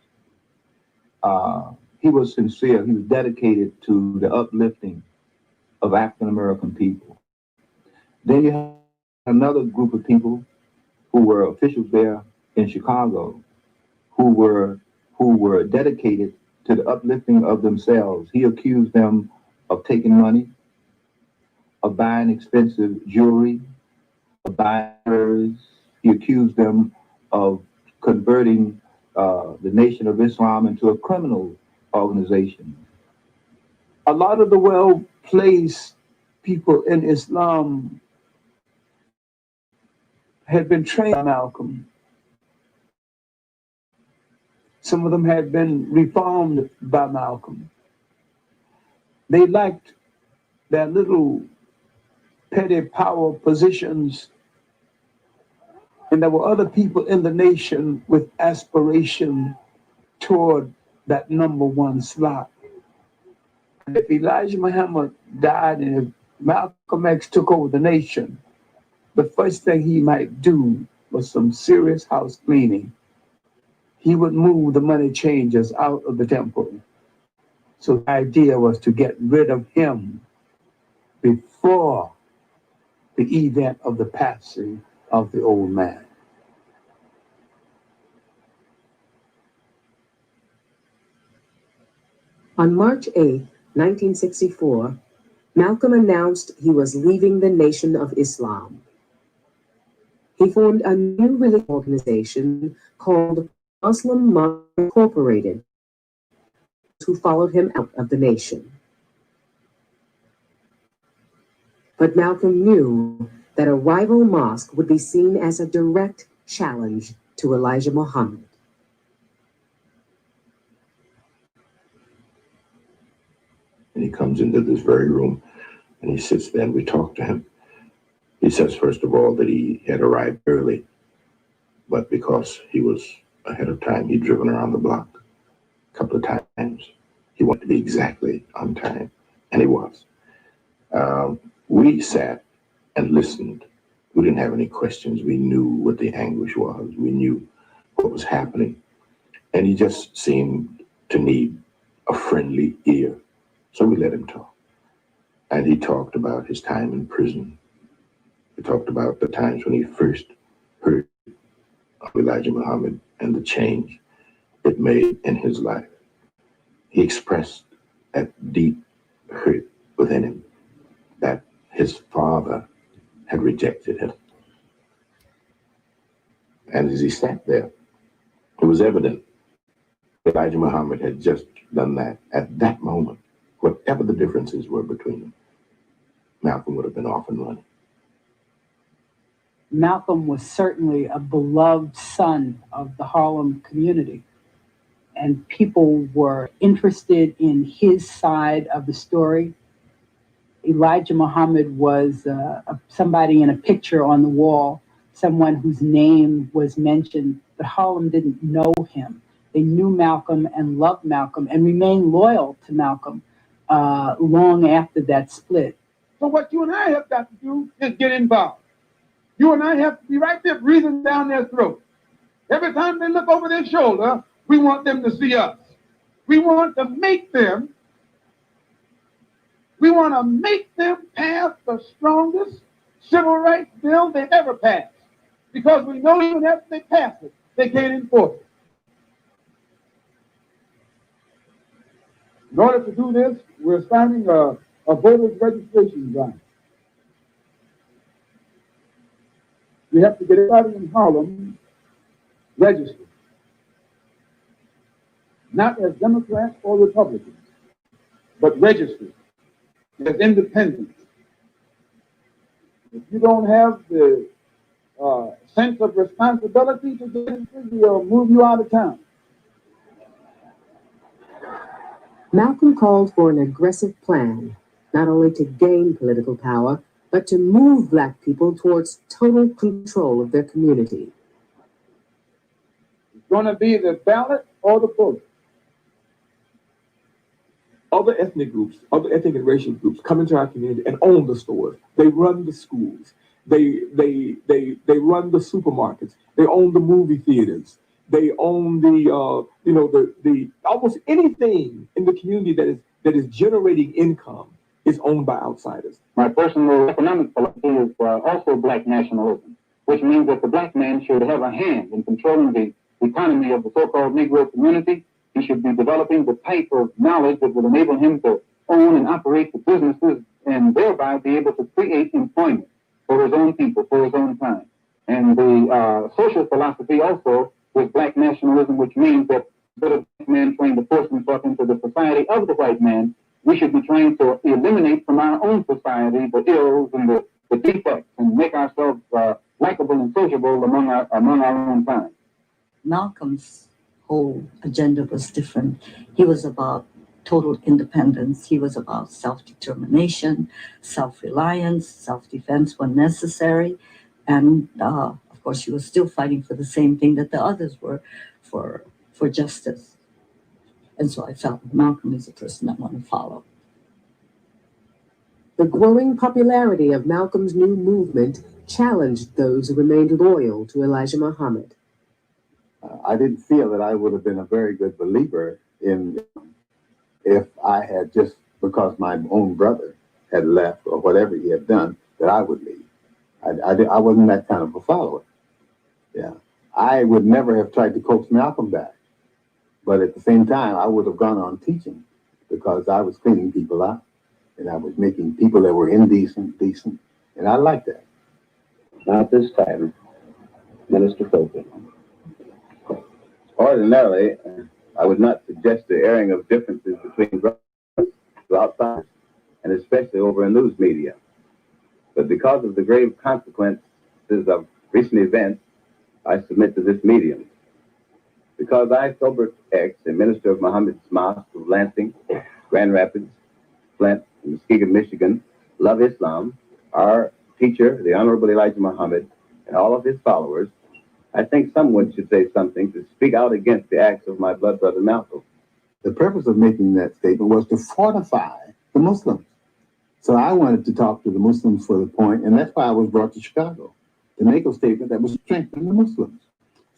He was sincere. He was dedicated to the uplifting of African American people. Then you have another group of people who were officials there in Chicago, who were dedicated to the uplifting of themselves. He accused them of taking money, of buying expensive jewelry, of buying furs. He accused them of converting the Nation of Islam into a criminal organization. A lot of the well-placed people in Islam had been trained by Malcolm. Some of them had been reformed by Malcolm. They liked their little petty power positions, and there were other people in the nation with aspiration toward that number 1 slot. And if Elijah Muhammad died and if Malcolm X took over the nation, the first thing he might do was some serious house cleaning. He would move the money changers out of the temple. So the idea was to get rid of him before the event of the passing of the old man. On March 8, 1964, Malcolm announced he was leaving the Nation of Islam. He formed a new religious organization called Muslim Muslims Incorporated, who followed him out of the nation. But Malcolm knew that a rival mosque would be seen as a direct challenge to Elijah Muhammad. And he comes into this very room and he sits there and we talk to him. He says, first of all, that he had arrived early, but because he was ahead of time, he'd driven around the block a couple of times. He wanted to be exactly on time, and he was. We sat and listened. We didn't have any questions. We knew what the anguish was. We knew what was happening. And he just seemed to need a friendly ear. So we let him talk. And he talked about his time in prison. He talked about the times when he first heard of Elijah Muhammad and the change it made in his life. He expressed that deep hurt within him that his father had rejected him. And as he sat there, it was evident that Elijah Muhammad had just done that. At that moment, whatever the differences were between them, Malcolm would have been off and running. Malcolm was certainly a beloved son of the Harlem community, and people were interested in his side of the story. Elijah Muhammad was somebody in a picture on the wall, someone whose name was mentioned, but Harlem didn't know him. They knew Malcolm and loved Malcolm and remained loyal to Malcolm long after that split. So what you and I have got to do is get involved. You and I have to be right there breathing down their throat. Every time they look over their shoulder, we want them to see us. We want to make them pass the strongest civil rights bill they've ever passed. Because we know even after they pass it, they can't enforce it. In order to do this, we're starting a voters registration drive. We have to get everybody in Harlem registered. Not as Democrats or Republicans, but registered as independents. If you don't have the sense of responsibility to get registered, we'll move you out of town. Malcolm called for an aggressive plan, not only to gain political power, but to move Black people towards total control of their community. It's going to be the ballot or the bullet. Other ethnic groups, other ethnic and racial groups come into our community and own the stores. They run the schools. They run the supermarkets. They own the movie theaters. They own the almost anything in the community that is generating income is owned by outsiders. My personal economic philosophy is also Black nationalism, which means that the Black man should have a hand in controlling the economy of the so-called Negro community. He should be developing the type of knowledge that would enable him to own and operate the businesses and thereby be able to create employment for his own people, for his own time. And the social philosophy also was Black nationalism, which means that instead of the Black man trying to force himself into the society of the white man, we should be trying to eliminate from our own society the ills and the defects and make ourselves likable and sociable among our own kind. Malcolm's whole agenda was different. He was about total independence. He was about self-determination, self-reliance, self-defense when necessary. And of course, he was still fighting for the same thing that the others were, for justice. And so I felt Malcolm is a person I want to follow. The growing popularity of Malcolm's new movement challenged those who remained loyal to Elijah Muhammad. I didn't feel that I would have been a very good believer in if I had just because my own brother had left or whatever he had done that I would leave. I wasn't that kind of a follower. Yeah, I would never have tried to coax Malcolm back, but at the same time I would have gone on teaching because I was cleaning people out and I was making people that were indecent decent, and I liked that. Not this time, Minister Foley. Ordinarily, I would not suggest the airing of differences between brothers to outsiders, and especially over in news media. But because of the grave consequences of recent events, I submit to this medium. Because I, Filbert X, a minister of Muhammad's Mosque of Lansing, Grand Rapids, Flint, and Muskegon, Michigan, love Islam, our teacher, the Honorable Elijah Muhammad, and all of his followers, I think someone should say something to speak out against the acts of my blood brother Malcolm. The purpose of making that statement was to fortify the Muslims. So I wanted to talk to the Muslims for the point, and that's why I was brought to Chicago, to make a statement that would strengthen the Muslims.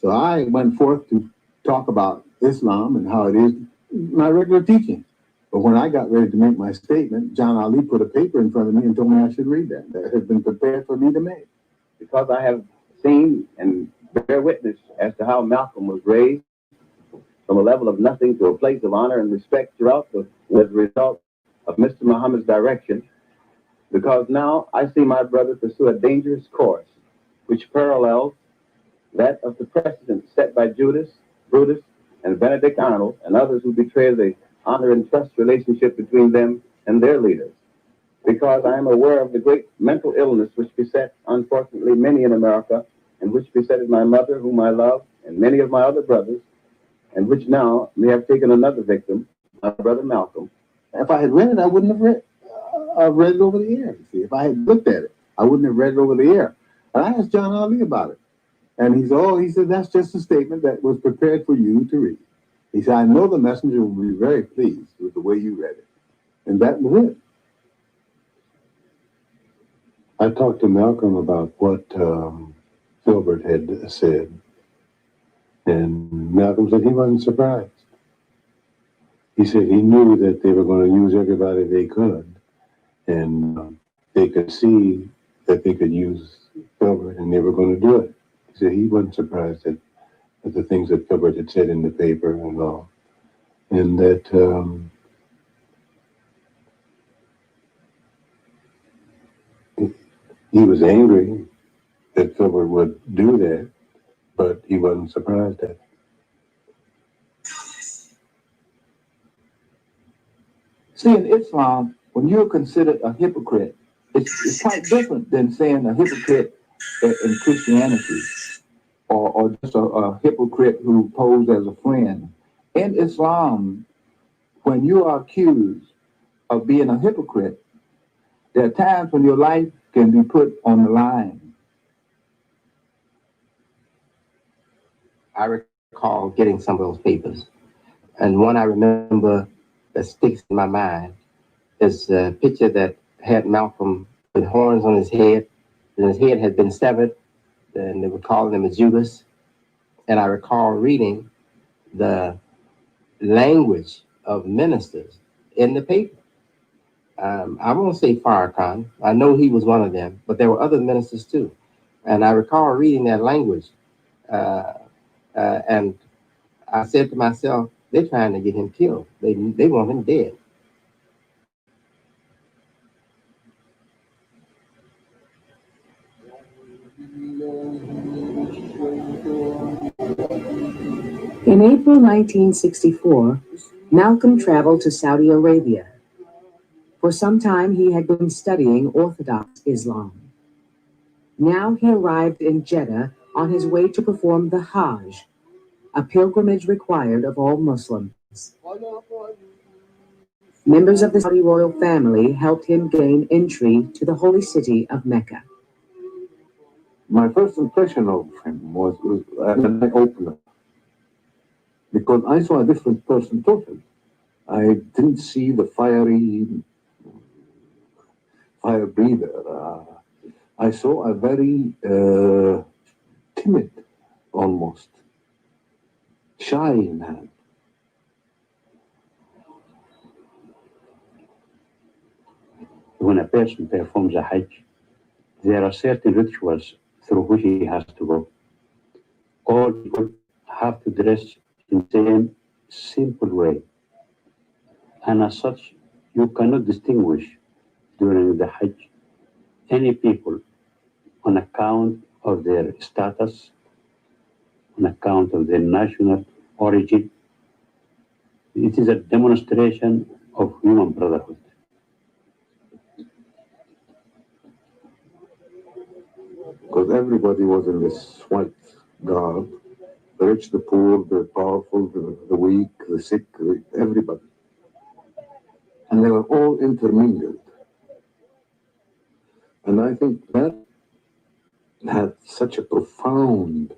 So I went forth to talk about Islam and how it is my regular teaching. But when I got ready to make my statement, John Ali put a paper in front of me and told me I should read that. That had been prepared for me to make. Because I have seen and bear witness as to how Malcolm was raised from a level of nothing to a place of honor and respect throughout as a result of Mr. Muhammad's direction, because now I see my brother pursue a dangerous course which parallels that of the precedent set by Judas, Brutus, and Benedict Arnold and others who betray the honor and trust relationship between them and their leaders. Because I am aware of the great mental illness which beset, unfortunately, many in America, and which besetted my mother, whom I love, and many of my other brothers, and which now may have taken another victim, my brother Malcolm. If I had read it, I wouldn't have read it over the air. You see, if I had looked at it, I wouldn't have read it over the air. And I asked John Ali about it. And he said, that's just a statement that was prepared for you to read. He said, I know the messenger will be very pleased with the way you read it. And that was it. I talked to Malcolm about what Filbert had said, and Malcolm said he wasn't surprised. He said he knew that they were going to use everybody they could, and they could see that they could use Filbert, and they were going to do it. He said he wasn't surprised at the things that Filbert had said in the paper and all, and that he was angry that Filbert would do that, but he wasn't surprised at it. See, in Islam, when you're considered a hypocrite, it's quite different than saying a hypocrite in Christianity, or just a hypocrite who posed as a friend. In Islam, when you are accused of being a hypocrite, there are times when your life can be put on the line. I recall getting some of those papers, and one I remember that sticks in my mind is a picture that had Malcolm with horns on his head, and his head had been severed, and they were calling him a Judas. And I recall reading the language of ministers in the paper. I won't say Farrakhan. I know he was one of them, but there were other ministers too. And I recall reading that language, and I said to myself, they're trying to get him killed. They want him dead. In April 1964, Malcolm traveled to Saudi Arabia. For some time, he had been studying Orthodox Islam. Now he arrived in Jeddah on his way to perform the Hajj, a pilgrimage required of all Muslims. Members of the Saudi royal family helped him gain entry to the holy city of Mecca. My first impression of him was an eye-opener, because I saw a different person totally. I didn't see the fire breather. I saw a very timid, almost shy man. When a person performs a Hajj, there are certain rituals through which he has to go. All people have to dress in the same simple way. And as such, you cannot distinguish during the Hajj any people on account of their status, on account of their national origin. It is a demonstration of human brotherhood. Because everybody was in this white garb, the rich, the poor, the powerful, the weak, the sick, everybody. And they were all intermingled. And I think that had such a profound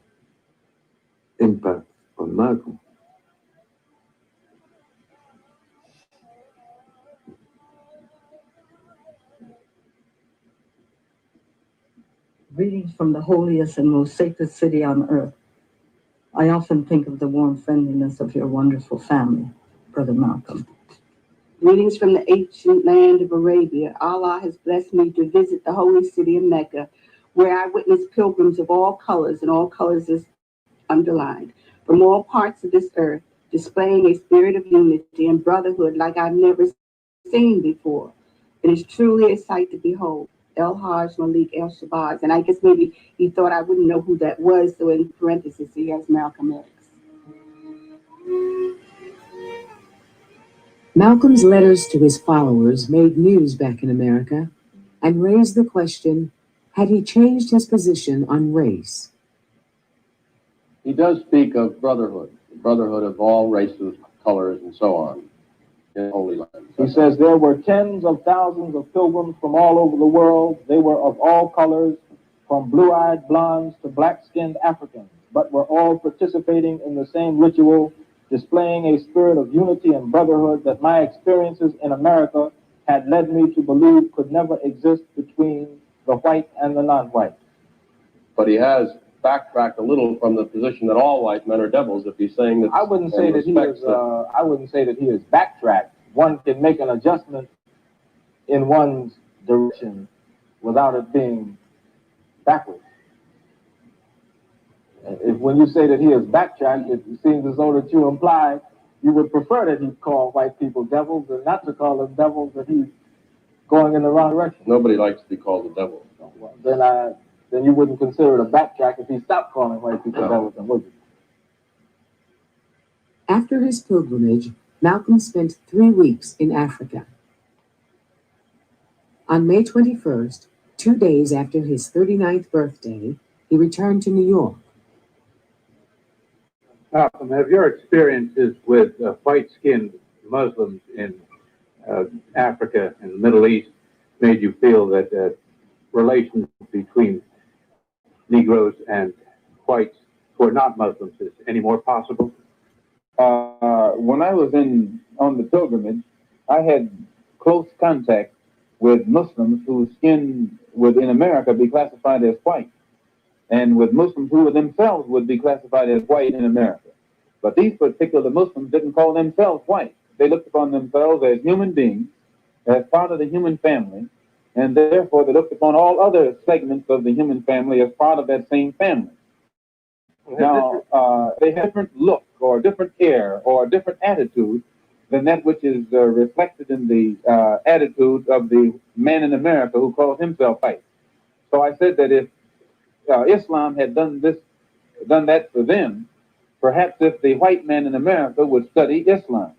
impact on Malcolm. Readings from the holiest and most sacred city on earth. I often think of the warm friendliness of your wonderful family, Brother Malcolm. Greetings from the ancient land of Arabia. Allah has blessed me to visit the holy city of Mecca, where I witnessed pilgrims of all colors, and all colors is underlined, from all parts of this earth, displaying a spirit of unity and brotherhood like I've never seen before. It is truly a sight to behold. El Hajj Malik El Shabazz. And I guess maybe he thought I wouldn't know who that was, so in parentheses he has Malcolm X. Malcolm's letters to his followers made news back in America and raised the question, had he changed his position on race? He does speak of brotherhood, the brotherhood of all races, colors, and so on in Holy Land. He says there were tens of thousands of pilgrims from all over the world. They were of all colors, from blue-eyed blondes to black-skinned Africans, but were all participating in the same ritual, displaying a spirit of unity and brotherhood that my experiences in America had led me to believe could never exist between the the white and the non-white. But he has backtracked a little from the position that all white men are devils if he's saying that. I wouldn't say that he is. I wouldn't say that he is backtracked. One can make an adjustment in one's direction without it being backwards. If when you say that he has backtracked, it seems as though that you imply you would prefer that he call white people devils and not to call them devils, that he's going in the wrong direction. Nobody likes to be called a devil. Well, then you wouldn't consider it a backtrack if he stopped calling white people devils, then would you? After his pilgrimage, Malcolm spent 3 weeks in Africa. On May 21st, 2 days after his 39th birthday, he returned to New York. Malcolm, have your experiences with white-skinned Muslims in Africa and the Middle East made you feel that relations between Negroes and whites who are not Muslims is any more possible? When I was on the pilgrimage, I had close contact with Muslims whose skin would in America be classified as white, and with Muslims who themselves would be classified as white in America. But these particular Muslims didn't call themselves white. They looked upon themselves as human beings, as part of the human family, and therefore they looked upon all other segments of the human family as part of that same family. Now, they have different look or different air or different attitude than that which is reflected in the attitude of the man in America who calls himself white. So I said that if Islam had done that for them, perhaps if the white man in America would study Islam,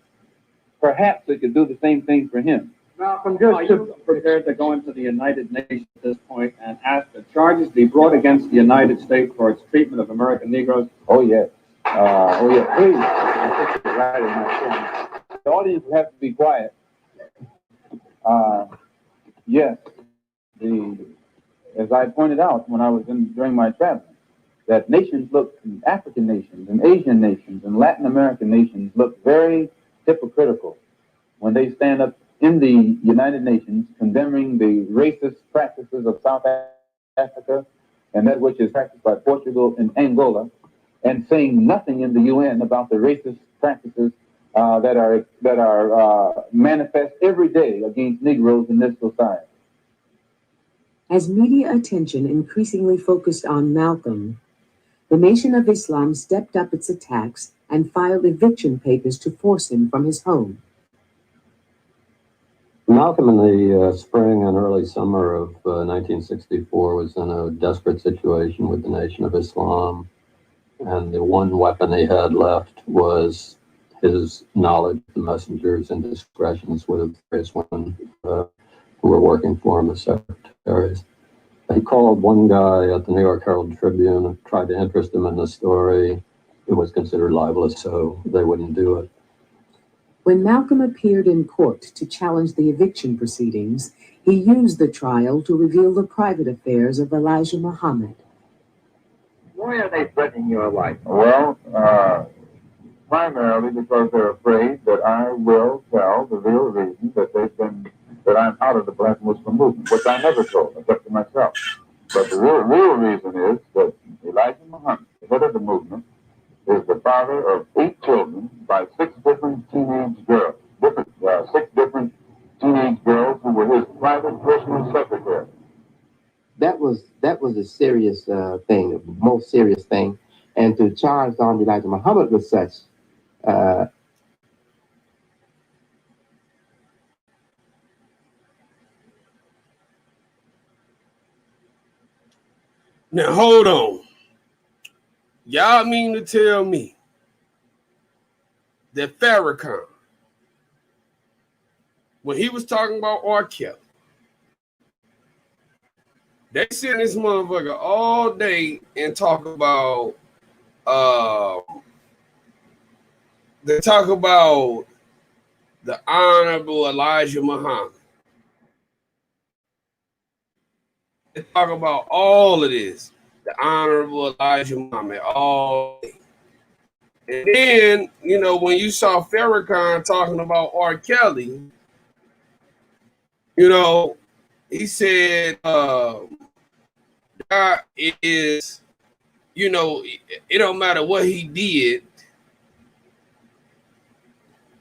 perhaps it could do the same thing for him. Malcolm, Are you prepared to go into the United Nations at this point and ask that charges be brought against the United States for its treatment of American Negroes? Oh, yes. Please. I think you're right in my point. The audience will have to be quiet. Yes. As I pointed out when I was during my travel, that nations look, African nations and Asian nations and Latin American nations look very hypocritical when they stand up in the United Nations condemning the racist practices of South Africa and that which is practiced by Portugal and Angola, and saying nothing in the UN about the racist practices that are manifest every day against Negroes in this society. As media attention increasingly focused on Malcolm, the Nation of Islam stepped up its attacks and filed eviction papers to force him from his home. Malcolm in the spring and early summer of 1964 was in a desperate situation with the Nation of Islam, and the one weapon he had left was his knowledge of the messengers and discretions with various women who were working for him as secretaries. He called one guy at the New York Herald Tribune and tried to interest him in the story. It was considered libelous, so they wouldn't do it. When Malcolm appeared in court to challenge the eviction proceedings, he used the trial to reveal the private affairs of Elijah Muhammad. Why are they threatening your life? Well, primarily because they're afraid that I will tell the real reason that I'm out of the Black Muslim movement, which I never told, except to myself. But the real reason is that Elijah Muhammad, the head of the movement, is the father of 8 children by 6 different teenage girls, 6 different teenage girls who were his private personal secretary. That was a serious thing, the most serious thing. And to charge on Elijah Muhammad with such, Now hold on. Y'all mean to tell me that Farrakhan, when he was talking about R. Kelly, they sit in this motherfucker all day and talk about they talk about the Honorable Elijah Muhammad. They talk about all of this. The Honorable Elijah Muhammad, all day. And then, when you saw Farrakhan talking about R. Kelly, he said guy is, you know, it don't matter what he did.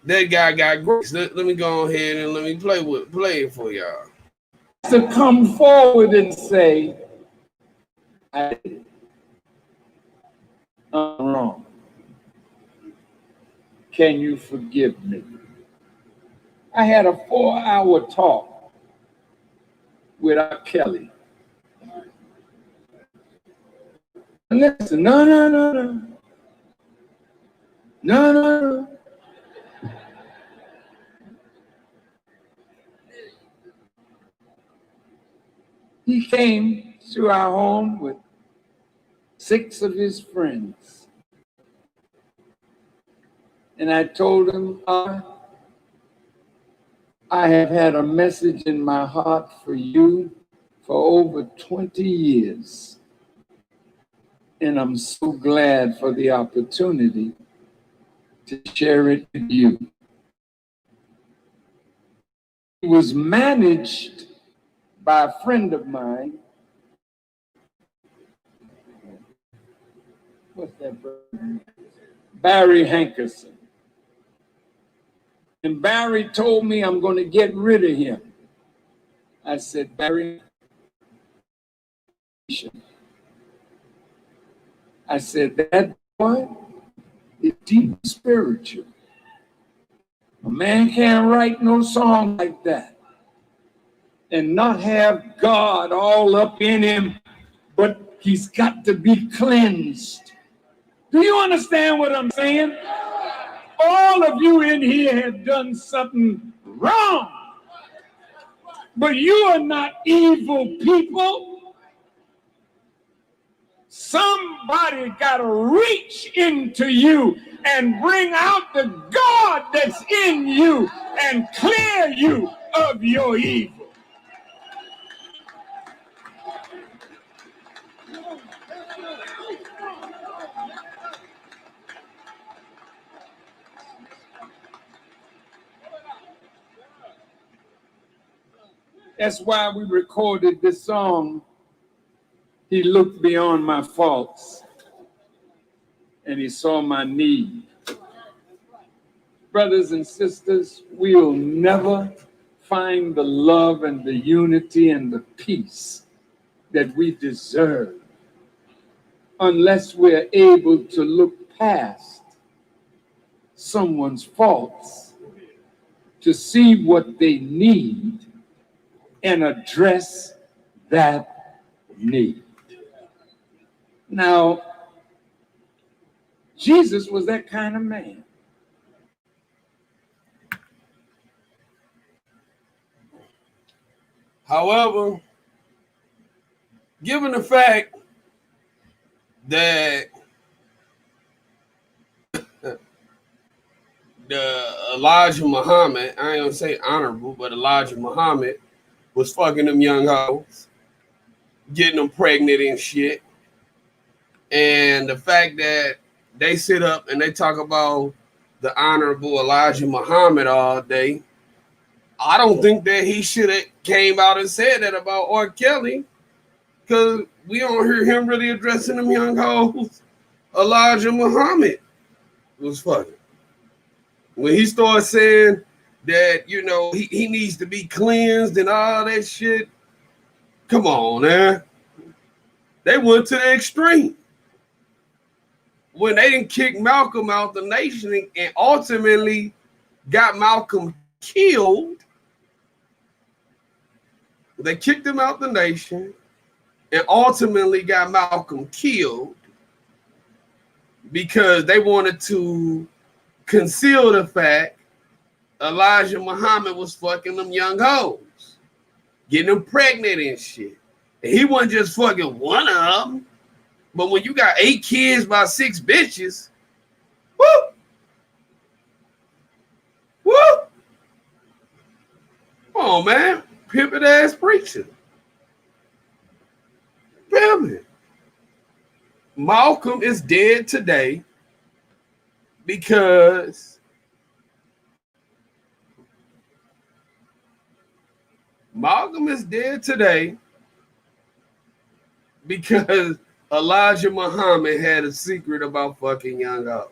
That guy got grace. Let me go ahead and let me play it for y'all. To come forward and say, I'm wrong. Can you forgive me? I had a 4-hour talk with R. Kelly. Listen, no. He came to our home with 6 of his friends. And I told him, I have had a message in my heart for you for over 20 years. And I'm so glad for the opportunity to share it with you. It was managed by a friend of mine. What's that brother? Barry Hankerson. And Barry told me I'm going to get rid of him. I said, Barry, I said, that boy is deep spiritual. A man can't write no song like that and not have God all up in him, but he's got to be cleansed. Do you understand what I'm saying? All of you in here have done something wrong, but you are not evil people. Somebody got to reach into you and bring out the God that's in you and clear you of your evil. That's why we recorded this song, He Looked Beyond My Faults, and He Saw My Need. Brothers and sisters, we'll never find the love and the unity and the peace that we deserve unless we're able to look past someone's faults to see what they need and address that need. Now, Jesus was that kind of man. However, given the fact that the Elijah Muhammad, I ain't gonna say honorable, but Elijah Muhammad was fucking them young hoes, getting them pregnant and shit. And the fact that they sit up and they talk about the honorable Elijah Muhammad all day, I don't think that he should have came out and said that about R. Kelly, because we don't hear him really addressing them young hoes. Elijah Muhammad was fucking. When he started saying that, you know, he needs to be cleansed and all that shit, come on, man. They went to the extreme. When they didn't kick Malcolm out the nation and ultimately got Malcolm killed, they kicked him out the nation and ultimately got Malcolm killed because they wanted to conceal the fact Elijah Muhammad was fucking them young hoes, getting them pregnant and shit. And he wasn't just fucking one of them, but when you got 8 kids by 6 bitches, woo, woo, come on, man, pimpin' ass preacher, pimpin'. Malcolm is dead today because Malcolm is dead today because Elijah Muhammad had a secret about fucking young girls.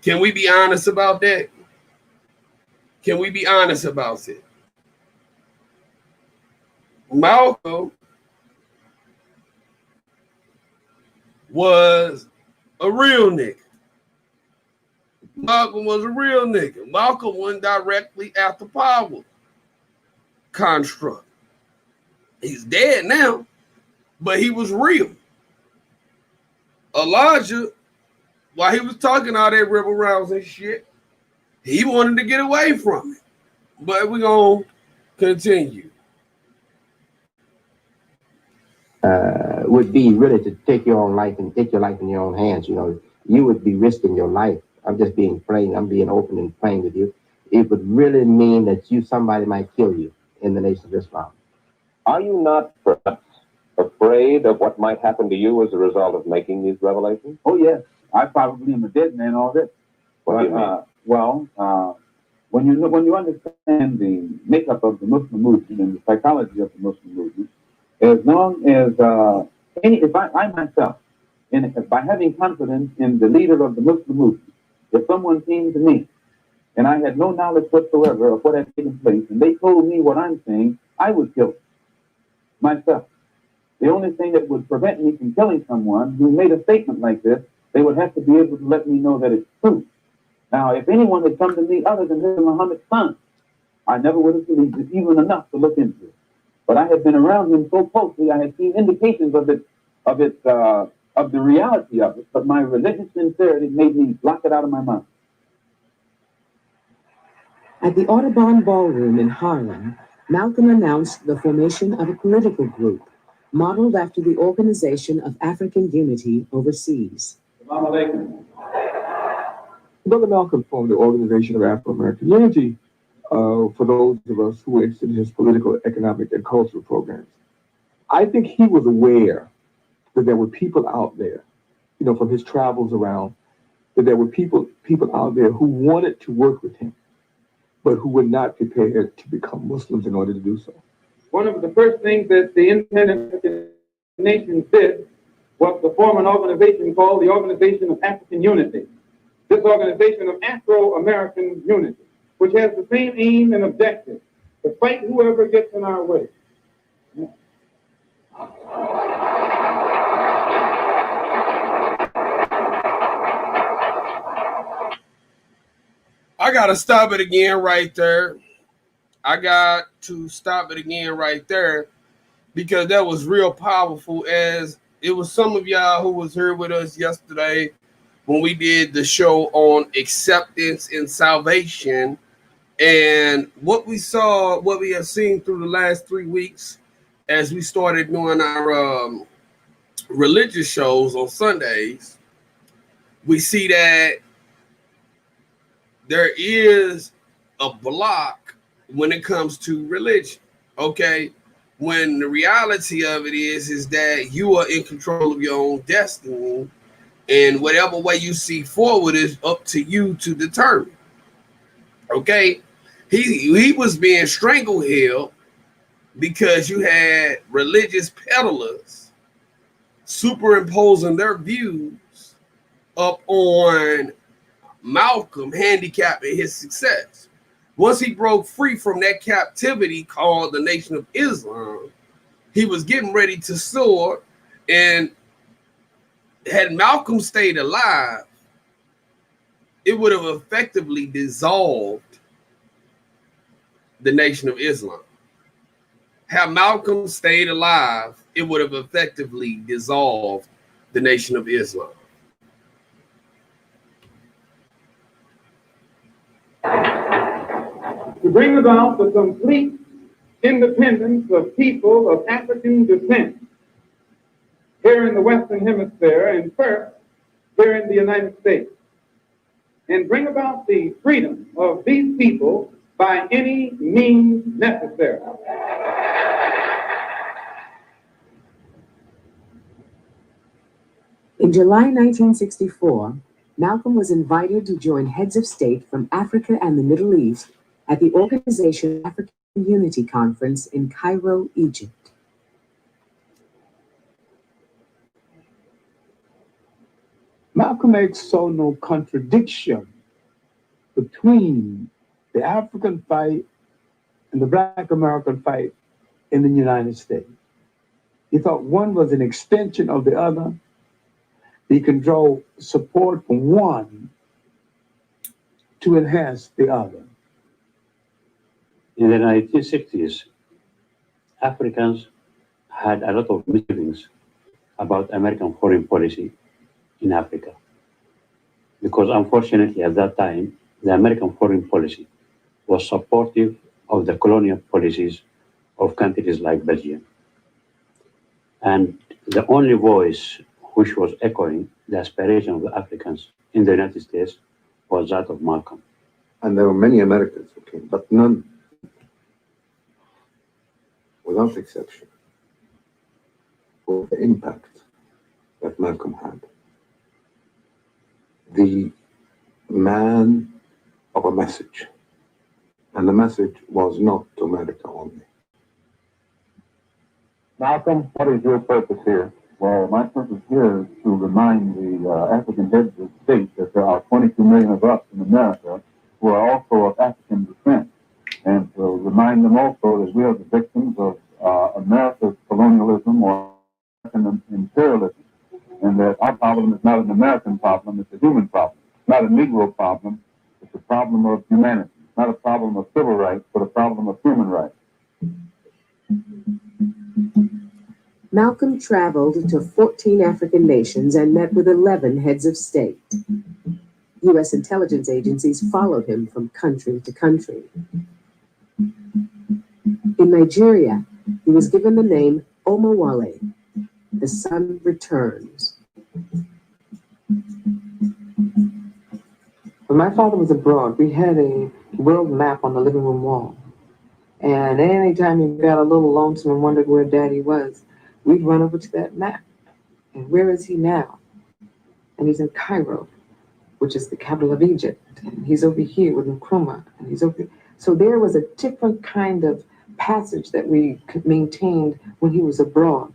Can we be honest about that? Can we be honest about it? Malcolm was a real nigga. Malcolm was a real nigga. Malcolm went directly after power construct. He's dead now, but he was real. Elijah, while he was talking all that rebel rounds and shit, he wanted to get away from it. But we're going to continue. Would be really to take your own life and take your life in your own hands. You know, you would be risking your life. I'm just being plain. I'm being open and plain with you. It would really mean that somebody might kill you in the Nation of Islam. Are you not perhaps afraid of what might happen to you as a result of making these revelations? Oh, yes. I probably am a dead man already. What do you mean? When you understand the makeup of the Muslim movement and the psychology of the Muslim movement, as long as if I myself, by having confidence in the leader of the Muslim movement, if someone came to me and I had no knowledge whatsoever of what had taken place, and they told me what I'm saying, I would kill myself. The only thing that would prevent me from killing someone who made a statement like this, they would have to be able to let me know that it's true. Now, if anyone had come to me other than Muhammad's son, I never would have believed it even enough to look into it. But I had been around him so closely, I had seen indications of the reality of it, but my religious sincerity made me block it out of my mind. At the Audubon Ballroom in Harlem, Malcolm announced the formation of a political group modeled after the Organization of African Unity overseas. Brother Malcolm formed the Organization of Afro-American Unity for those of us who were interested in his political, economic, and cultural programs. I think he was aware that there were people out there, you know, from his travels around, that there were people out there who wanted to work with him, but who were not prepared to become Muslims in order to do so. One of the first things that the independent African nations did was to form an organization called the Organization of African Unity. This Organization of Afro-American Unity, which has the same aim and objective, to fight whoever gets in our way. I got to stop it again right there. Because that was real powerful, as it was some of y'all who was here with us yesterday when we did the show on acceptance and salvation. And what we saw, what we have seen through the last 3 weeks as we started doing our religious shows on Sundays, we see that there is a block when it comes to religion, okay? When the reality of it is that you are in control of your own destiny, and whatever way you see forward is up to you to determine, okay? He was being strangled because you had religious peddlers superimposing their views up on Malcolm, handicapping his success. Once he broke free from that captivity called the Nation of Islam, he was getting ready to soar. And had Malcolm stayed alive, it would have effectively dissolved the Nation of Islam. Had Malcolm stayed alive, it would have effectively dissolved the Nation of Islam. To bring about the complete independence of people of African descent here in the Western Hemisphere, and first here in the United States, and bring about the freedom of these people by any means necessary. In July 1964, Malcolm was invited to join heads of state from Africa and the Middle East at the Organization of African Unity Conference in Cairo, Egypt. Malcolm X saw no contradiction between the African fight and the Black American fight in the United States. He thought one was an extension of the other. He can draw support from one to enhance the other. In the 1960s, Africans had a lot of misgivings about American foreign policy in Africa. Because unfortunately at that time, the American foreign policy was supportive of the colonial policies of countries like Belgium. And the only voice which was echoing the aspiration of the Africans in the United States was that of Malcolm. And there were many Americans who came, but none, without exception, for the impact that Malcolm had. The man of a message. And the message was not to America only. Malcolm, what is your purpose here? Well, my purpose here is to remind the African heads of state that there are 22 million of us in America who are also of African descent, and to remind them also that we are the victims of America's colonialism or American imperialism, and that our problem is not an American problem, it's a human problem. It's not a Negro problem, it's a problem of humanity. It's not a problem of civil rights, but a problem of human rights. Malcolm traveled to 14 African nations and met with 11 heads of state. U.S. intelligence agencies followed him from country to country. In Nigeria, he was given the name Omowale, the sun returns. When my father was abroad, we had a world map on the living room wall. And anytime you got a little lonesome and wondered where Daddy was, we'd run over to that map. And where is he now? And he's in Cairo, which is the capital of Egypt. And he's over here with Nkrumah. And he's over. So there was a different kind of passage that we maintained when he was abroad.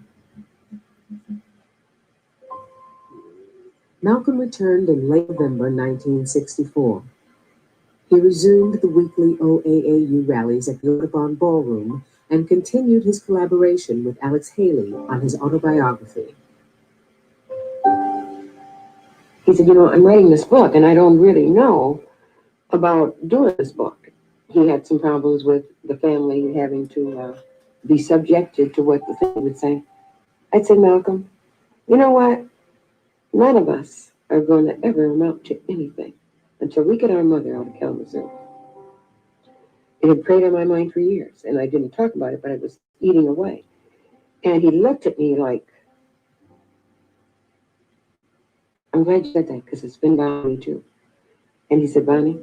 Malcolm returned in late November 1964. He resumed the weekly OAAU rallies at the Audubon Ballroom and continued his collaboration with Alex Haley on his autobiography. He said, I'm writing this book and I don't really know about doing this book. He had some problems with the family having to be subjected to what the family would say. I'd say, Malcolm, you know what? None of us are going to ever amount to anything until we get our mother out of Kalamazoo. It had preyed on my mind for years, and I didn't talk about it, but it was eating away. And he looked at me like, I'm glad you said that, because it's been bothering me too. And he said, Bonnie,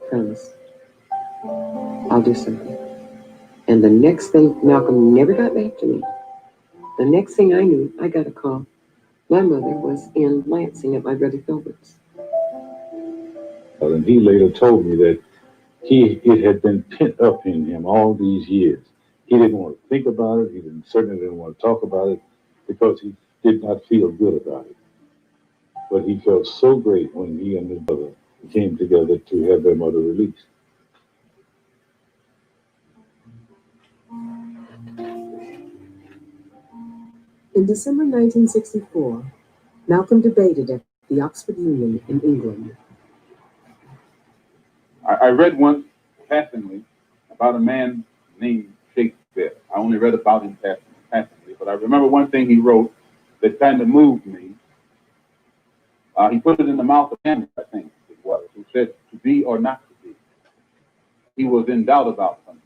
promise, I'll do something. And the next thing, Malcolm never got back to me. The next thing I knew, I got a call. My mother was in Lansing at my brother Gilbert's. And he later told me that it had been pent up in him all these years. He didn't want to think about it. He certainly didn't want to talk about it because he did not feel good about it. But he felt so great when he and his brother came together to have their mother released. In December 1964, Malcolm debated at the Oxford Union in England. I read once passingly about a man named Shakespeare. I only read about him passingly, but I remember one thing he wrote that kind of moved me. He put it in the mouth of Hamlet, I think it was, who said, to be or not to be. He was in doubt about something.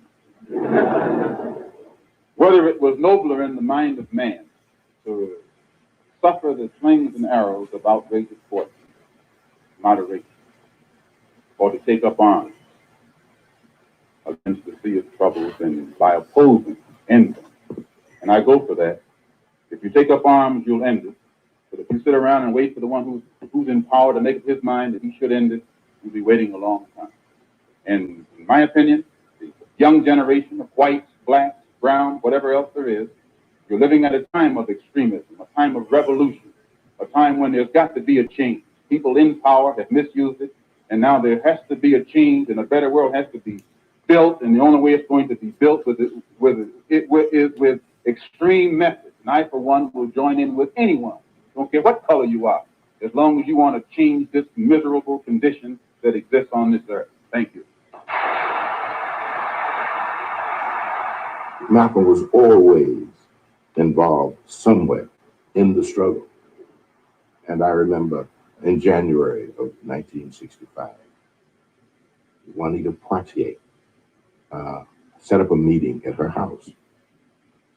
Whether it was nobler in the mind of man to suffer the slings and arrows of outrageous fortune, moderation, or to take up arms against the sea of troubles and by opposing, end them. And I go for that. If you take up arms, you'll end it. But if you sit around and wait for the one who's in power to make up his mind that he should end it, you'll be waiting a long time. And in my opinion, the young generation of whites, blacks, brown, whatever else there is, you're living at a time of extremism, a time of revolution, a time time when there's got to be a change. People in power have misused it, and now there has to be a change, and a better world has to be built, and the only way it's going to be built is with extreme methods. And I, for one, will join in with anyone, don't care what color you are, as long as you want to change this miserable condition that exists on this earth. Thank you. Malcolm was always involved somewhere in the struggle. And I remember in January of 1965, Juanita Poitier set up a meeting at her house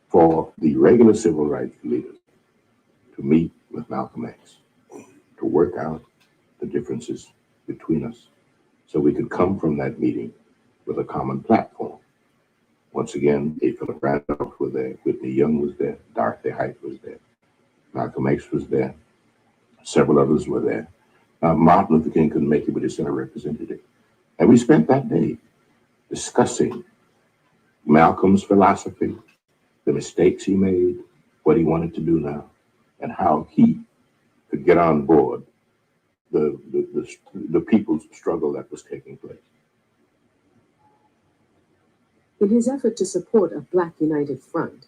for the regular civil rights leaders to meet with Malcolm X, to work out the differences between us so we could come from that meeting with a common platform. Once again, A. Philip Randolph was there, Whitney Young was there, Dorothy Height was there, Malcolm X was there, several others were there. Martin Luther King couldn't make it, but he sent a representative. And we spent that day discussing Malcolm's philosophy, the mistakes he made, what he wanted to do now, and how he could get on board the people's struggle that was taking place. In his effort to support a Black United Front,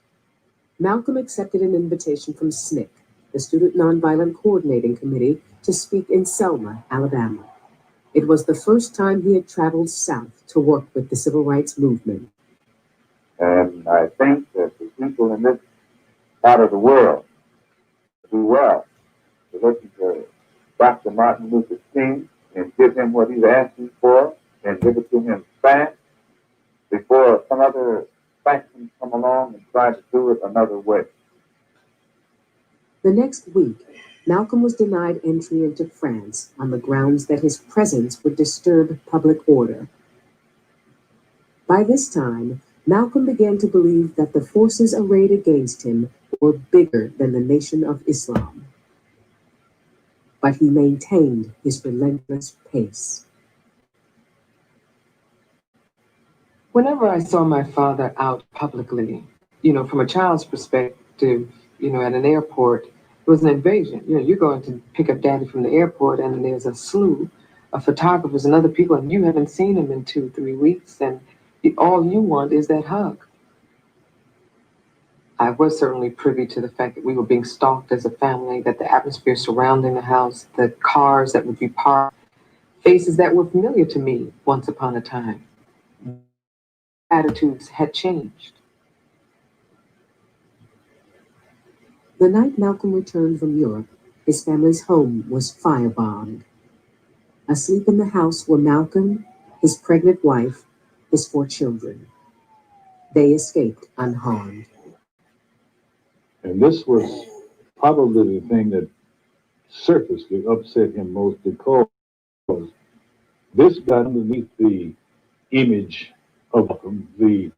Malcolm accepted an invitation from SNCC, the Student Nonviolent Coordinating Committee, to speak in Selma, Alabama. It was the first time he had traveled south to work with the civil rights movement. And I think that the people in this part of the world do well to listen to Dr. Martin Luther King and give him what he's asking for and give it to him fast before some other factions come along and try to do it another way. The next week, Malcolm was denied entry into France on the grounds that his presence would disturb public order. By this time, Malcolm began to believe that the forces arrayed against him were bigger than the Nation of Islam. But he maintained his relentless pace. Whenever I saw my father out publicly, you know, from a child's perspective, you know, at an airport, it was an invasion. You know, you're going to pick up daddy from the airport and there's a slew of photographers and other people and you haven't seen him in 2-3 weeks and all you want is that hug. I was certainly privy to the fact that we were being stalked as a family, that the atmosphere surrounding the house, the cars that would be parked, faces that were familiar to me once upon a time. Attitudes had changed. The night Malcolm returned from Europe, his family's home was firebombed. Asleep in the house were Malcolm, his pregnant wife, his 4 children. They escaped unharmed. And this was probably the thing that surfaced that upset him most, because this got underneath the image of the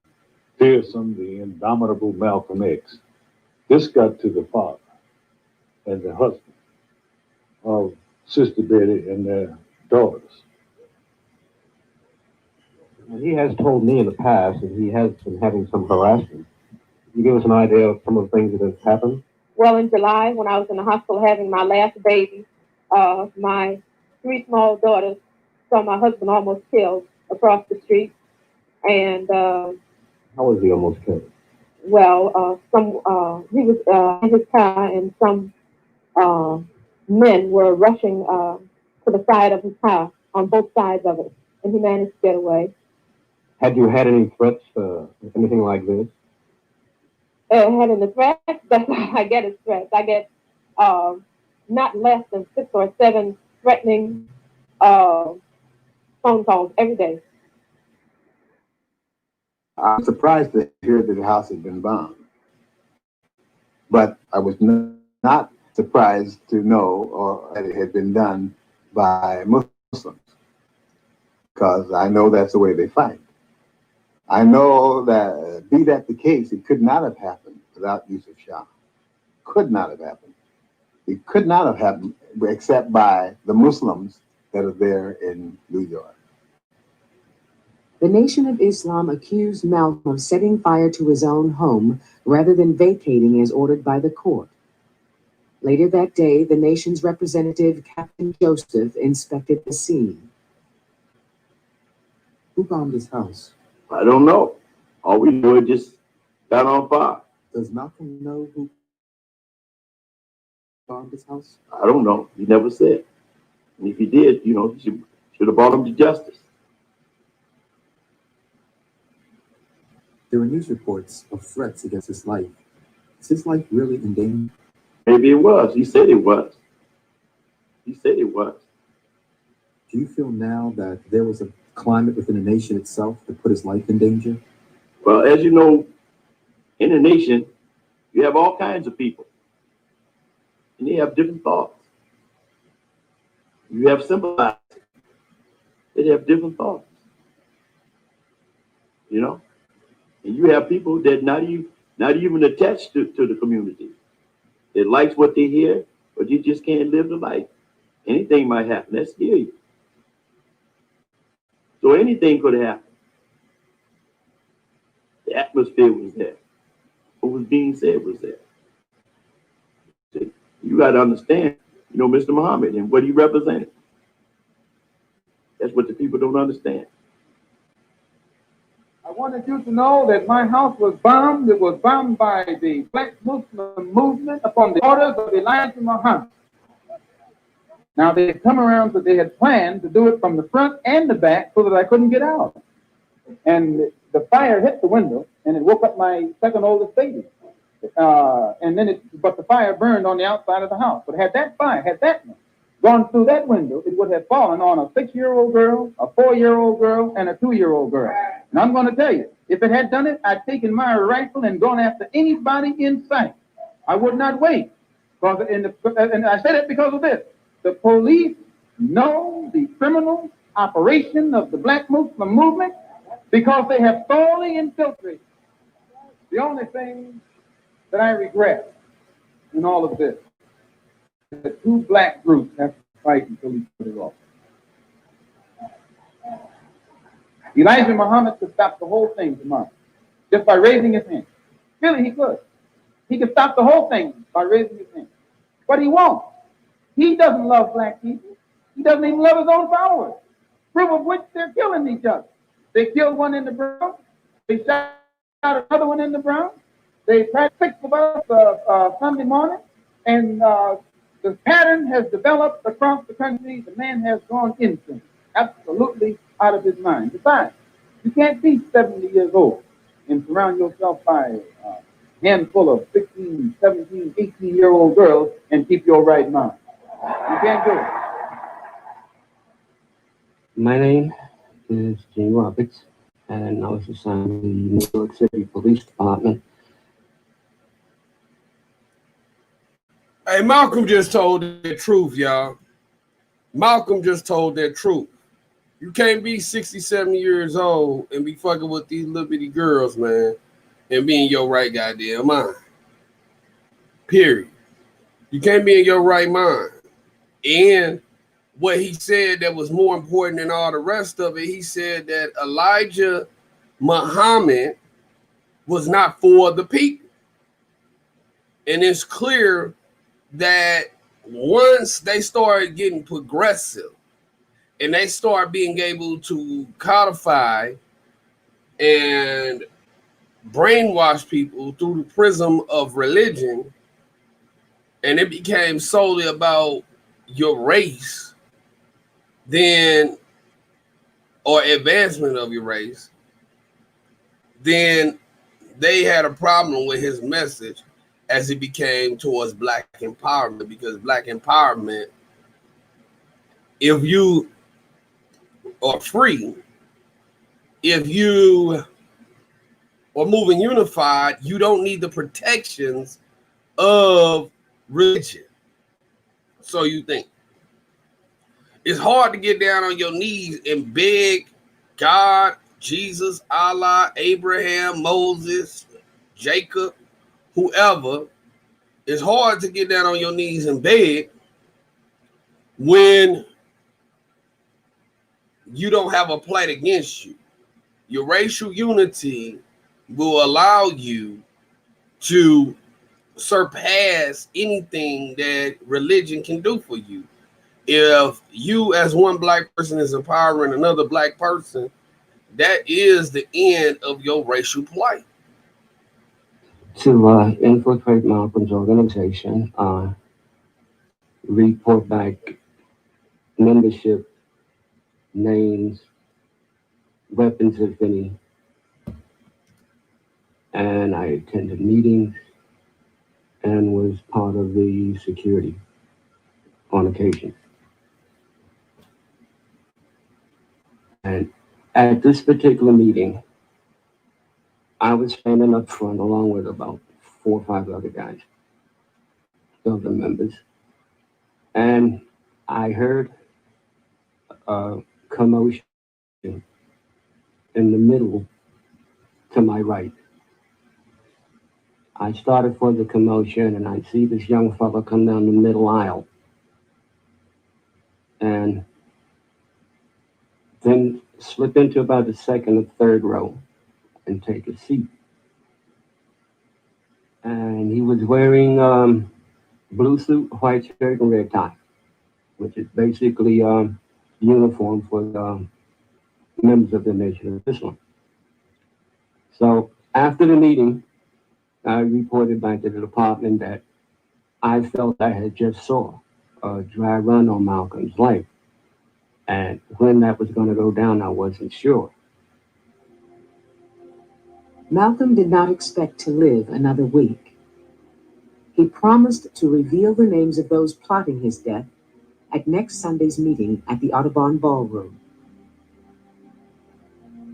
fearsome, the indomitable Malcolm X. This got to the father and the husband of Sister Betty and their daughters. He has told me in the past that he has been having some harassment. Can you give us an idea of some of the things that have happened? Well, in July, when I was in the hospital having my last baby, my 3 small daughters saw my husband almost killed across the street. And How was he almost killed? well, he was in his car, and some men were rushing to the side of his car on both sides of it, and he managed to get away. Had you had any threats, anything like this? Had any threats? That's all I get is threats. I get not less than 6 or 7 threatening phone calls every day. I'm surprised to hear that the house had been bombed. But I was not surprised to know that it had been done by Muslims, because I know that's the way they fight. I know that, be that the case, it could not have happened without Yusuf Shah. Could not have happened. It could not have happened except by the Muslims that are there in New York. The Nation of Islam accused Malcolm of setting fire to his own home rather than vacating as ordered by the court. Later that day, the nation's representative, Captain Joseph, inspected the scene. Who bombed this house? I don't know. All we know is just got on fire. Does Malcolm know who bombed this house? I don't know. He never said. And if he did, he should have brought him to justice. There were news reports of threats against his life. Is his life really in danger? Maybe it was. He said it was. He said it was. Do you feel now that there was a climate within the nation itself that put his life in danger? Well, as you know, in the nation, you have all kinds of people. And they have different thoughts. You have sympathizers. They have different thoughts. And you have people that not even attached to the community. They like what they hear, but you just can't live the life. Anything might happen. That's scary. So anything could happen. The atmosphere was there. What was being said was there. So you got to understand, Mr. Muhammad and what he represented. That's what the people don't understand. I wanted you to know that my house was bombed. It was bombed by the Black Muslim movement upon the orders of Elijah Muhammad. Now they had come around, so they had planned to do it from the front and the back so that I couldn't get out. And the fire hit the window, and it woke up my second oldest baby. But the fire burned on the outside of the house. But had that gone through that window, it would have fallen on a 6-year-old girl, a 4-year-old girl, and a 2-year-old girl. And I'm going to tell you, if it had done it, I'd taken my rifle and gone after anybody in sight. I would not wait. And I say that because of this. The police know the criminal operation of the Black Muslim movement because they have thoroughly infiltrated. The only thing that I regret in all of this is that 2 black groups have to fight until we put it off. Elijah Muhammad could stop the whole thing tomorrow just by raising his hand. Really, he could. He could stop the whole thing by raising his hand. But he won't. He doesn't love black people. He doesn't even love his own followers. Proof of which they're killing each other. They killed one in the Bronx. They shot another one in the Bronx. They tried 6 of us Sunday morning. And the pattern has developed across the country. The man has gone insane. Absolutely out of his mind. Besides, you can't be 70 years old and surround yourself by a handful of 16, 17, 18-year-old girls and keep your right mind. You can't do it. My name is Gene Roberts, and I was assigned to the New York City Police Department. Hey, Malcolm just told the truth, y'all. Malcolm just told that truth. You can't be 67 years old and be fucking with these little bitty girls, man, and be in your right goddamn mind. Period. You can't be in your right mind. And what he said that was more important than all the rest of it, he said that Elijah Muhammad was not for the people. And it's clear that once they started getting progressive and they start being able to codify and brainwash people through the prism of religion, and it became solely about your race, then, or advancement of your race, then they had a problem with his message as it became towards black empowerment, because black empowerment, if you are free, if you are moving unified, you don't need the protections of religion. So you think. It's hard to get down on your knees and beg God, Jesus, Allah, Abraham, Moses, Jacob, whoever. It's hard to get down on your knees and beg when you don't have a plight against you. Your racial unity will allow you to surpass anything that religion can do for you. If you as one black person is empowering another black person, that is the end of your racial plight. To infiltrate Malcolm's organization, report back membership, names, weapons, if any, and I attended meetings and was part of the security on occasion. And at this particular meeting, I was standing up front along with about 4 or 5 other guys, other members, and I heard a commotion in the middle to my right. I started for the commotion, and I see this young fella come down the middle aisle, and then slip into about the second or third row and take a seat. And he was wearing blue suit, white shirt, and red tie, which is basically uniform for the members of the Nation of Islam. So after the meeting, I reported back to the department that I felt I had just saw a dry run on Malcolm's life. And when that was going to go down, I wasn't sure. Malcolm did not expect to live another week. He promised to reveal the names of those plotting his death at next Sunday's meeting at the Audubon Ballroom.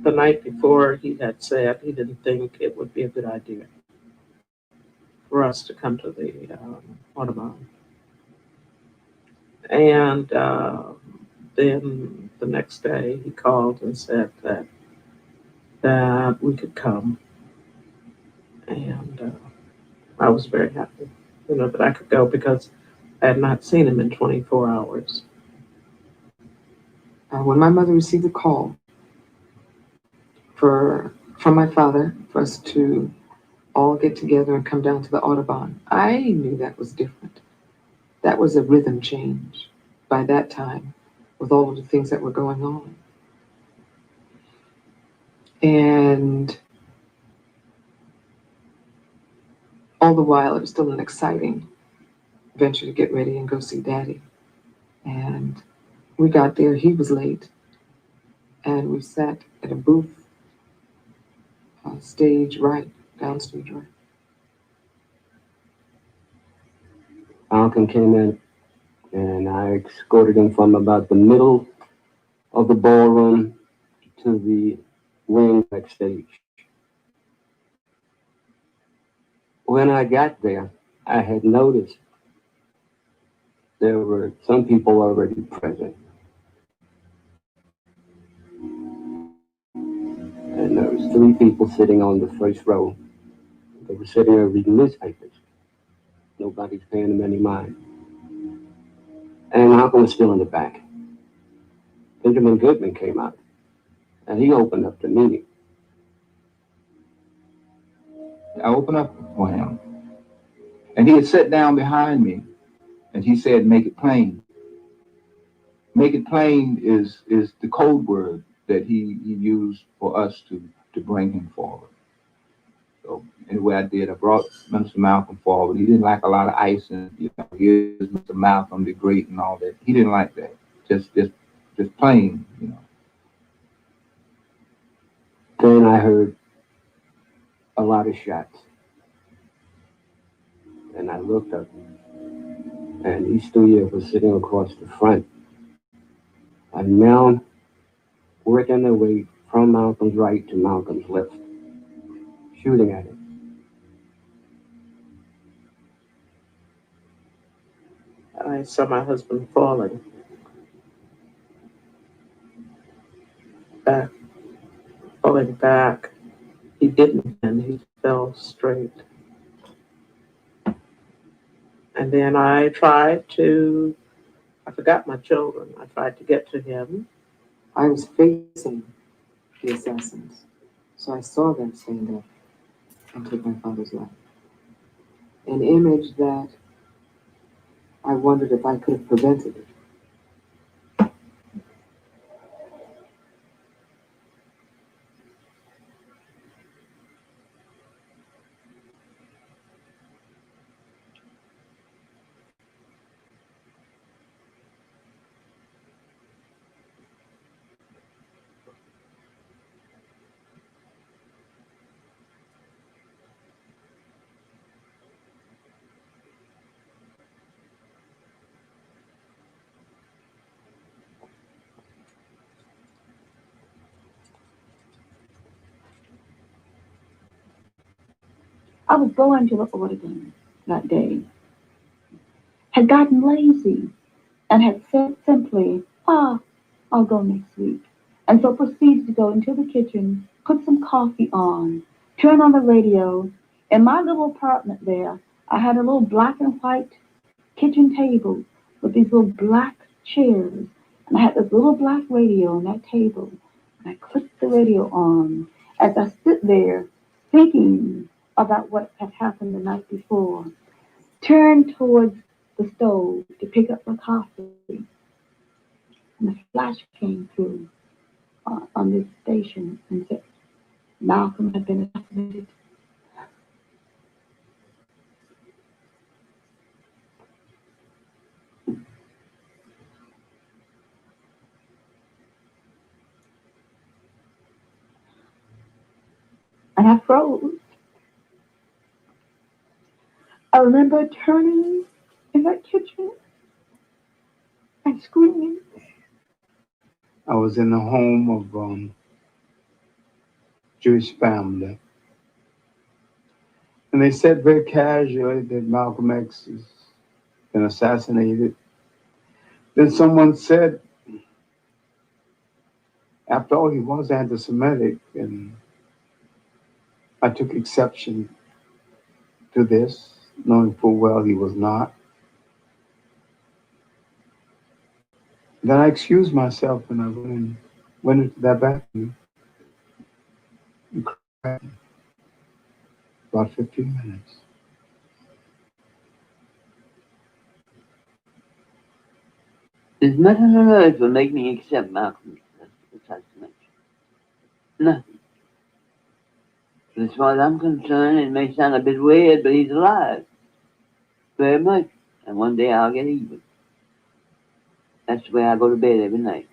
The night before, he had said he didn't think it would be a good idea for us to come to the Audubon. And then the next day, he called and said that we could come. And I was very happy, that I could go because I had not seen him in 24 hours. When my mother received a call from my father for us to all get together and come down to the Audubon, I knew that was different. That was a rhythm change by that time with all of the things that were going on. And all the while, it was still an exciting venture to get ready and go see Daddy. And we got there, he was late, and we sat at a booth, stage right, downstage right. Malcolm came in, and I escorted him from about the middle of the ballroom to the wing backstage. When I got there, I had noticed there were some people already present. And there was 3 people sitting on the first row. They were sitting there reading newspapers. Nobody's paying them any mind. And Malcolm was still in the back. Benjamin Goodman came out, and he opened up the meeting. I opened up for him, and he had sat down behind me, and he said, "Make it plain." Make it plain is the code word that he used for us to bring him forward. So anyway, I did. I brought Mr. Malcolm forward. He didn't like a lot of icing. Here's Mr. Malcolm the Great and all that. He didn't like that. Just plain, Then I heard a lot of shots. And I looked up, and these 3 of us sitting across the front are now working their way from Malcolm's right to Malcolm's left, shooting at him. I saw my husband falling back. He didn't, and he fell straight. And then I forgot my children. I tried to get to him. I was facing the assassins, so I saw them stand up and take my father's life. an image that I wondered if I could have prevented it. I was going to the Oregon that day, had gotten lazy, and had said simply, I'll go next week. And so proceeded to go into the kitchen, put some coffee on, turn on the radio. In my little apartment there, I had a little black and white kitchen table with these little black chairs. And I had this little black radio on that table. And I clicked the radio on as I stood there thinking about what had happened the night before, turned towards the stove to pick up my coffee. And a flash came through on this station and said, Malcolm had been assassinated. And I froze. I remember turning in that kitchen and screaming. I was in the home of Jewish family. And they said very casually that Malcolm X has been assassinated. Then someone said, after all, he was anti-Semitic, and I took exception to this, knowing full well he was not. Then I excused myself and I went into that bathroom and cried about 15 minutes. There's nothing on earth will make me accept Malcolm's assassination. Nothing. As far as I'm concerned, it may sound a bit weird, but he's alive. Very much. And one day I'll get even. That's the way I go to bed every night.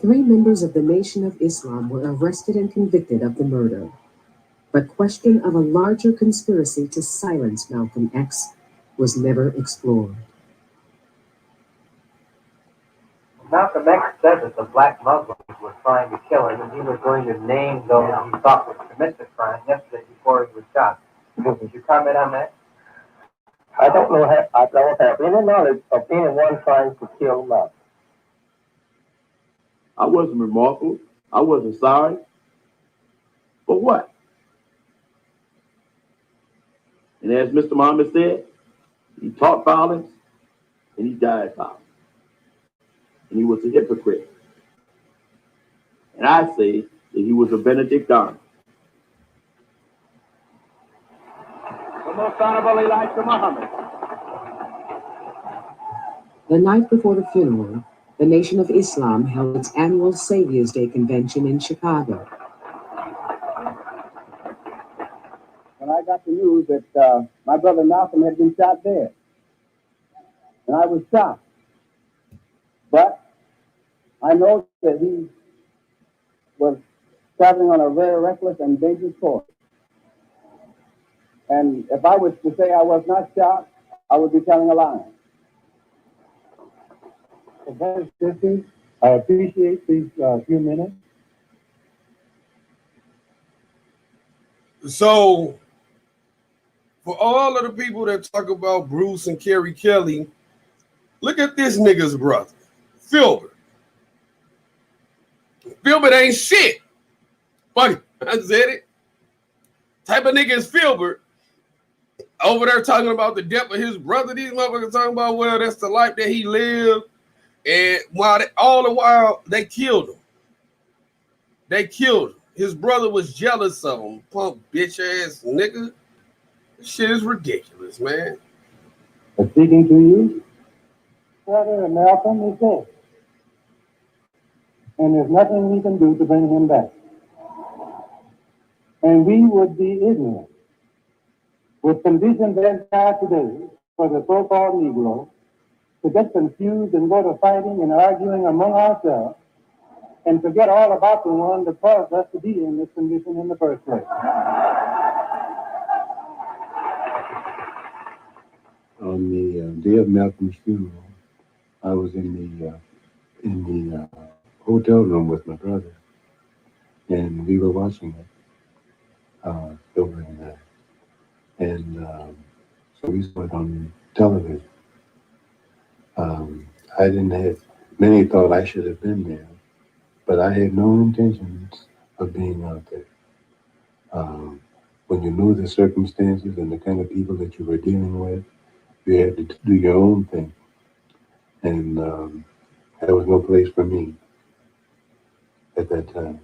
Three members of the Nation of Islam were arrested and convicted of the murder. But question of a larger conspiracy to silence Malcolm X was never explored. Malcolm X said that the black Muslims were trying to kill him, and he was going to name those he thought would commit the crime yesterday before he was shot. Would you comment on that? I don't have any knowledge of anyone trying to kill Malcolm. I wasn't remorseful. I wasn't sorry. For what? And as Mr. Muhammad said, he taught violence and he died violence. And he was a hypocrite. And I say that he was a Benedictine. The Most Honorable Elijah Muhammad. The night before the funeral, the Nation of Islam held its annual Savior's Day convention in Chicago. When I got the news that my brother Malcolm had been shot dead, and I was shocked. But I know that he was traveling on a very reckless and dangerous course. And if I was to say I was not shocked, I would be telling a lie. So, I appreciate these few minutes. So, for all of the people that talk about Bruce and Kerry Kelly, look at this nigga's brother, Filbert. Filbert ain't shit. Fuck, I said it. Type of nigga is Filbert. Over there talking about the death of his brother. These motherfuckers talking about, well, that's the life that he lived. And all the while, they killed him. They killed him. his brother was jealous of him. Punk bitch ass nigga. This shit is ridiculous, man. Speaking to you, Brother Malcolm is dead. And there's nothing we can do to bring him back. And we would be ignorant with conditions as they are today for the so-called Negro to get confused and go to fighting and arguing among ourselves and forget all about the one that caused us to be in this condition in the first place. On the day of Malcolm's funeral, I was in the hotel room with my brother, and we were watching it during that. And so we saw it on television. I didn't have, many thought I should have been there, but I had no intentions of being out there. When you knew the circumstances and the kind of people that you were dealing with, you had to do your own thing. And there was no place for me at that time.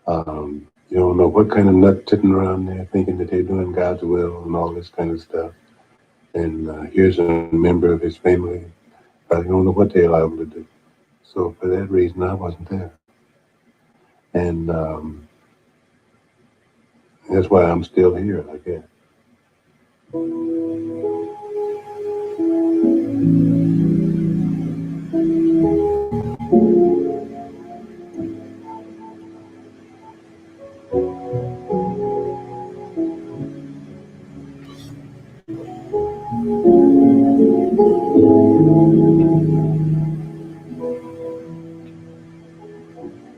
You don't know what kind of nut sitting around there thinking that they're doing God's will and all this kind of stuff. And here's a member of his family, but you don't know what they're liable to do. So for that reason, I wasn't there. And that's why I'm still here, I guess.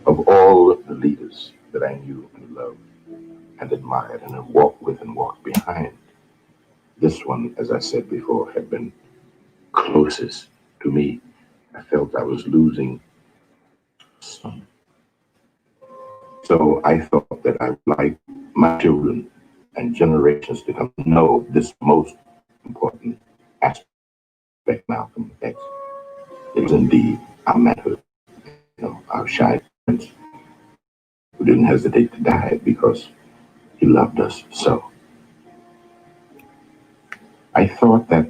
Of all the leaders that I knew and loved and admired and have walked with and walked behind, this one, as I said before, had been closest to me. I felt I was losing some. So I thought that I would like my children and generations to come to know this most important aspect of Malcolm X. It was indeed our manhood, our shy friends who didn't hesitate to die because he loved us so. I thought that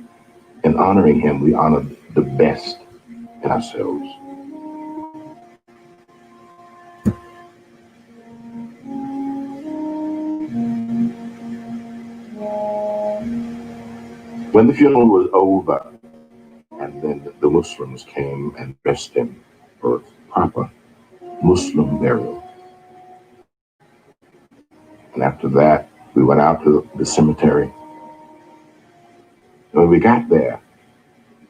in honoring him, we honored the best in ourselves. When the funeral was over, and then the Muslims came and dressed him for proper Muslim burial. And after that, we went out to the cemetery. When we got there,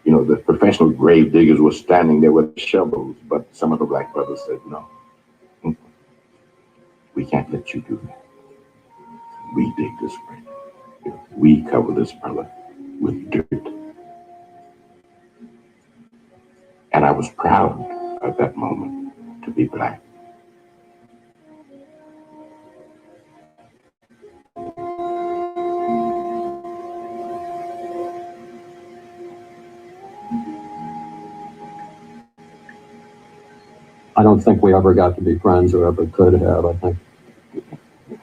the professional grave diggers were standing there with shovels, but some of the black brothers said, no, we can't let you do that. We dig this grave. We cover this brother with dirt. And I was proud at that moment to be black. I don't think we ever got to be friends or ever could have. I think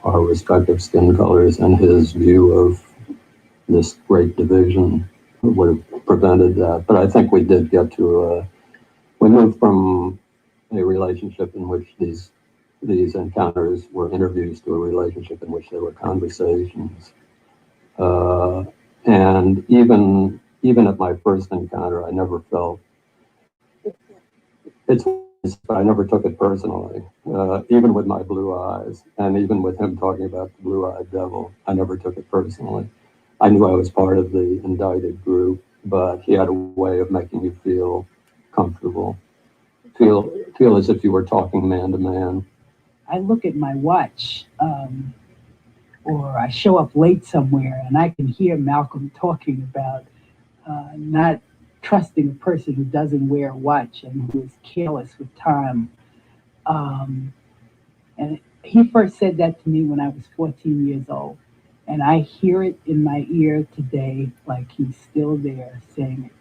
our respective skin colors and his view of this great division would have prevented that. But I think we did get to, we moved from a relationship in which these encounters were interviews to a relationship in which they were conversations. And even at my first encounter, I never felt, I never took it personally, even with my blue eyes, and even with him talking about the blue-eyed devil, I never took it personally. I knew I was part of the indicted group, but he had a way of making you feel comfortable, feel as if you were talking man to man. I look at my watch, or I show up late somewhere, and I can hear Malcolm talking about not trusting a person who doesn't wear a watch and who is careless with time. And he first said that to me when I was 14 years old. And I hear it in my ear today like he's still there saying it.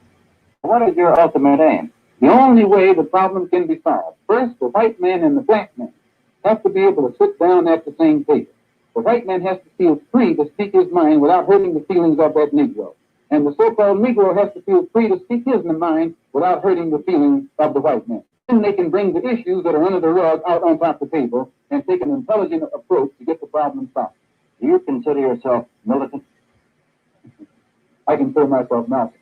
What is your ultimate aim? The only way the problem can be solved. First, the white man and the black man have to be able to sit down at the same table. The white man has to feel free to speak his mind without hurting the feelings of that Negro. And the so-called Negro has to feel free to speak his mind without hurting the feelings of the white man. Then they can bring the issues that are under the rug out on top of the table and take an intelligent approach to get the problem solved. Do you consider yourself militant? I consider myself Malcolm.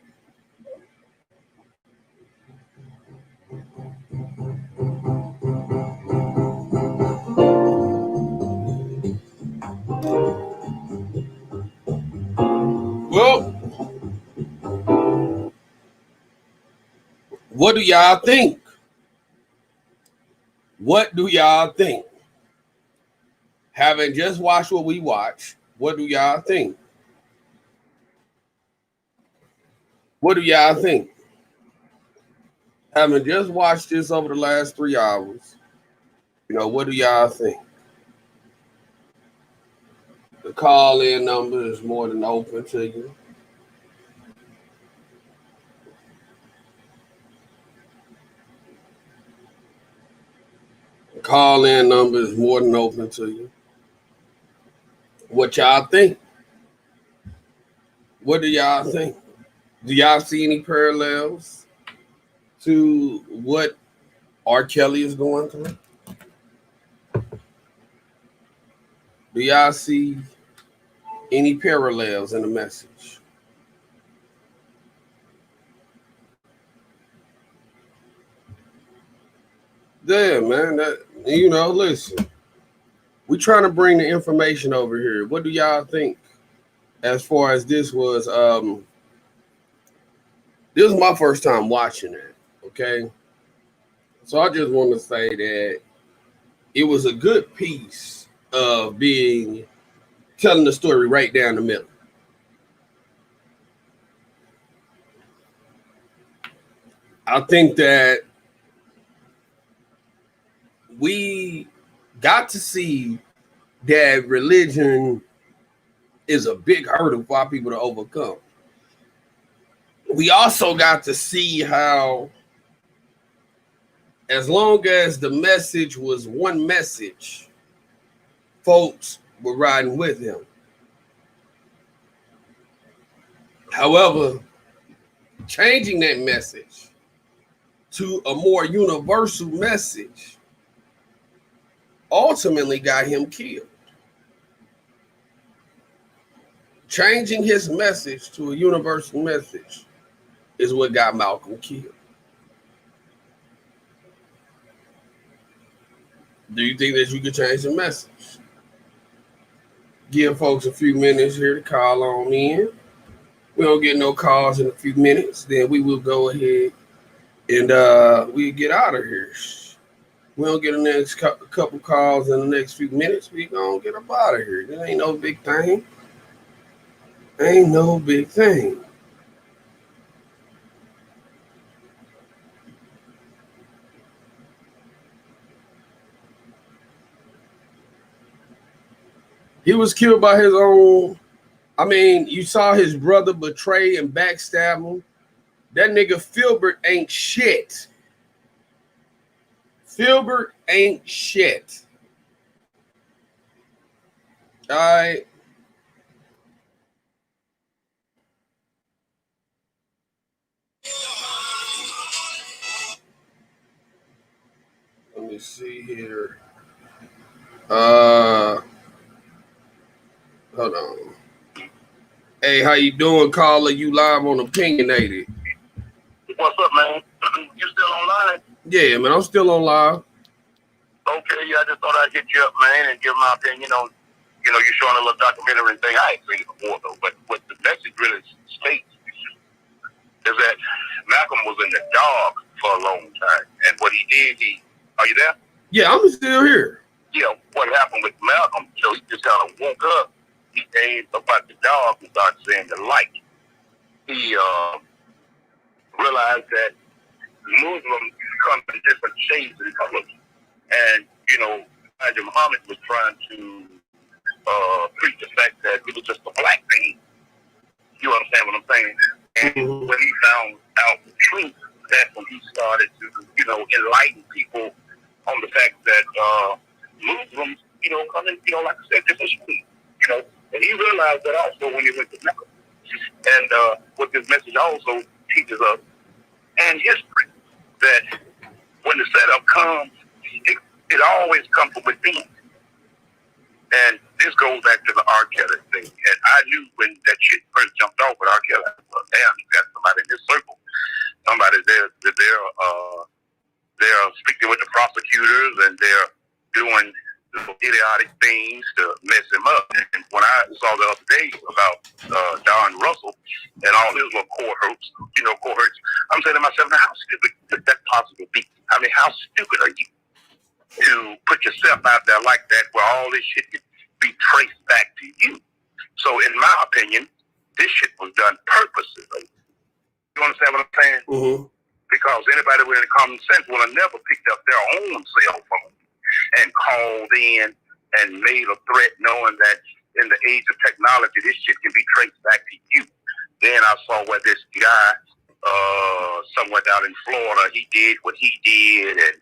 Well, what do y'all think? What do y'all think? Having just watched what we watched, what do y'all think? What do y'all think? Having just watched this over the last 3 hours, what do y'all think? The call-in number is more than open to you. The call-in number is more than open to you. What y'all think? What do y'all think? Do y'all see any parallels to what R. Kelly is going through? Do y'all see any parallels in the message? Yeah, man. Listen. We trying to bring the information over here. What do y'all think? As far as this was, this was my first time watching it. Okay, so I just want to say that it was a good piece of telling the story right down the middle. I think that we got to see that religion is a big hurdle for our people to overcome. We also got to see how, as long as the message was one message, folks were riding with him. However, changing that message to a more universal message ultimately got him killed. Changing his message to a universal message is what got Malcolm killed. Do you think that you could change the message? Give folks a few minutes here to call on in. We don't get no calls in a few minutes. Then we will go ahead and we get out of here. We don't get the next couple calls in the next few minutes. We gonna get up out of here. There ain't no big thing. Ain't no big thing. He was killed by his own. I mean, you saw his brother betray and backstab him. That nigga Filbert ain't shit. Filbert ain't shit. All right. Let me see here. Hold on. Hey, how you doing, caller? You live on Opinionated. What's up, man? You still online? Yeah, man, I'm still on live. Okay, yeah, I just thought I'd hit you up, man, and give my opinion on, you're showing a little documentary thing. I ain't seen it before, though, but what the message really states is that Malcolm was in the dog for a long time, and what he did, are you there? Yeah, I'm still here. Yeah, what happened with Malcolm, he just kind of woke up. He came about the dog and started saying the light. He realized that Muslims come in different shades and colors. And, Elijah Muhammad was trying to preach the fact that it was just a black thing. You understand what I'm saying? And when he found out the truth, that's when he started to, enlighten people on the fact that with Malcolm. And what this message also teaches us, and history, that when the setup comes, it always comes from within. And this goes back to the R. Kelly thing. And I knew when that shit first jumped off with R. Kelly, well, damn, you got somebody in this circle. Somebody they're speaking with the prosecutors and they're doing idiotic things to mess him up. And when I saw the other day about Don Russell and all his little cohorts, I'm saying to myself, now how stupid could that possibly be? I mean, how stupid are you to put yourself out there like that where all this shit could be traced back to you? So in my opinion, this shit was done purposely. You understand what I'm saying? Mm-hmm. Because anybody with any common sense would have never picked up their own cell phone and called in and made a threat knowing that in the age of technology, this shit can be traced back to you. Then I saw where this guy, somewhere down in Florida, he did what he did. And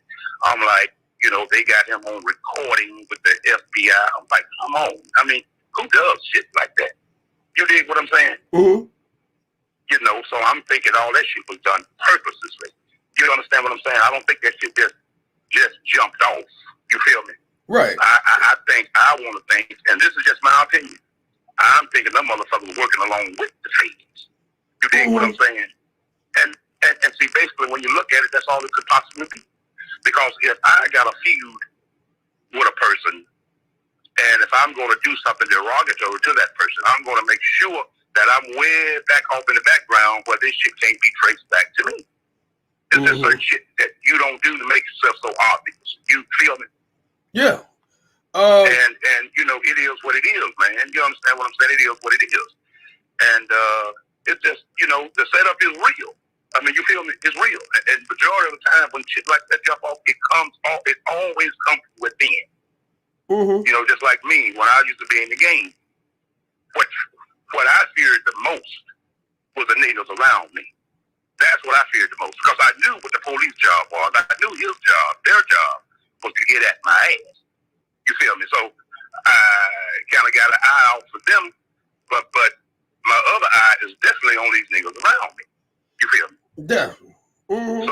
I'm like, they got him on recording with the FBI. I'm like, come on. I mean, who does shit like that? You dig what I'm saying? Mm-hmm. So I'm thinking all that shit was done purposely. You understand what I'm saying? I don't think that shit just jumped off. You feel me? Right. I want to think, and this is just my opinion, I'm thinking them motherfuckers were working along with the feds. You dig what I'm saying? And see, basically, when you look at it, that's all it could possibly be. Because if I got a feud with a person, and if I'm going to do something derogatory to that person, I'm going to make sure that I'm way back off in the background where this shit can't be traced back to me. There's just certain shit that you don't do to make yourself so obvious. You feel me? Yeah. And it is what it is, man. You understand what I'm saying? It is what it is. And it's just, the setup is real. I mean, you feel me? It's real. And majority of the time when shit like that jump off, it always comes within. Mm-hmm. Just like me, when I used to be in the game, what I feared the most was the niggas around me. That's what I feared the most. Because I knew what the police job was. I knew his job, their job, was to get at my ass. You feel me? So I kind of got an eye out for them, but my other eye is definitely on these niggas around me. You feel me? Definitely. Mm-hmm.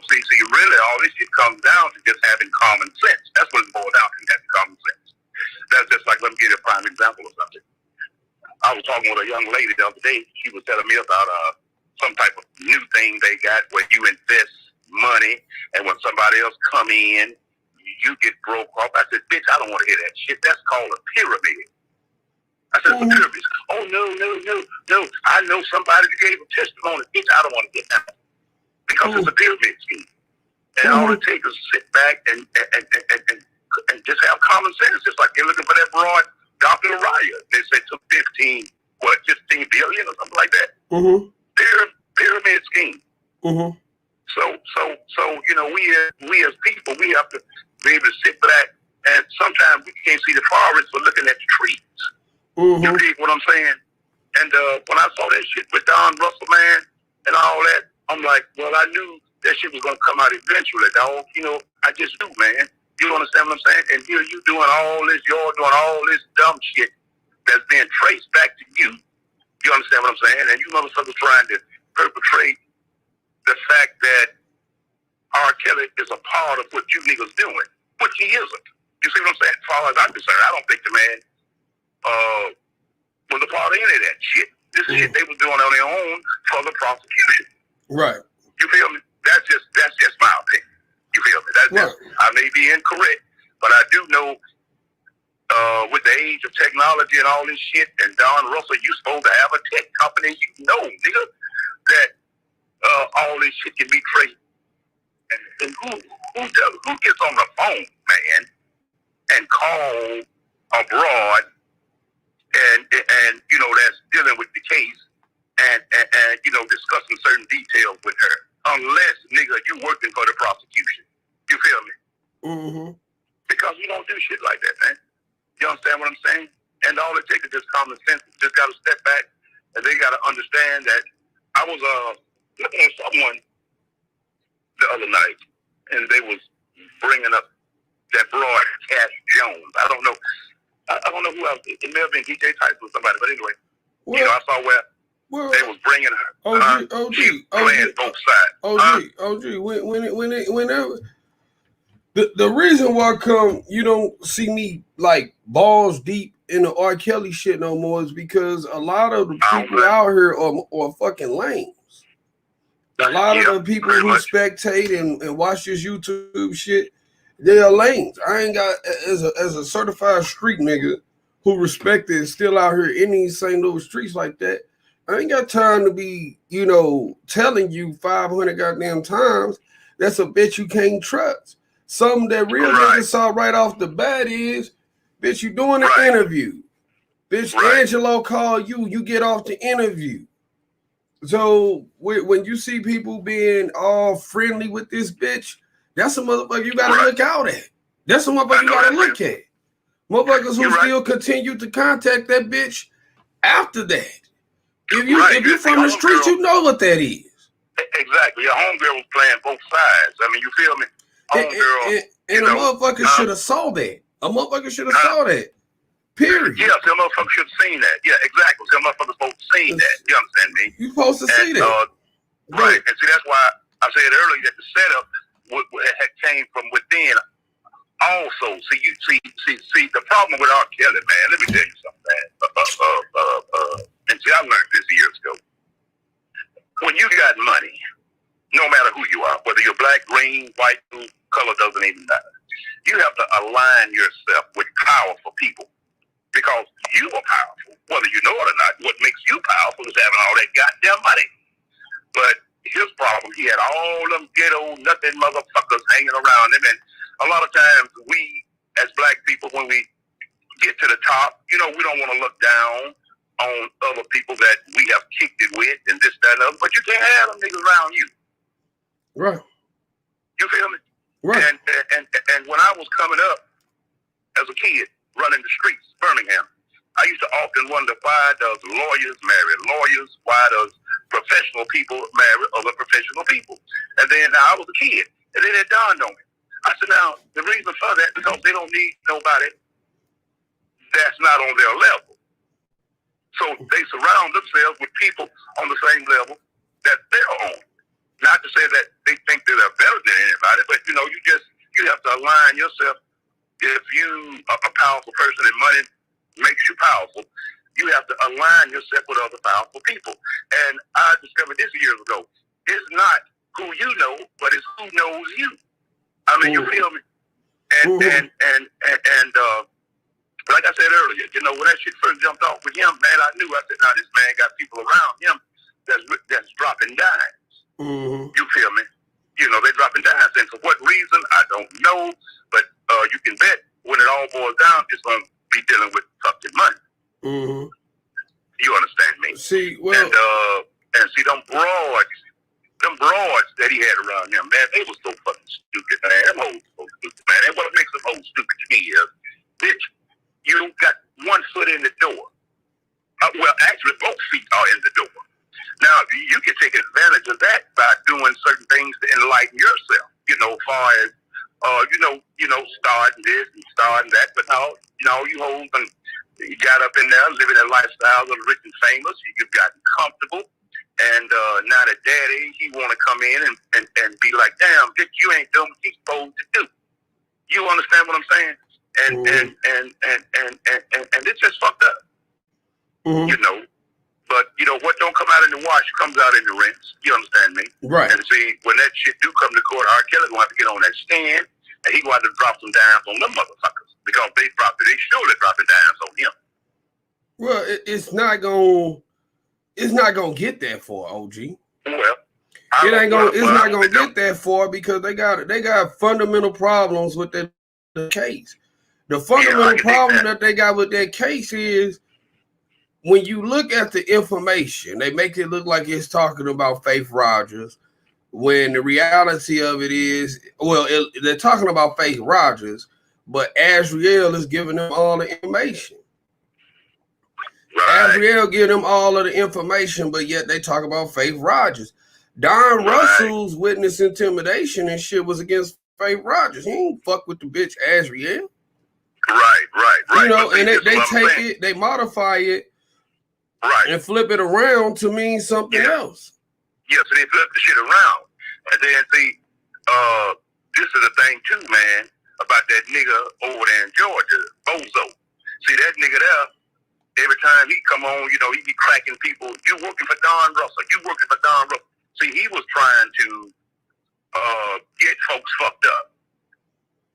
See, really, all this shit comes down to just having common sense. That's what it's boiled down to, having common sense. That's just like, let me give you a prime example of something. I was talking with a young lady the other day. She was telling me about some type of new thing they got where you invest money, and when somebody else come in, you get broke off. I said, bitch, I don't want to hear that shit. That's called a pyramid. I said, the pyramid. Oh, no. I know somebody that gave a testimony. Bitch, I don't want to get that. Because it's a pyramid scheme. And all it takes is sit back and just have common sense. Just like they're looking for that broad Dr. Araya. They said took 15 billion or something like that. Mm-hmm. Pyramid scheme. Mm-hmm. So we as people, we have to be able to sit back, and sometimes we can't see the forest for looking at the trees. Mm-hmm. You dig what I'm saying? And when I saw that shit with Don Russell, man, and all that, I'm like, well, I knew that shit was gonna come out eventually, dog. I just knew, man. You understand what I'm saying? And here you doing all this, you're doing all this dumb shit that's being traced back to you. You understand what I'm saying? And you motherfuckers trying to perpetrate the fact that R. Kelly is a part of what you niggas doing, which he isn't. You see what I'm saying? As far as I'm concerned, I don't think the man was a part of any of that shit. This is shit they was doing on their own for the prosecution. Right. You feel me? That's just my opinion. You feel me? I may be incorrect, but I do know with the age of technology and all this shit, and Don Russell, you supposed to have a tech company, nigga, that all this shit can be traced. And who gets on the phone, man, and call abroad and that's dealing with the case and discussing certain details with her, unless, nigga, you working for the prosecution. You feel me? Mm-hmm. Because you don't do shit like that, man. You understand what I'm saying? And all it takes is just common sense. You just got to step back, and they got to understand that I was looking at someone the other night, and they was bringing up that broad Cash Jones. I don't know. I don't know who else. It may have been DJ Tyson or somebody, but anyway, Well, you know, I saw where they was bringing her. Playing both sides. Whenever the reason why come you don't see me like balls deep in the R. Kelly shit no more is because a lot of the people out here are fucking lames. A lot of the people who spectate and watch this YouTube shit, they are lames. I ain't got as a certified street nigga who respected and still out here in these St. Louis streets like that. I ain't got time to be, you know, telling you 500 goddamn times that's a bitch you can't trust. Something that real niggas saw right off the bat is, bitch, you doing an interview. Bitch, Angelo called you, you get off the interview. So when you see people being all friendly with this bitch, that's a motherfucker you gotta look out at. That's a motherfucker you gotta look at. Motherfuckers who still continue to contact that bitch after that. If you from the street, you know what that is. Exactly. Your homegirl was playing both sides. I mean, you feel me? Homegirl. And a motherfucker should have saw that. A motherfucker should have saw that. Period. Yeah, some motherfuckers should have seen that. Yeah, exactly. Some motherfuckers supposed to seen that. You understand me? You supposed to see that. Right. And see, that's why I said earlier that the setup had came from within. Also, see, the problem with R. Kelly, man. Let me tell you something, man. And see, I learned this years ago. When you got money, no matter who you are, whether you're black, green, white, blue, color doesn't even matter. You have to align yourself with powerful people because you are powerful, whether you know it or not. What makes you powerful is having all that goddamn money. But his problem, he had all them ghetto nothing motherfuckers hanging around him, and a lot of times we, as black people, when we get to the top, you know, we don't want to look down on other people that we have kicked it with and this, that, and other, but you can't have them niggas around you. Right. You feel me? Right. And when I was coming up as a kid, running the streets, Birmingham, I used to often wonder, why does lawyers marry lawyers? Why does professional people marry other professional people? And then I was a kid, and then it dawned on me. I said, now, the reason for that, because they don't need nobody that's not on their level. So they surround themselves with people on the same level that they're on. Not to say that they think that they're better than anybody, but you know, you have to align yourself. If you are a powerful person and money makes you powerful, you have to align yourself with other powerful people. And I discovered this years ago. It's not who you know, but it's who knows you. I mean, you feel me? And like I said earlier, you know, when that shit first jumped off with him, man, I knew. I said, now this man got people around him that's dropping dimes. You feel me? You know, they're dropping dimes. And for what reason, I don't know. But you can bet when it all boils down, it's going to be dealing with fucking money. You understand me? See, well, and see them broads that he had around him, man, they was so fucking stupid, man. Them hoes so stupid, man. And what makes them hoes stupid to me is, bitch, you got one foot in the door. Well, actually, both feet are in the door. Now, you can take advantage of that by doing certain things to enlighten yourself. You know, as far as starting this and starting that. But now, you hoes and you got up in there living a lifestyle of rich and famous. You've gotten comfortable. And now that daddy, he want to come in and be like, damn, bitch, you ain't doing what you supposed to do. You understand what I'm saying? And it's just fucked up. You know. But, you know, what don't come out in the wash comes out in the rinse. You understand me? Right. And see, when that shit do come to court, R. Kelly going to have to get on that stand, and he going to have to drop some dimes on them motherfuckers. Because they surely dropping dimes on him. Well, it's not gonna get that far, OG. Well, it's not gonna get that far because they got fundamental problems with the case. The fundamental problem that they got with that case is when you look at the information, they make it look like it's talking about Faith Rogers, when the reality of it is, they're talking about Faith Rogers, but Azriel is giving them all the information. Azriel give them all of the information, but yet they talk about Faith Rogers. Don Russell's witness intimidation and shit was against Faith Rogers. He ain't fuck with the bitch Azriel. Right. You know, But and see, this they is what I'm take saying. it, they modify it, Right. and flip it around to mean something else. Yeah, so they flip the shit around. And then see, this is the thing too, man, about that nigga over there in Georgia, Bozo. See that nigga there, every time he come on, you know, he be cracking people. You working for Don Russell. You working for Don Russell. See, he was trying to get folks fucked up.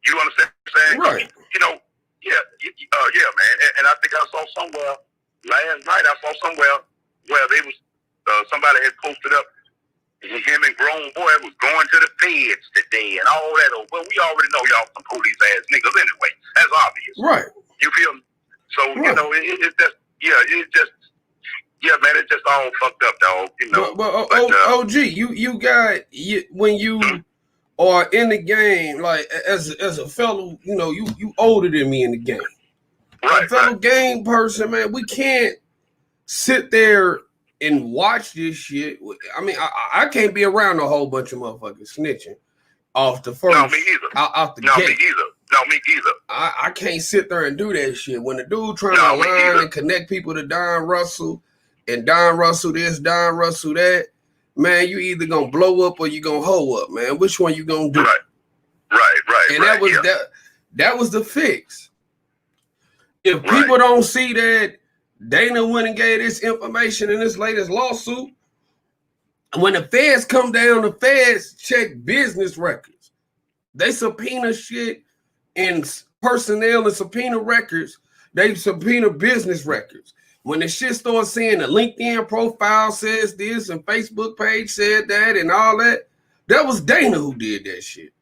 You understand what I'm saying? Right. You know, yeah, man. And I think I saw somewhere last night. I saw somewhere where they was somebody had posted up him and Grown Boy was going to the feds today and all that. Well, we already know y'all some police ass niggas anyway. That's obvious. Right. You feel me? So you know, it's just man, it's just all fucked up, dog. You know. But OG, you got when you are in the game, like as a fellow, you know, you older than me in the game. Right. A fellow game person, man, we can't sit there and watch this shit. I mean, I can't be around a whole bunch of motherfuckers snitching off the first. No, me either. Out the no, gate. me either. No, me either. I can't sit there and do that shit. When the dude trying to align and connect people to Don Russell and Don Russell this, Don Russell that, man, you either gonna blow up or you gonna hoe up, man. Which one you gonna do? Right. And that was the fix. If people don't see that Dana went and gave this information in this latest lawsuit, when the feds come down, the feds check business records. They subpoena shit and personnel and subpoena records. They subpoena business records. When the shit starts saying the LinkedIn profile says this and Facebook page said that and all that, that was Dana who did that shit.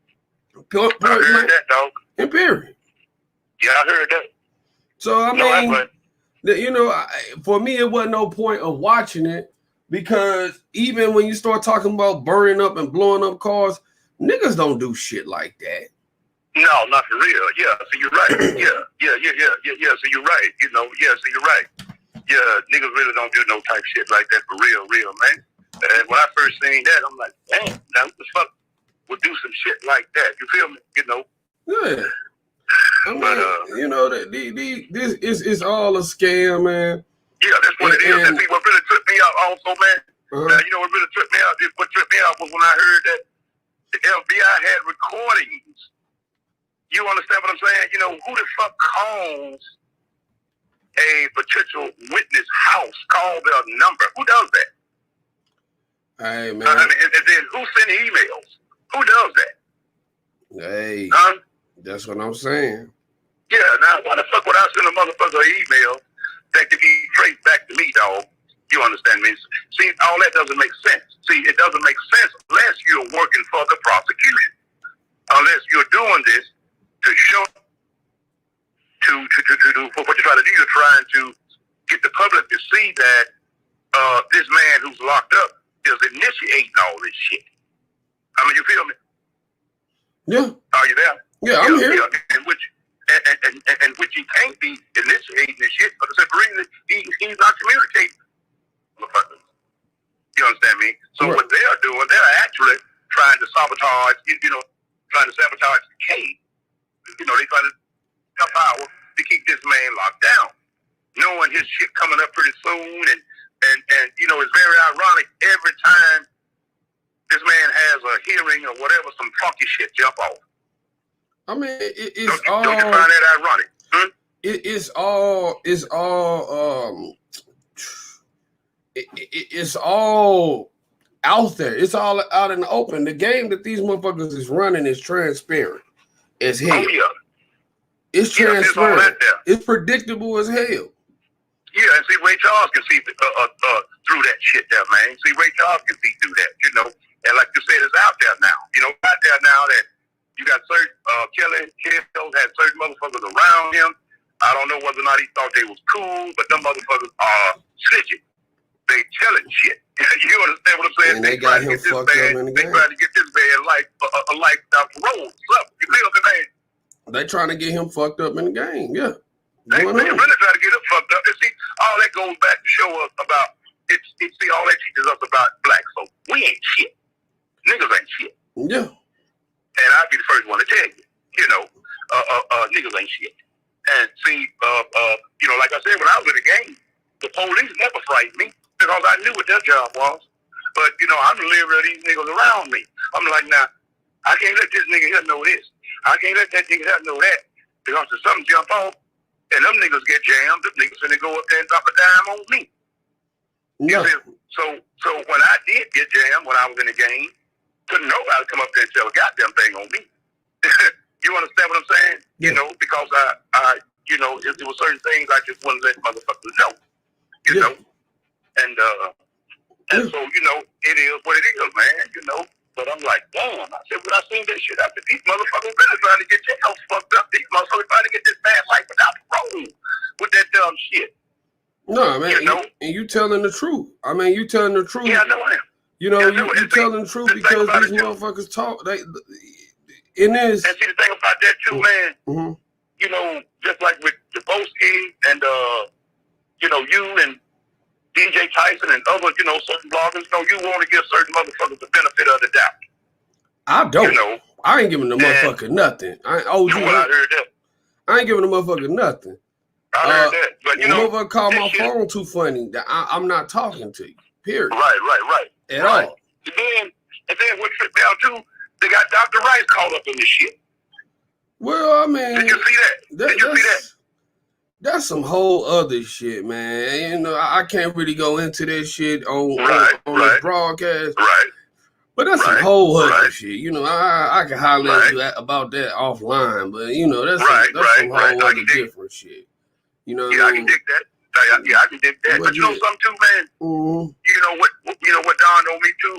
I heard that, dog. And period. Yeah, I heard that. So, I mean, you know, for me, it wasn't no point of watching it because even when you start talking about burning up and blowing up cars, niggas don't do shit like that. No, not for real. Yeah, so you're right. Yeah. So you're right. You know, so you're right. Yeah, niggas really don't do no type shit like that for real, man. And when I first seen that, I'm like, damn, now who the fuck would do some shit like that? You feel me? You know? Yeah. I mean, you know, this is all a scam, man. Yeah, that's what it is. And see, what really tripped me out also, man, you know what really tripped me out? What tripped me out was when I heard that the FBI had recordings. You understand what I'm saying? You know, who the fuck calls a potential witness house, call their number? Who does that? Hey, man. And then who send emails? Who does that? Hey, that's what I'm saying. Yeah, now why the fuck would I send a motherfucker an email that could be traced back to me, dog? You understand me? See, all that doesn't make sense. See, it doesn't make sense unless you're working for the prosecution. Unless you're doing this to show to what you're trying to do. You're trying to get the public to see that this man who's locked up is initiating all this shit. I mean, you feel me? Yeah. Are you there? Yeah, I'm here. Yeah, and which he can't be initiating this shit for the simple reason he's not communicating. You understand me? So what they're doing, they're actually trying to sabotage, trying to sabotage the case. You know, they trying to have power to keep this man locked down, knowing his shit coming up pretty soon. And you know, it's very ironic every time this man has a hearing or whatever, some funky shit jump off. I mean, it's don't you find that ironic? It's all out there. It's all out in the open. The game that these motherfuckers is running is transparent as hell. Oh, yeah. It's transparent. It's predictable as hell. Yeah, and see, Ray Charles can see through that shit there, man. See, Ray Charles can see through that, you know. And like you said, it's out there now. You know, out there now that you got certain, Kelly Hill had certain motherfuckers around him. I don't know whether or not he thought they was cool, but them motherfuckers are snitching. They telling shit. You understand what I'm saying? And they got him fucked up in the game. They trying to get this man a life down the road. You feel me, man? They trying to get him fucked up in the game, yeah. They really try to get him fucked up. And see, all that goes back to show us about, see, all that teaches us about black folks. We ain't shit. Niggas ain't shit. Yeah. And I'll be the first one to tell you, you know, niggas ain't shit. And see, like I said, when I was in the game, the police never frightened me because I knew what their job was. But, I'm the leader of these niggas around me. I'm like, now, I can't let this nigga here know this. I can't let that nigga here know that. Because if something jump off and them niggas get jammed, them niggas finna go up there and drop a dime on me. Yeah. So when I did get jammed when I was in the game, couldn't nobody come up there and tell a goddamn thing on me. You understand what I'm saying? Yeah. Because it was certain things I just wouldn't let motherfuckers know. You know? And so, it is what it is, man, But I'm like, damn, I said, when I seen that shit after these motherfuckers really trying to get your house fucked up, these motherfuckers trying to get this bad life without the road with that dumb shit. No, man, and you telling the truth. I mean, you telling the truth. Yeah, I know I am. You telling the truth because these motherfuckers talk. In this. And see, the thing about that too, man, Mm-hmm. Just like with Jaboski and, you and DJ Tyson and other, certain bloggers, you want to give certain motherfuckers the benefit of the doubt. I don't. I ain't giving the motherfucker nothing. I heard that. I ain't giving the motherfucker nothing. I heard that. But, motherfucker call my phone too funny. That I'm not talking to you. Period. Right. At all. And then what tripped me out too, they got Dr. Rice caught up in this shit. Well, I mean, did you see that? Did you see that? That's some whole other shit, man. I can't really go into that shit on the broadcast. Right. But that's some whole other shit. I can holler at you about that offline, but that's some whole other different shit. I can dig that. I can dig that. But something too, man. Mm-hmm. What dawned on me too,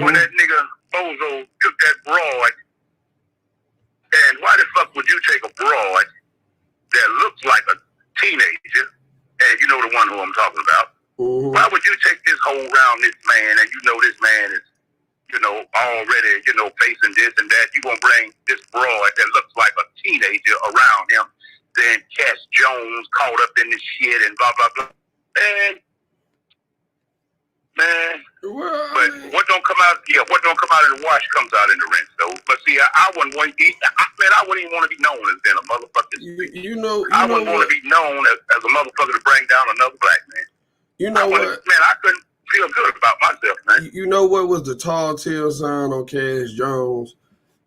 when that nigga Bozo took that broad, and why the fuck would you take a broad that looks like a teenager, and you know the one who I'm talking about? Mm-hmm. Why would you take this whole round this man, and this man is, already, facing this and that? You gonna bring this broad that looks like a teenager around him, then Cass Jones caught up in this shit and blah blah blah. Man, but what don't come out in the wash comes out in the rinse, though. But see, I wouldn't want I wouldn't even want to be known as being a motherfucker. I wouldn't want to be known as a motherfucker to bring down another black man. You know what? Man, I couldn't feel good about myself, man. You know what was the tall tale sign on Cass Jones?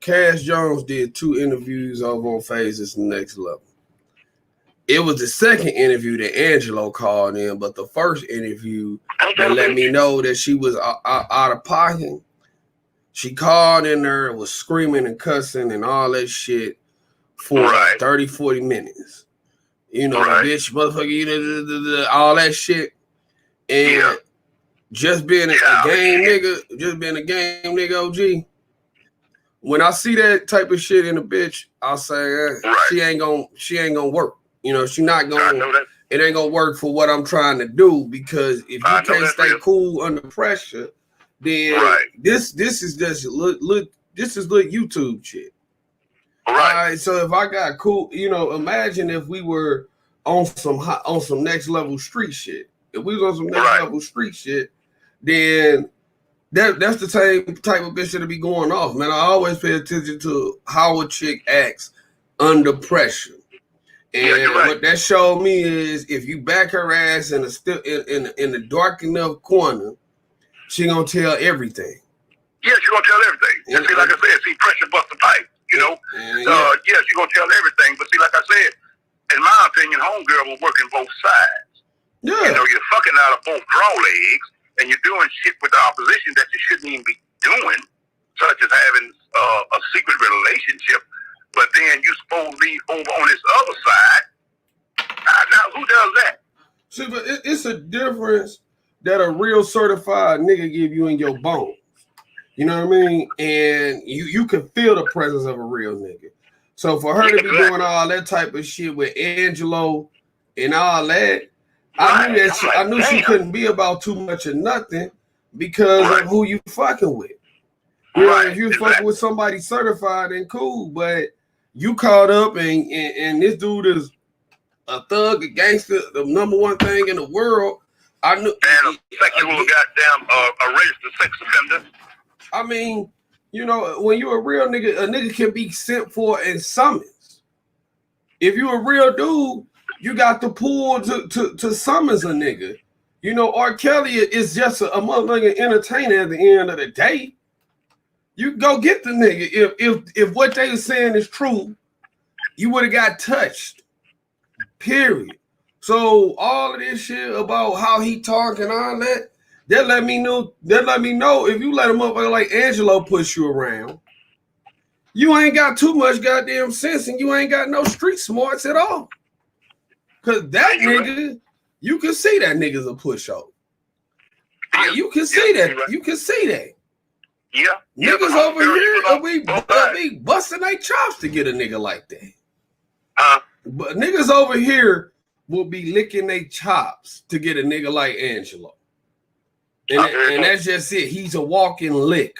Cass Jones did 2 interviews over on Phases Next Level. It was the second interview that Angelo called in, but the first interview that let me know that she was out of pocket. She called in there, was screaming and cussing and all that shit for 30, 40 minutes. Bitch, motherfucker, all that shit. And just being a game nigga, OG. When I see that type of shit in a bitch, I'll say she ain't gonna work. She not gonna. It ain't gonna work for what I'm trying to do, because if you can't stay cool under pressure, then this is just look. This is YouTube shit. All right. So if I got cool, imagine if we were on some next level street shit. If we was on some next level street shit, then that's the same type of bitch that'll be going off, man. I always pay attention to how a chick acts under pressure. And what that showed me is, if you back her ass in the dark enough corner, she gonna tell everything. Yeah, she gonna tell everything. And see, like I said, pressure bust the pipe. She gonna tell everything. But see, like I said, in my opinion, homegirl will work in both sides. Yeah. You're fucking out of both draw legs, and you're doing shit with the opposition that you shouldn't even be doing, such as having a secret relationship. But then you supposed to be over on this other side. Now, who does that? See, but it's a difference that a real certified nigga give you in your bones. You know what I mean? And you can feel the presence of a real nigga. So for her to be doing all that type of shit with Angelo and all that, I knew she couldn't be about too much of nothing because of who you fucking with. If you fucking with somebody certified, then cool, but you caught up and this dude is a thug, a gangster, the number one thing in the world. I knew. And a sexual goddamn a registered sex offender. I mean, when you're a real nigga, a nigga can be sent for and summoned. if you a real dude, you got the pull to summons a nigga. You know, R. Kelly is just a motherfucking entertainer at the end of the day. You go get the nigga. If what they were saying is true, you would have got touched. Period. So all of this shit about how he talk and all that, that let me know if you let a motherfucker like Angelo push you around, you ain't got too much goddamn sense and you ain't got no street smarts at all. Cause that nigga, you can see that nigga's a pushover. You can see that. You can see that. Yeah. Niggas over here be busting their chops to get a nigga like that. But niggas over here will be licking their chops to get a nigga like Angelo. And that's just it. He's a walking lick.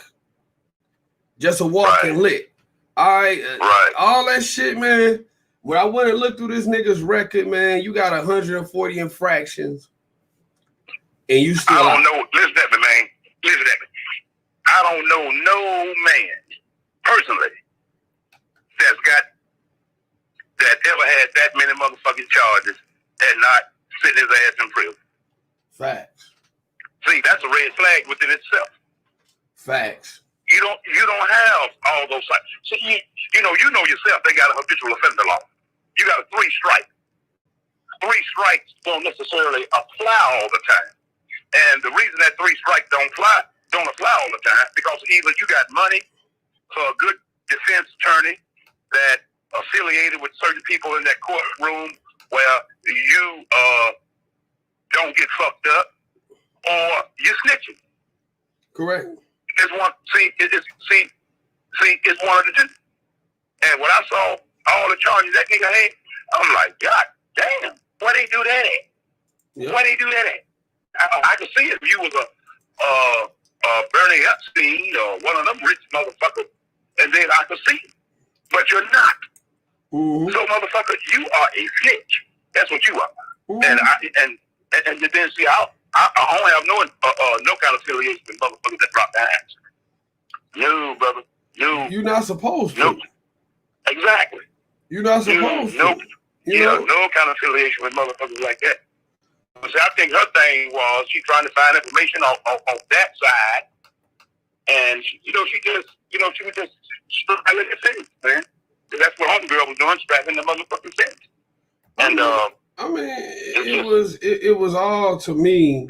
Just a walking lick. All that shit, man. When I went and looked through this nigga's record, man, you got 140 infractions. And you still I don't know. Listen to me, man. Listen to me. I don't know no man personally that ever had that many motherfucking charges and not sit his ass in prison. Facts. See, that's a red flag within itself. Facts. You don't have all those things. So you know yourself, they got a habitual offender law. You got a 3 strike. 3 strikes don't necessarily apply all the time. And the reason that 3 strikes don't apply all the time, because either you got money for a good defense attorney that affiliated with certain people in that courtroom where you don't get fucked up, or you're snitching. Correct. It's one. It's one of the two. And when I saw all the charges that nigga had, I'm like, God damn, why they do that at? Yep. Why they do that at? I could see if you was a Bernie Epstein or one of them rich motherfuckers, and then I could see it. But you're not. Mm-hmm. So, motherfucker, you are a snitch. That's what you are. Mm-hmm. And then see, I don't have no kind of affiliation with motherfuckers that drop dimes. No, brother. No. You're not supposed to. Nope. Exactly. You're not supposed to. Nope. You know? No kind of affiliation with motherfuckers like that. So I think her thing was she trying to find information on that side, and she was just straddling the fence, man. That's what homegirl was doing, straddling the motherfucking fence. And I mean, it was all, to me,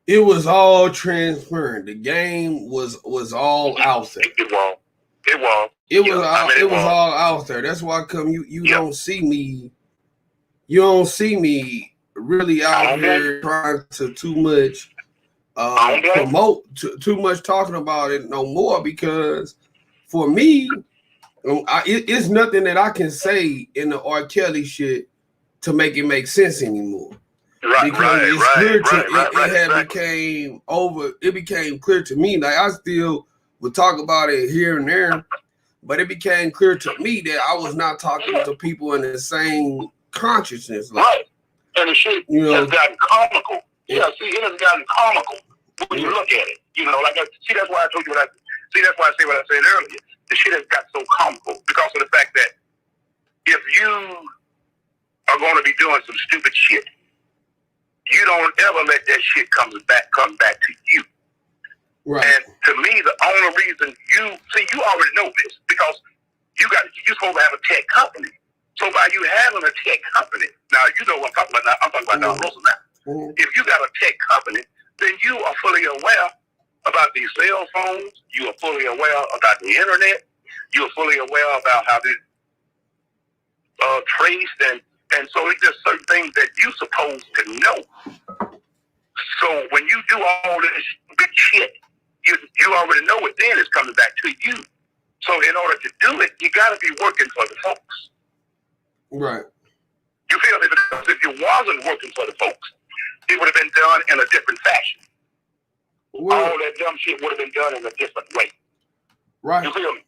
it was all transparent. The game was all out there. It was all out there. That's why you don't see me. You don't see me really out here trying to too much promote, too much talking about it no more, because for me, it's nothing that I can say in the R. Kelly shit to make it make sense anymore. It became clear to me. Like, I still would talk about it here and there, but it became clear to me that I was not talking to people in the same consciousness. Right. And the shit has gotten comical. Yeah, see, it has gotten comical when you look at it. That's why I told you that's why I say what I said earlier. The shit has got so comical because of the fact that if you are going to be doing some stupid shit, you don't ever let that shit come back to you. Right. And to me, the only reason you already know this, because you're supposed to have a tech company. So by you having a tech company, now you know what I'm talking about now. I'm talking about Don Russell now. Mm-hmm. If you got a tech company, then you are fully aware about these cell phones. You are fully aware about the internet. You are fully aware about how they traced, and so it's just certain things that you're supposed to know. So when you do all this good shit, you already know it. Then it's coming back to you. So in order to do it, you got to be working for the folks. Right. You feel me? Because if you wasn't working for the folks, it would have been done in a different fashion. All that dumb shit would have been done in a different way. Right. You feel me?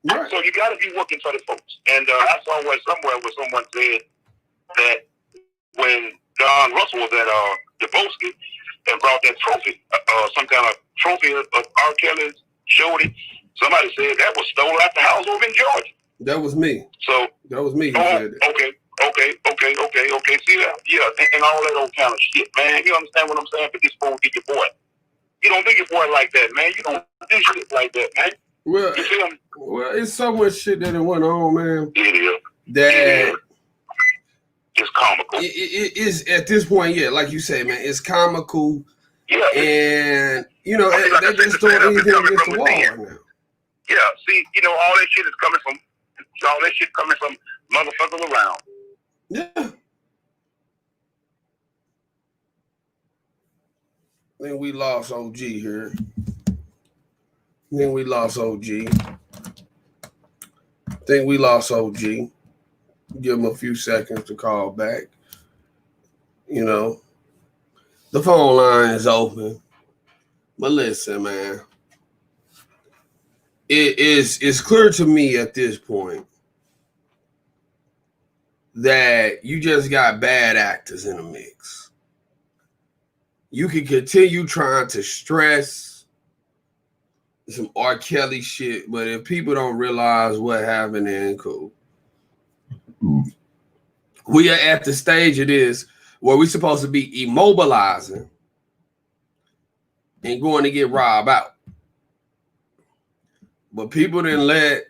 Right. So you got to be working for the folks. And I saw somewhere where someone said that when Don Russell was at Dubosky and brought that trophy, some kind of trophy of R. Kelly's, showed it, somebody said that was stolen out the house over in Georgia. That was me. So that was me. Who oh, said that. okay. See that? Yeah, and all that old kind of shit, man. You understand what I'm saying? But this fool did your boy. You don't do your boy like that, man. You don't do shit like that, man. Well, you feel me? Well, it's so much shit that it went on, man. It is. That it's comical. It is at this point, yeah, like you say, man, it's comical. Yeah. And you know, they just doing anything against the wall right now. Yeah, see, you know, all that shit is coming from motherfuckers around. Yeah. I think we lost OG here. Give him a few seconds to call back. You know, the phone line is open. But listen, man, it's clear to me at this point that you just got bad actors in the mix. You can continue trying to stress some R. Kelly shit, but if people don't realize what happened, then cool. We are at the stage of this where we're supposed to be immobilizing and going to get Rob out. But people didn't let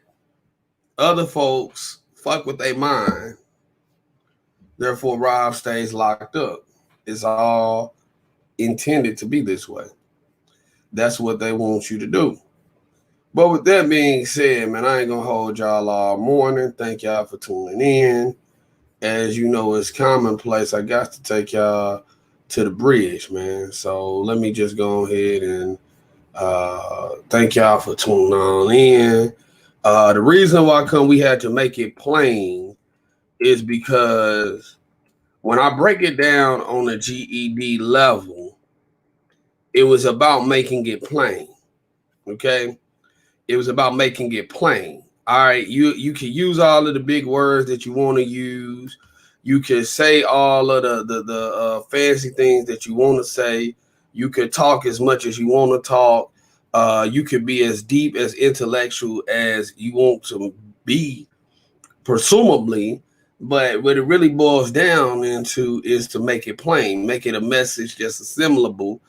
other folks fuck with their mind. Therefore, Rob stays locked up. It's all intended to be this way. That's what they want you to do. But with that being said, man, I ain't gonna hold y'all all morning. Thank y'all for tuning in. As you know, it's commonplace. I got to take y'all to the bridge, man. So let me just go ahead and thank y'all for tuning on in. The reason why we had to make it plain is because when I break it down on the GED level, it was about making it plain. Okay? It was about making it plain. All right, you can use all of the big words that you want to use. You can say all of the fancy things that you want to say. You could talk as much as you want to talk. You could be as deep, as intellectual as you want to be, presumably. But what it really boils down into is to make it plain, make it a message that's assimilable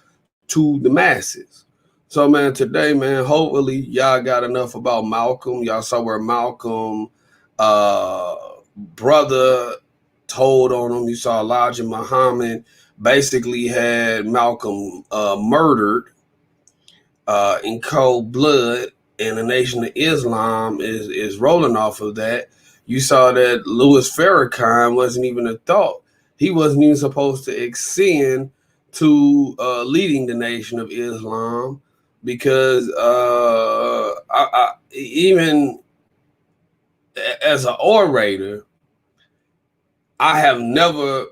to the masses. So, man, today, man, hopefully y'all got enough about Malcolm. Y'all saw where Malcolm brother told on him. You saw Elijah Muhammad basically had Malcolm murdered in cold blood, and the Nation of Islam is rolling off of that. You saw that Louis Farrakhan wasn't even a thought. He wasn't even supposed to ascend to leading the Nation of Islam. Because I even as an orator, I have never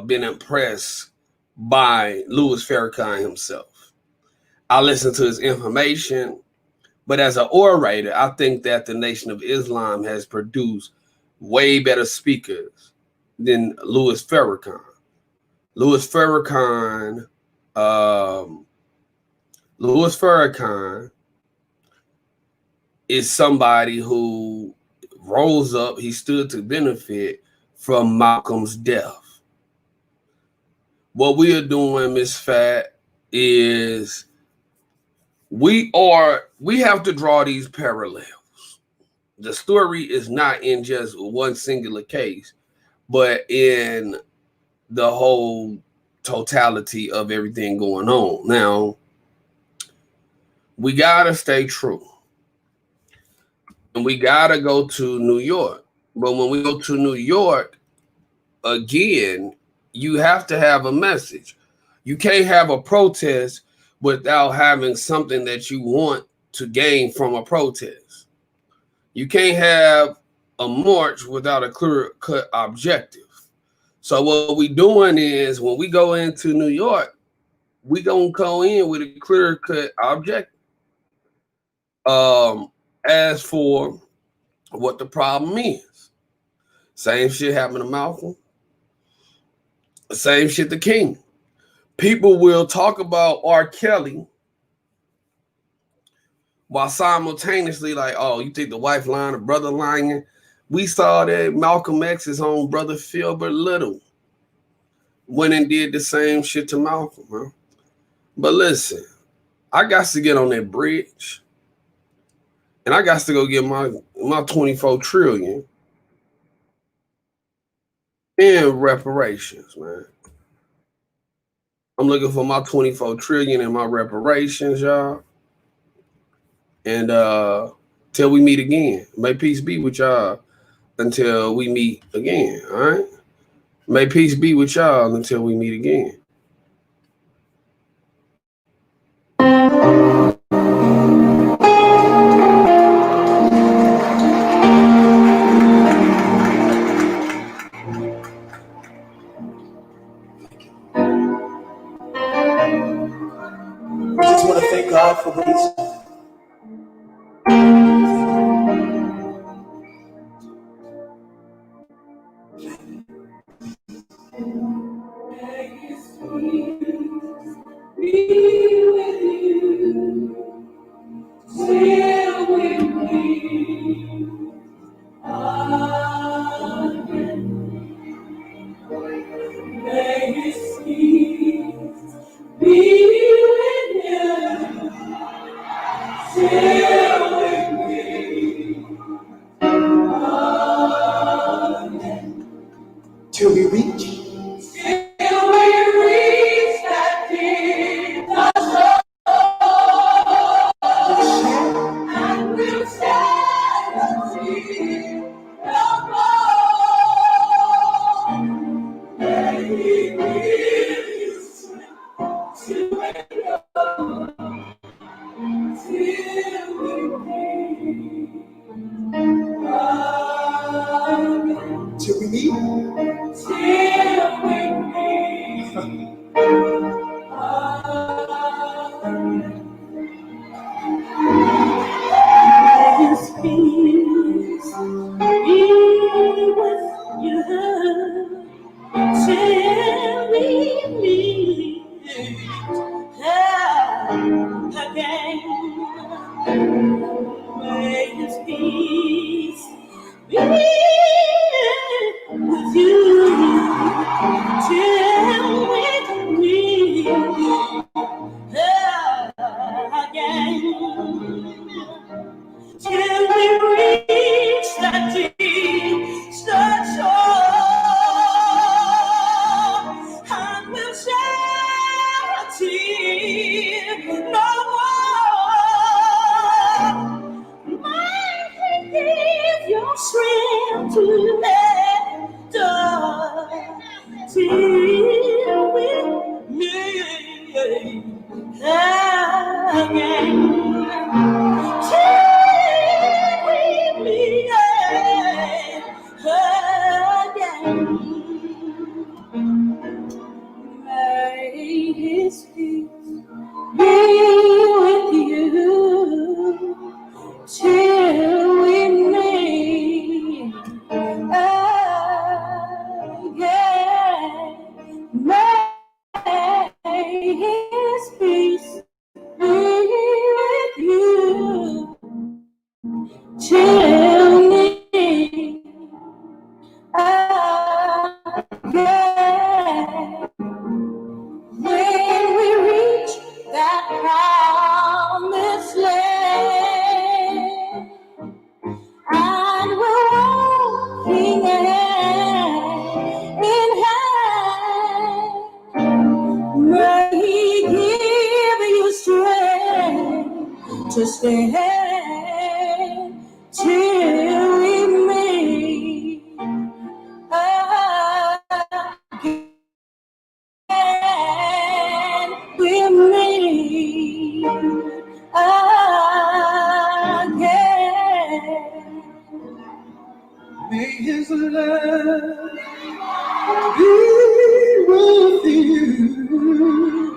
been impressed by Louis Farrakhan himself. I listen to his information, but as an orator, I think that the Nation of Islam has produced way better speakers than Louis Farrakhan. Louis Farrakhan is somebody who rose up. He stood to benefit from Malcolm's death. What we are doing, Miss Fat, is we have to draw these parallels. The story is not in just one singular case, but in the whole totality of everything going on. Now, we gotta stay true. And we gotta go to New York. But when we go to New York, again, you have to have a message. You can't have a protest without having something that you want to gain from a protest. You can't have a march without a clear-cut objective. So what we doing is when we go into New York, we gonna go in with a clear-cut objective. As for what the problem is, same shit happened to Malcolm. Same shit to King. People will talk about R. Kelly while simultaneously like, oh, you think the wife lying, the brother lying? We saw that Malcolm X's own brother Filbert Little went and did the same shit to Malcolm, huh? But listen, I got to get on that bridge, and I got to go get my 24 trillion in reparations, man. I'm looking for my 24 trillion in my reparations, y'all. And till we meet again. May peace be with y'all until we meet again. All right. May peace be with y'all until we meet again. I just want to thank God for what He's done. Till we reach that deep and we'll stand and see no more. May He give you strength to endure till we meet. Till we meet. Till we meet. His peace be with you till we meet again. May His peace be with you till we meet again. Till we reach that deep shore and we'll shed a tear no more. May He give your strength to endure till we meet again. May His peace be with you till we meet again. May His peace be with you till we meet again. When we reach that promised land, and we're walking hand in hand, may He give you strength to stand till we meet again. We'll meet again. May His love be with you